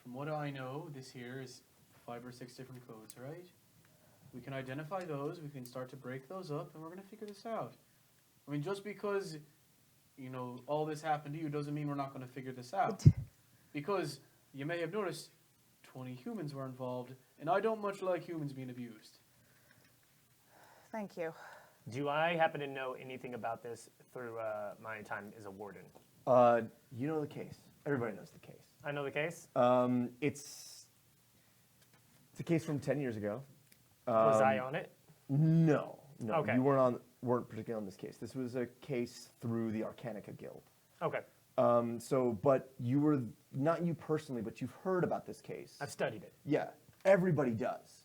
from what I know, this here is 5 or 6 different codes, right? We can identify those, we can start to break those up, and we're going to figure this out. I mean, just because, you know, all this happened to you doesn't mean we're not going to figure this out. Because you may have noticed 20 humans were involved, and I don't much like humans being abused. Thank you. Do I happen to know anything about this through my time as a warden? You know the case. Everybody knows the case. I know the case. It's a case from 10 years ago. Was I on it? No. Okay. You weren't particularly on this case. This was a case through the Arcanica Guild. Okay. But you were, not you personally, but you've heard about this case. I've studied it. Yeah, everybody does.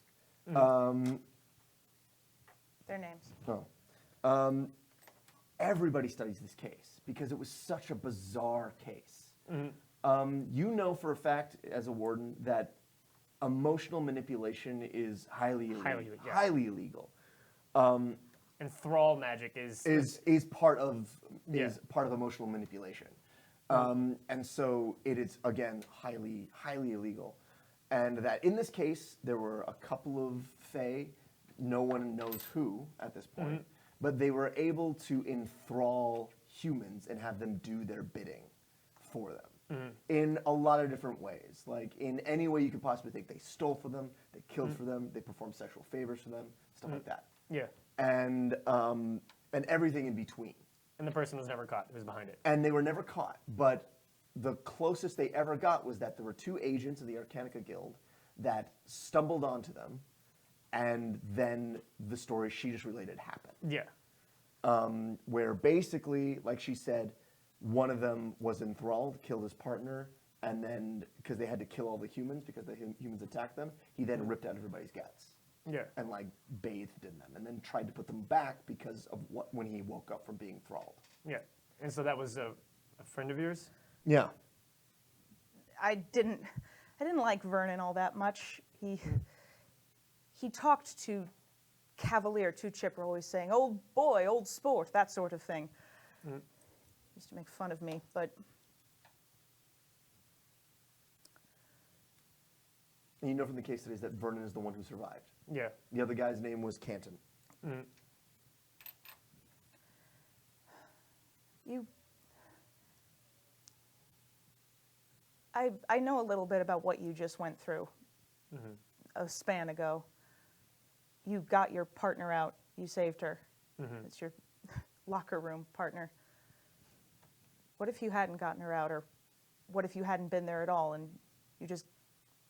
Their names. Everybody studies this case because it was such a bizarre case. You know for a fact, as a warden, that emotional manipulation is highly illegal. And thrall magic is part of emotional manipulation, and so it is again highly illegal, and that in this case there were a couple of Fae, no one knows who at this point, but they were able to enthrall humans and have them do their bidding for them in a lot of different ways, like in any way you could possibly think. They stole for them, they killed for them, they performed sexual favors for them, stuff like that. Yeah. And everything in between. And the person was never caught who was behind it. And they were never caught. But the closest they ever got was that there were 2 agents of the Arcanica Guild that stumbled onto them, and then the story she just related happened. Yeah. Where basically, like she said, one of them was enthralled, killed his partner, and then, because they had to kill all the humans because the humans attacked them, he then ripped out everybody's guts. Yeah. And like bathed in them, and then tried to put them back because of when he woke up from being thralled. Yeah. And so that was a friend of yours? Yeah. I didn't like Vernon all that much. He talked to Cavalier, too chipper, always saying, "Old boy, old sport," that sort of thing. Used to make fun of me, but And you know from the case studies that Vernon is the one who survived. Yeah. The other guy's name was Canton. I know a little bit about what you just went through a span ago. You got your partner out. You saved her. It's your locker room partner. What if you hadn't gotten her out, or what if you hadn't been there at all and you just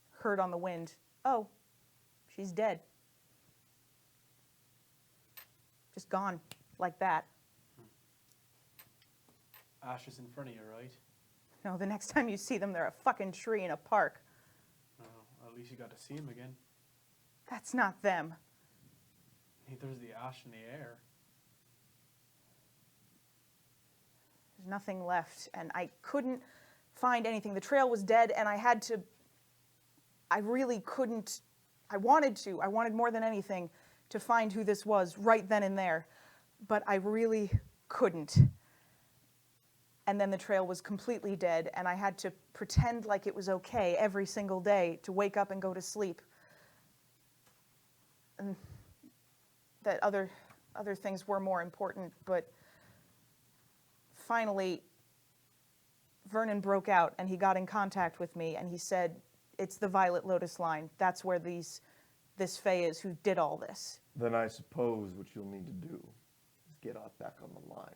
heard on the wind, "Oh, she's dead." Just gone like that. Ashes in front of you, right? No, the next time you see them, they're a fucking tree in a park. Oh, at least you got to see him again. That's not them. Neither's the ash in the air. There's nothing left, and I couldn't find anything. The trail was dead, and I really couldn't. I wanted more than anything to find who this was right then and there, but I really couldn't. And then the trail was completely dead, and I had to pretend like it was okay every single day to wake up and go to sleep. And that other things were more important, but finally, Vernon broke out and he got in contact with me and he said, it's the Violet Lotus line. That's where this Fae is who did all this. Then I suppose what you'll need to do is get off back on the line.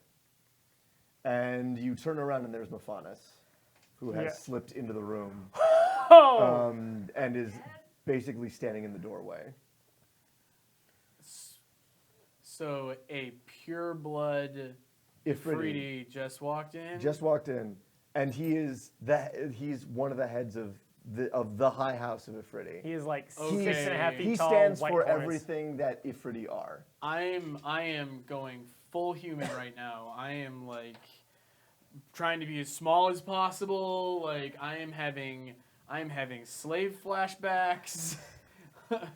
And you turn around and there's Mephanis, who has Yeah. slipped into the room Oh! and is basically standing in the doorway. So a pure blood Ifriti Ifriti just walked in. just walked in, and he's one of the heads of the High House of Ifriti. He is like Okay. 6.5 feet He tall. stands white for horns. everything that Ifriti are. I am going full human right now. I am like trying to be as small as possible. Like I am having slave flashbacks.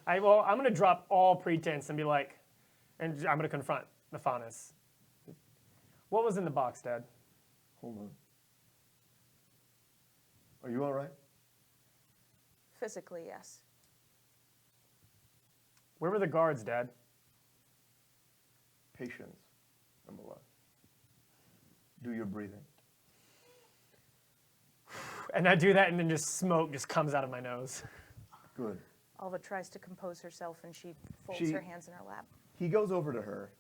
I'm going to drop all pretense and be like, and I'm going to confront Mephanis. What was in the box, Dad? Hold on. Are you all right? Physically, yes. Where were the guards, Dad? Patience, Embrilar. Do your breathing. And I do that, and then just smoke just comes out of my nose. Good. Alva tries to compose herself and she folds She- her hands in her lap. He goes over to her,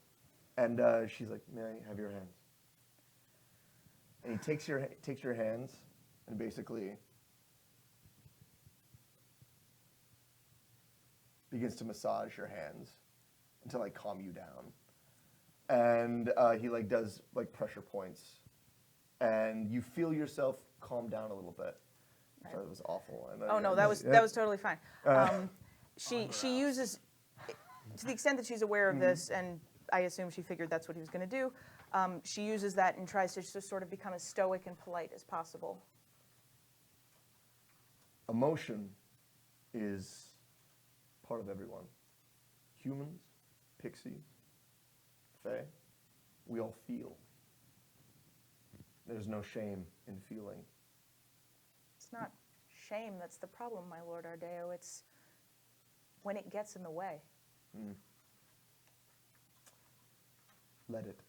and she's like, "May I have your hands?" And he takes your hands, and basically begins to massage your hands until I calm you down. And he does pressure points, and you feel yourself calm down a little bit. I thought it was awful. I know Oh you- no, that was totally fine. She uses, to the extent that she's aware of this, and I assume she figured that's what he was going to do. She uses that and tries to just sort of become as stoic and polite as possible. Emotion is part of everyone. Humans, pixies, fae, we all feel. There's no shame in feeling. It's not shame that's the problem, my Lord Ardeo. It's when it gets in the way. Let it.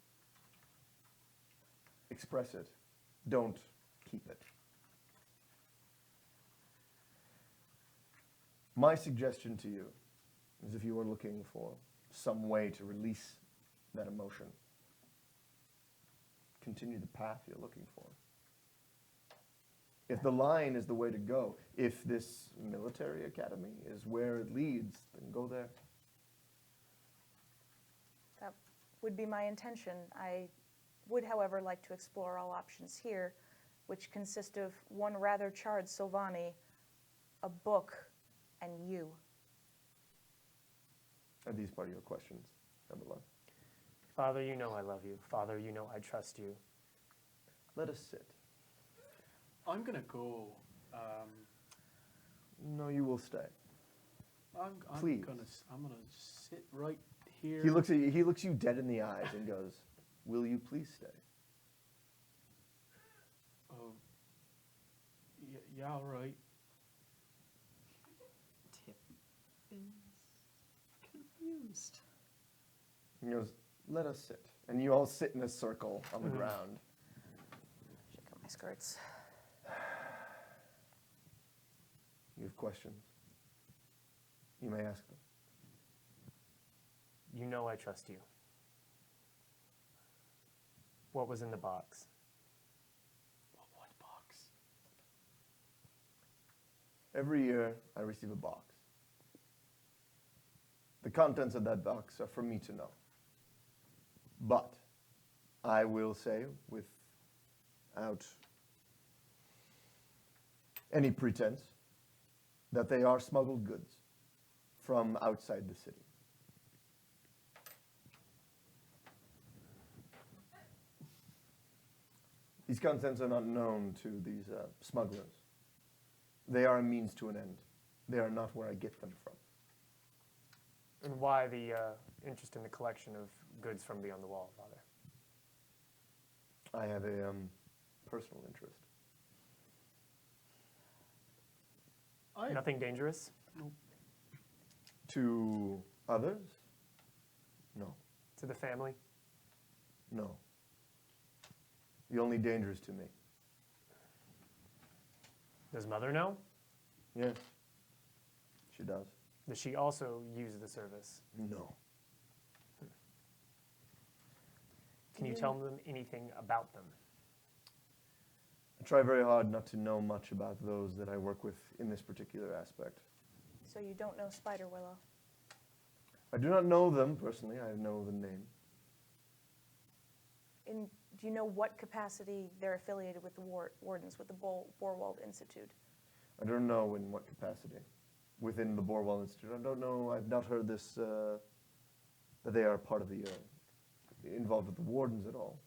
Express it. Don't keep it. My suggestion to you is if you are looking for some way to release that emotion, continue the path you're looking for. If the line is the way to go, if this military academy is where it leads, then go there. That would be my intention. I would, however, like to explore all options here, which consist of one rather charred Sylvani, a book, and you. Are these part of your questions, Embrilar? Father, you know I love you. Father, you know I trust you. Let us sit. I'm gonna go. No, you will stay. I'm Please. I'm gonna sit right here. He looks you dead in the eyes and goes, "Will you please stay?" Oh, yeah, all right. Tippin's confused. He goes, "Let us sit." And you all sit in a circle on the ground. Shake up my skirts. You have questions. You may ask them. You know I trust you. What was in the box? What box? Every year, I receive a box. The contents of that box are for me to know. But I will say, without any pretense, that they are smuggled goods from outside the city. These contents are not known to these smugglers. They are a means to an end. They are not where I get them from. And why the interest in the collection of goods from beyond the wall, Father? I have a personal interest. Nothing dangerous? To others? No. To the family? No. The only danger is to me. Does Mother know? Yes, she does. Does she also use the service? No. Can you tell them anything about them? I try very hard not to know much about those that I work with in this particular aspect. So you don't know Spiderwillow? I do not know them personally. I know the name. Do you know what capacity they're affiliated with the wardens, with the Borwald Institute? I don't know in what capacity. Within the Borwell Institute. I don't know. I've not heard this, that they are part of the, involved with the wardens at all.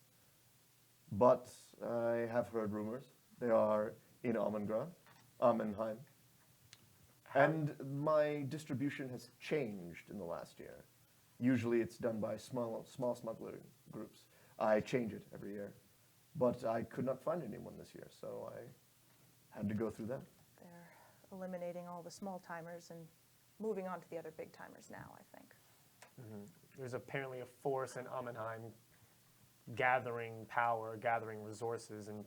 But I have heard rumors. They are in Amenheim. And my distribution has changed in the last year. Usually it's done by small smuggler groups. I change it every year. But I could not find anyone this year, so I had to go through them. They're eliminating all the small timers and moving on to the other big timers now, I think. There's apparently a force in Amenheim gathering power, gathering resources, and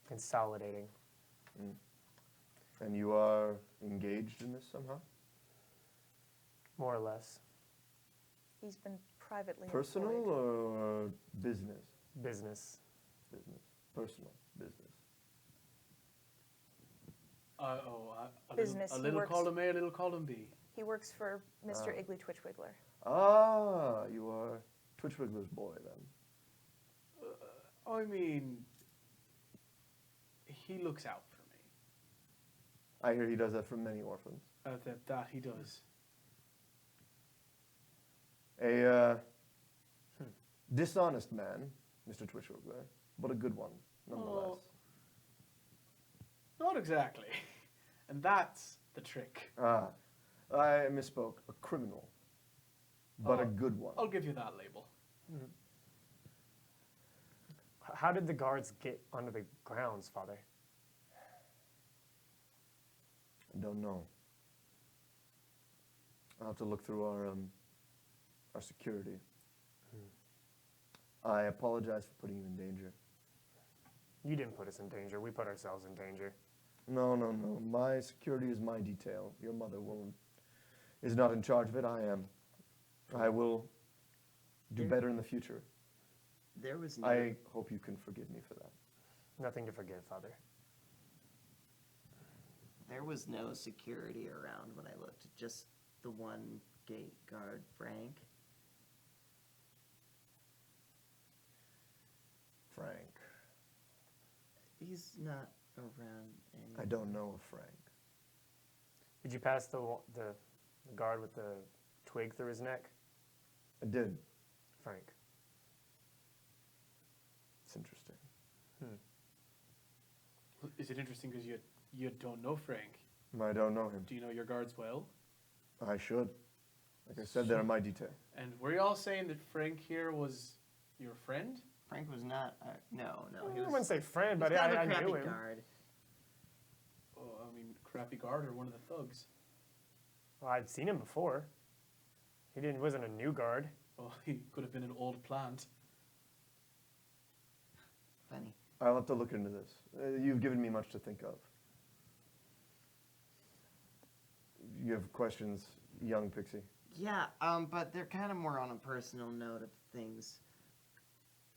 consolidating. And you are engaged in this somehow? More or less. He's been privately Personal employed. or business? Business. Business. Personal business. Business, A he little works- column A, a little column B. He works for Mr. Iggly Twitchwiggler. Ah, you are Twitchwiggler's boy then. I mean, he looks out for me. I hear he does that for many orphans. That he does. A dishonest man, Mr. Twitchwiggler, but a good one, nonetheless. Not exactly. And that's the trick. Ah, I misspoke. A criminal, but a Oh, good one. I'll give you that label. How did the guards get onto the grounds, Father? I don't know. I'll have to look through our security. I apologize for putting you in danger. You didn't put us in danger. We put ourselves in danger. No. My security is my detail. Your mother is not in charge of it. I am. I will do better in the future. There was no. I hope you can forgive me for that. Nothing to forgive, Father. There was no security around when I looked. Just the one gate guard, Frank. Frank. He's not around anymore. I don't know of Frank. Did you pass the guard with the twig through his neck? I did. Frank. It's interesting. Is it interesting because you don't know Frank? I don't know him. Do you know your guards well? I should. Like I said, they're my detail. And were you all saying that Frank here was your friend? Frank was not. No. He I was. wouldn't say friend, but he's kind of I a crappy knew him. guard. Oh, I mean, crappy guard or one of the thugs? Well, I'd seen him before. He wasn't a new guard. Well, he could have been an old plant. Funny. I'll have to look into this. You've given me much to think of. You have questions, young Pixie? Yeah, but they're kind of more on a personal note of things.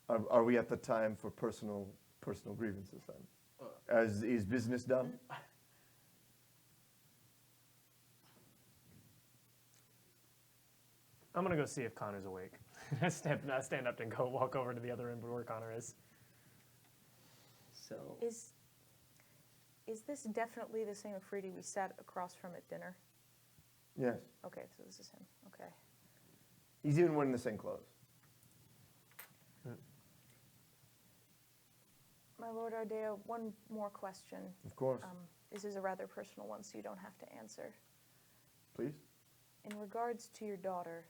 Are we at the time for personal grievances then? Is business done? I'm gonna go see if Connor's awake. I stand up and go walk over to the other end where Connor is. So Is this definitely the same Afridi we sat across from at dinner? Yes. Okay, so this is him. Okay. He's even wearing the same clothes. My Lord Ardea, one more question. Of course. This is a rather personal one, so you don't have to answer. Please. In regards to your daughter,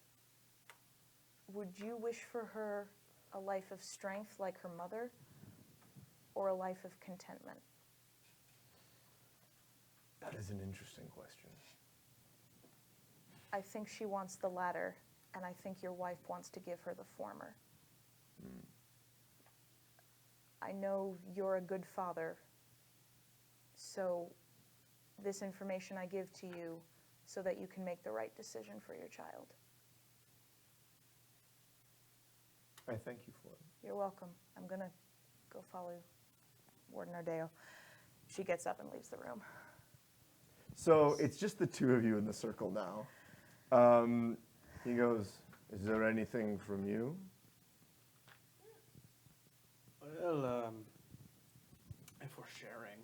would you wish for her a life of strength like her mother, or a life of contentment? That is an interesting question. I think she wants the latter, and I think your wife wants to give her the former. I know you're a good father, So this information I give to you so that you can make the right decision for your child. I thank you for it. You're welcome. I'm going to go follow Warden Ardeo. She gets up and leaves the room. So it's just the two of you in the circle now. He goes, "Is there anything from you?" Well, if we're sharing,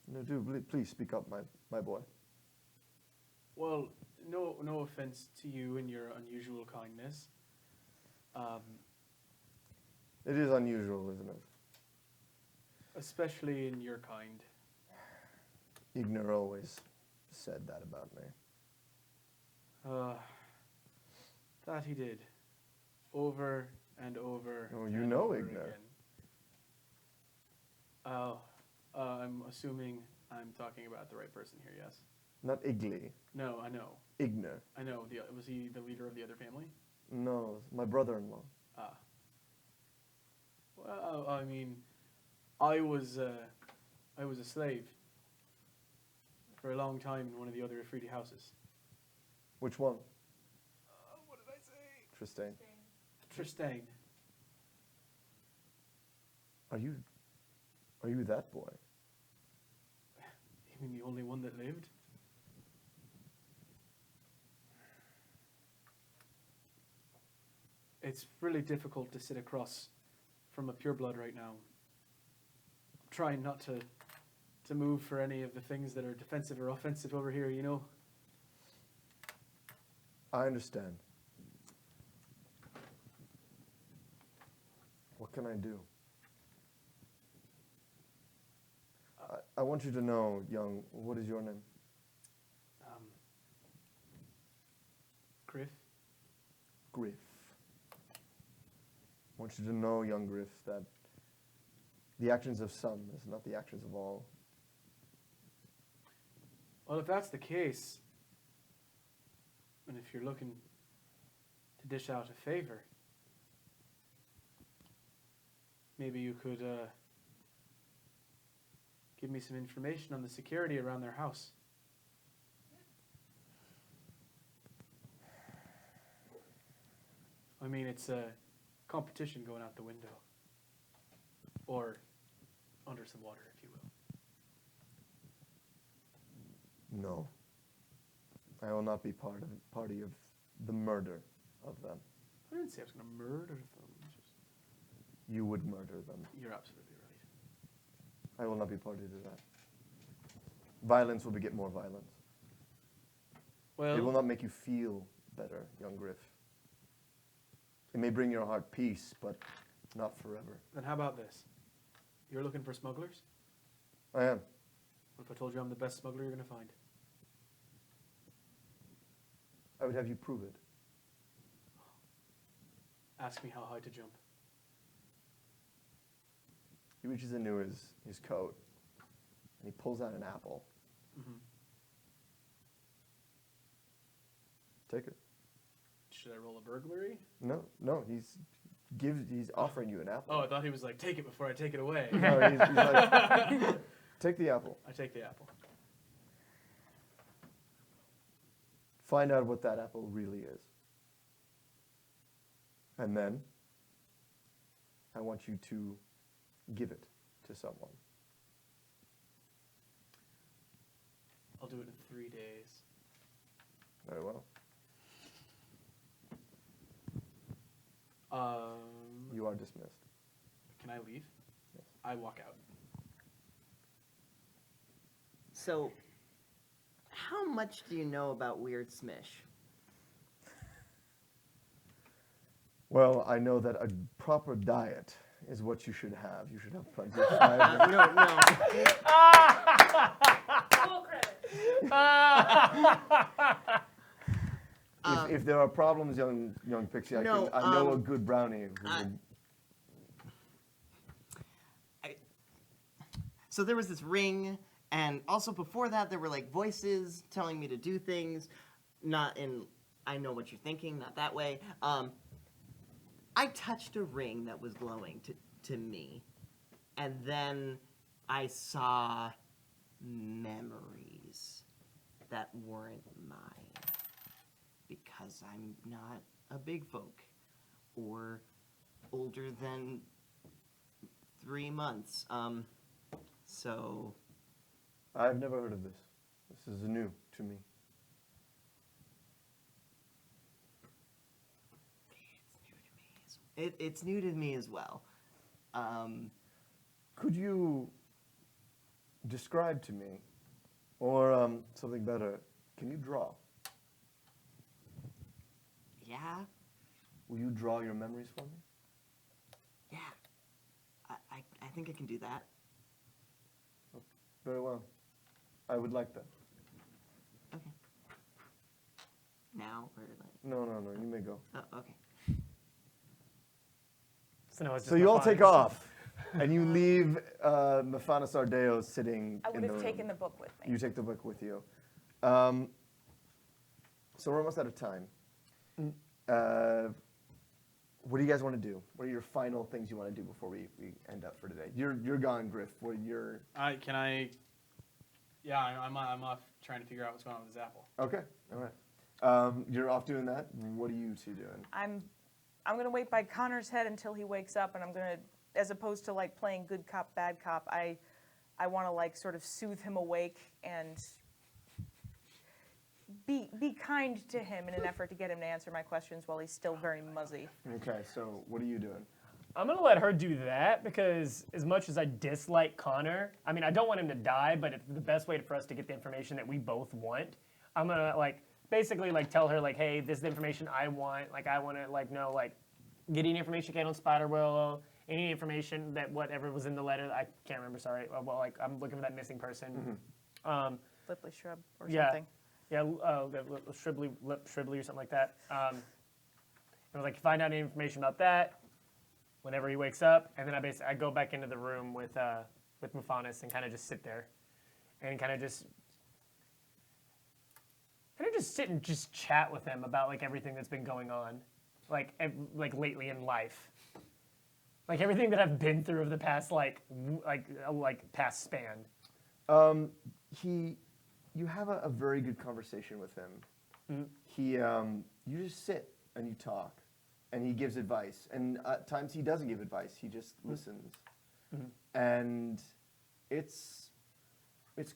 No, do please speak up, my boy. well, no offense to you and your unusual kindness. It is unusual, isn't it? Especially in your kind. Ignar always said that about me. That he did. Over and over. Oh, you and know over Ignar. again. Oh, I'm assuming I'm talking about the right person here, yes? Not Igli, No, I know. Ignar. I know. Was he the leader of the other family? No, my brother-in-law. Ah. Well, I mean, I was a slave for a long time in one of the other Afridi houses. Which one? What did I say? Tristane. Tristane. Are you that boy? You mean the only one that lived? It's really difficult to sit across from a pureblood right now. I'm trying not to move for any of the things that are defensive or offensive over here, you know? I understand. What can I do? I want you to know, young, what is your name? Griff? Griff. I want you to know, young Griff, that the actions of some is not the actions of all. Well, if that's the case, and if you're looking to dish out a favor, maybe you could give me some information on the security around their house. I mean, it's a competition going out the window. Or under some water, if you will. No. I will not be party of the murder of them. I didn't say I was going to murder them. It's just- You would murder them. You're absolutely right. I will not be party to that. Violence will beget more violence. Well, It will not make you feel better, young Griff. It may bring your heart peace, but not forever. then how about this? You're looking for smugglers? I am. What if I told you I'm the best smuggler you're going to find? I would have you prove it. Ask me how high to jump. He reaches into his coat, and he pulls out an apple. Mm-hmm. Take it. Should I roll a burglary? No, he's offering you an apple. Oh, I thought he was like, take it before I take it away. No, he's like, take the apple. I take the apple. Find out what that apple really is. And then, I want you to give it to someone. I'll do it in 3 days. Very well. You are dismissed. Can I leave? Yes. I walk out. So, how much do you know about Weird Smish? Well, I know that a proper diet is what you should have. You should have plenty of fiber. No. Full credit. If there are problems, young Pixie, I No, know a good brownie who would. So there was this ring, and also before that there were like voices telling me to do things, not in I know what you're thinking, not that way. I touched a ring that was glowing to me, and then I saw memories that weren't mine because I'm not a big folk or older than 3 months. So I've never heard of this. This is new to me. it's new to me as well. Could you describe to me, or something better, can you draw? Yeah, Will you draw your memories for me? yeah. I think I can do that. Very well. I would like that. Okay. Now or like? No, you may go. Oh, okay. So, no, it's So just you all Mephiles. take off, and you leave Mephanos Ardeo sitting I in would the have room. taken the book with me. You take the book with you. So we're almost out of time. What do you guys want to do? What are your final things you want to do before we end up for today? You're gone, Griff. What you're Can I? Yeah, I'm off trying to figure out what's going on with this apple. okay. All right. You're off doing that. What are you two doing? I'm gonna wait by Connor's head until he wakes up, and I'm gonna, as opposed to like playing good cop, bad cop, I want to like sort of soothe him awake and be kind to him in an effort to get him to answer my questions while he's still very muzzy. Okay. So what are you doing? I'm gonna let her do that because as much as I dislike Connor, I mean I don't want him to die, but it's the best way for us to get the information that we both want. I'm gonna like basically like tell her like, hey, this is the information I want. Like I want to like know like get any information you can on Spiderwillow, any information that whatever was in the letter. I can't remember. Sorry. Well, like I'm looking for that missing person. Flipply shrub or Yeah. something. Yeah, Shribley or something like that. And like find out any information about that whenever he wakes up, and then I go back into the room with Mephanos and kind of just sit there, and kind of just sit and just chat with him about like everything that's been going on, like lately in life, like everything that I've been through over the past like past span. You have a very good conversation with him. You just sit and you talk, and he gives advice. And at times he doesn't give advice. He just listens, and it's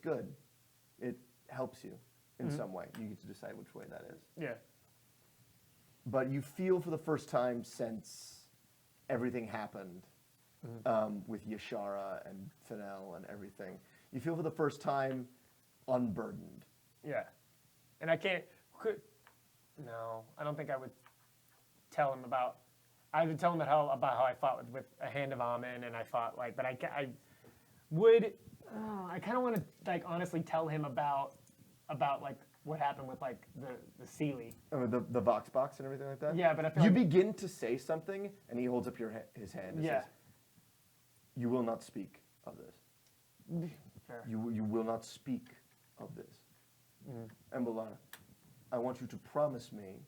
good. It helps you in some way. You get to decide which way that is. Yeah. But you feel for the first time since everything happened with Yashara and Fennel and everything, you feel for the first time unburdened. Yeah, and I can't. No, I don't think I would tell him about. I would tell him about how I fought with a hand of Amen, and I fought like. But I would. I kind of want to like honestly tell him about like what happened with like the Sealy. The Vox box and everything like that? Yeah, but I feel you like, begin to say something, and he holds up his hand and Yeah. says, you will not speak of this. Fair. You will not speak of this. Embrilar, I want you to promise me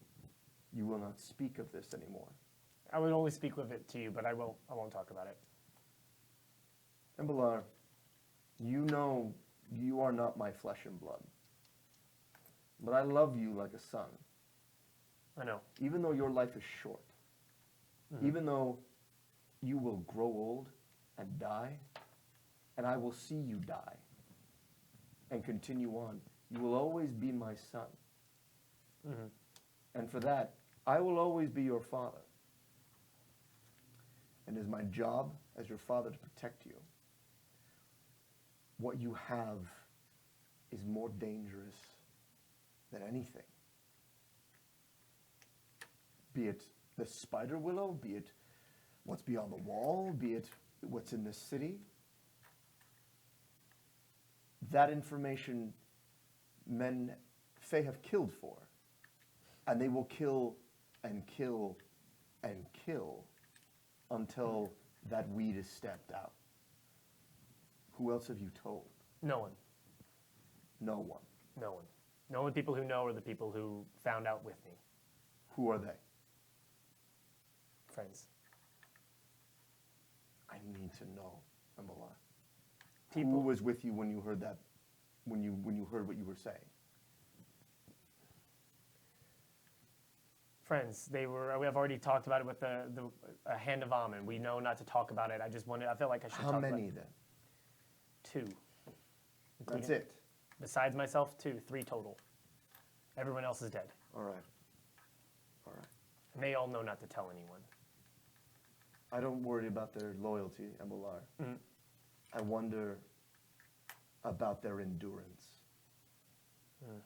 you will not speak of this anymore. I would only speak with it to you, but I won't talk about it. Embrilar, you know you are not my flesh and blood. But I love you like a son. I know. Even though your life is short, even though you will grow old and die, and I will see you die and continue on, you will always be my son. And for that, I will always be your father. And it is my job as your father to protect you. What you have is more dangerous than anything. Be it the Spiderwillow, be it what's beyond the wall, be it what's in this city. That information men Fae have killed for. And they will kill and kill and kill until that weed is stamped out. Who else have you told? No one. No one. No one. The only people who know are the people who found out with me. Who are they? Friends. I need to know, Embrilar. people. was with you when you heard that? When you heard what you were saying? Friends, they were. We have already talked about it with the hand of Amen. We know not to talk about it. I just wanted. I felt like I should How talk many about then? 2. That's it. Besides myself, 2, 3 total. Everyone else is dead. All right. All right. And they all know not to tell anyone. I don't worry about their loyalty, Embrilar. Mm. I wonder about their endurance. Mm.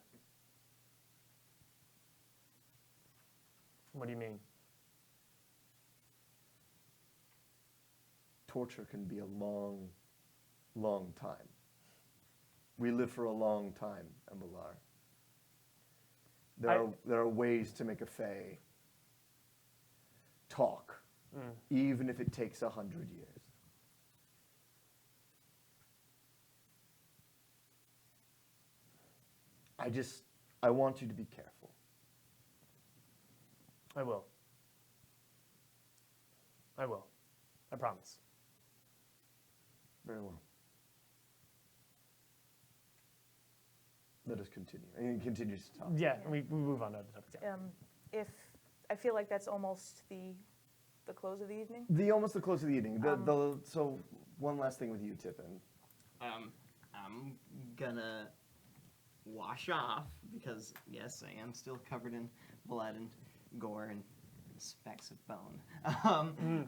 What do you mean? Torture can be a long, long time. We live for a long time, Embrilar. There are ways to make a Fae talk, even if it takes 100 years. I want you to be careful. I will. I will. I promise. Very well. Let us continue. And he continues to talk. Yeah, we move on to other topics. Yeah. If I feel like that's almost the close of the evening. Almost the close of the evening. So one last thing with you, Tippin. I'm gonna wash off because yes, I am still covered in blood and gore and specks of bone.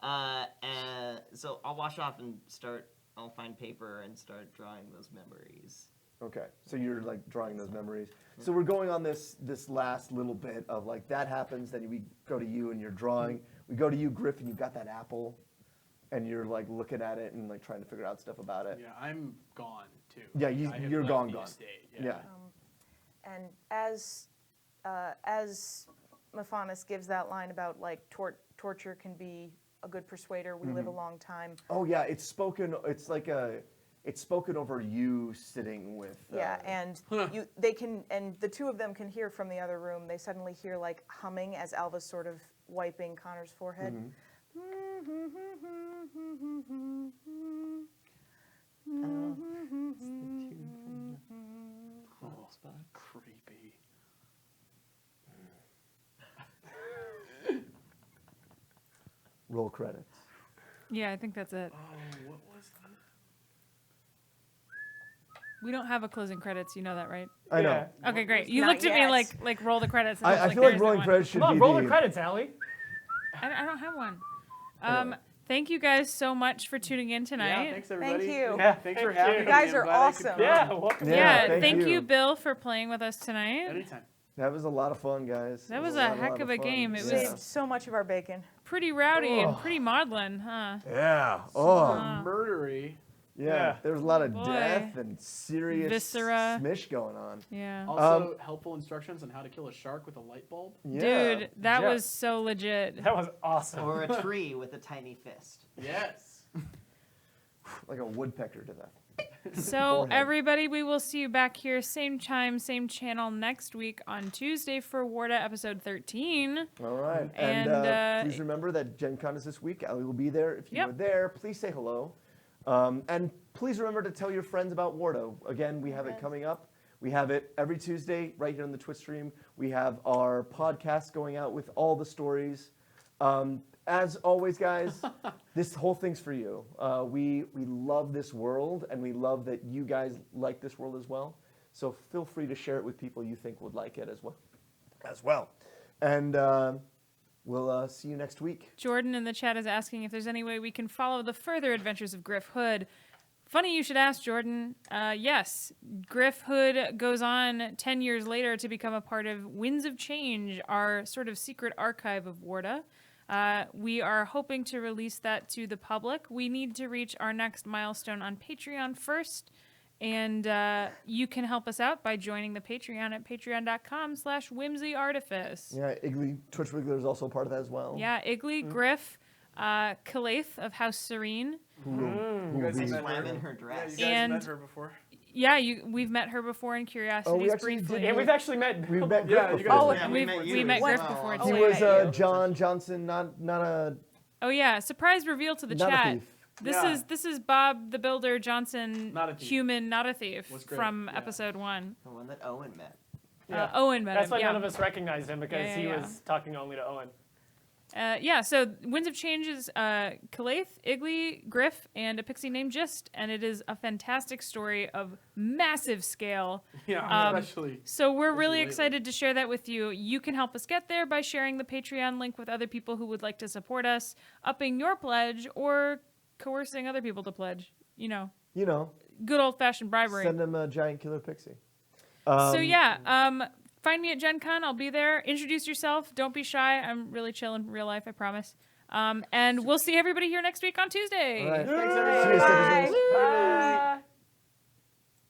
And so I'll wash off and start. I'll find paper and start drawing those memories. Okay, so you're like drawing those memories. So we're going on this last little bit of like that happens. Then we go to you and you're drawing. We go to you, Griff, and you got that apple, and you're like looking at it and like trying to figure out stuff about it. Yeah, I'm gone too. Yeah, I have you're left gone. the estate, Yeah. And as Mephanis gives that line about like torture can be a good persuader, we live a long time. Oh yeah, it's spoken. It's like it's spoken over you sitting with. Yeah, and and the two of them can hear from the other room. They suddenly hear like humming as Alva's sort of wiping Connor's forehead. Oh, creepy. Roll credits. Yeah, I think that's it. Oh, what was that? We don't have a closing credits. You know that, right? I know. Yeah. Okay, great. You Not looked at me yet. like roll the credits. And I feel like there's rolling no one. credits should Come on, be roll the the credits, Allie. I don't have one. I know. Thank you guys so much for tuning in Yeah, thank thanks everybody. you. Yeah, Thanks for thank having you. me. You guys I'm are glad I could awesome. come. Yeah, welcome. Yeah, thank you. you, Bill, for playing with us tonight. Anytime. That was a lot of fun, guys. That It was a lot heck of a fun. game. It was Saved so much of our bacon. pretty rowdy and pretty maudlin, huh? Yeah. Oh. Murdery. Yeah. There's a lot of Boy. death and serious Viscera. smish going on. Yeah. Also, helpful instructions on how to kill a shark with a light bulb. Yeah. Dude, that Yeah. was so legit. That was awesome. Or a tree with a tiny fist. Yes. Like a woodpecker to that. So, Forehead. everybody, we will see you back here, same time, same channel next week on Tuesday for Warda episode 13. All right. And, please remember that Gen Con is this week. Allie will be there. If you Yep. are there, please say hello. And please remember to tell your friends about Warda. Again, we have it coming up. We have it every Tuesday right here on the Twitch stream. We have our podcast going out with all the stories. As always, guys, this whole thing's for you. We love this world, and we love that you guys like this world as well. So feel free to share it with people you think would like it as well. And we'll see you next week. Jordan in the chat is asking if there's any way we can follow the further adventures of Griff Hood. Funny you should ask, Jordan. Yes, Griff Hood goes on 10 years later to become a part of Winds of Change, our sort of secret archive of Warda. We are hoping to release that to the public. We need to reach our next milestone on Patreon first. And you can help us out by joining the Patreon at patreon.com/whimsyartifice. Yeah, Iggly, Twitch Wiggler is also part of that as well. Yeah, Iggly, Griff, Kalaith of House Serene. You guys I have met swam her. in her Yeah, dress. you guys And- met her before. Yeah, we've met her before in Curiosities actually briefly. did. And we've actually met. We've met Yeah, Griff you before. guys Oh, met we you met as Griff well. before Oh, He too. wait, was yeah. John Johnson, not a Oh yeah, surprise reveal to the not a chat. thief. This is Bob the Builder Johnson, Not a thief. human, not a thief, Was great, from yeah. episode 1. The one that Owen met. Yeah. Owen met That's him, why yeah. none of us recognized him because Yeah, he yeah, was talking only to Owen. So Winds of Change is Calaith, Iggly, Griff, and a pixie named Gist, and it is a fantastic story of massive scale. Yeah, especially. So we're really lately. excited to share that with you. You can help us get there by sharing the Patreon link with other people who would like to support us, upping your pledge, or coercing other people to pledge. You know, good old-fashioned bribery. Send them a giant killer pixie. Find me at Gen Con. I'll be there. Introduce yourself. Don't be shy. I'm really chill in real life, I promise. And we'll see everybody here next week on Tuesday. All right. Thanks, See you, everybody. citizens.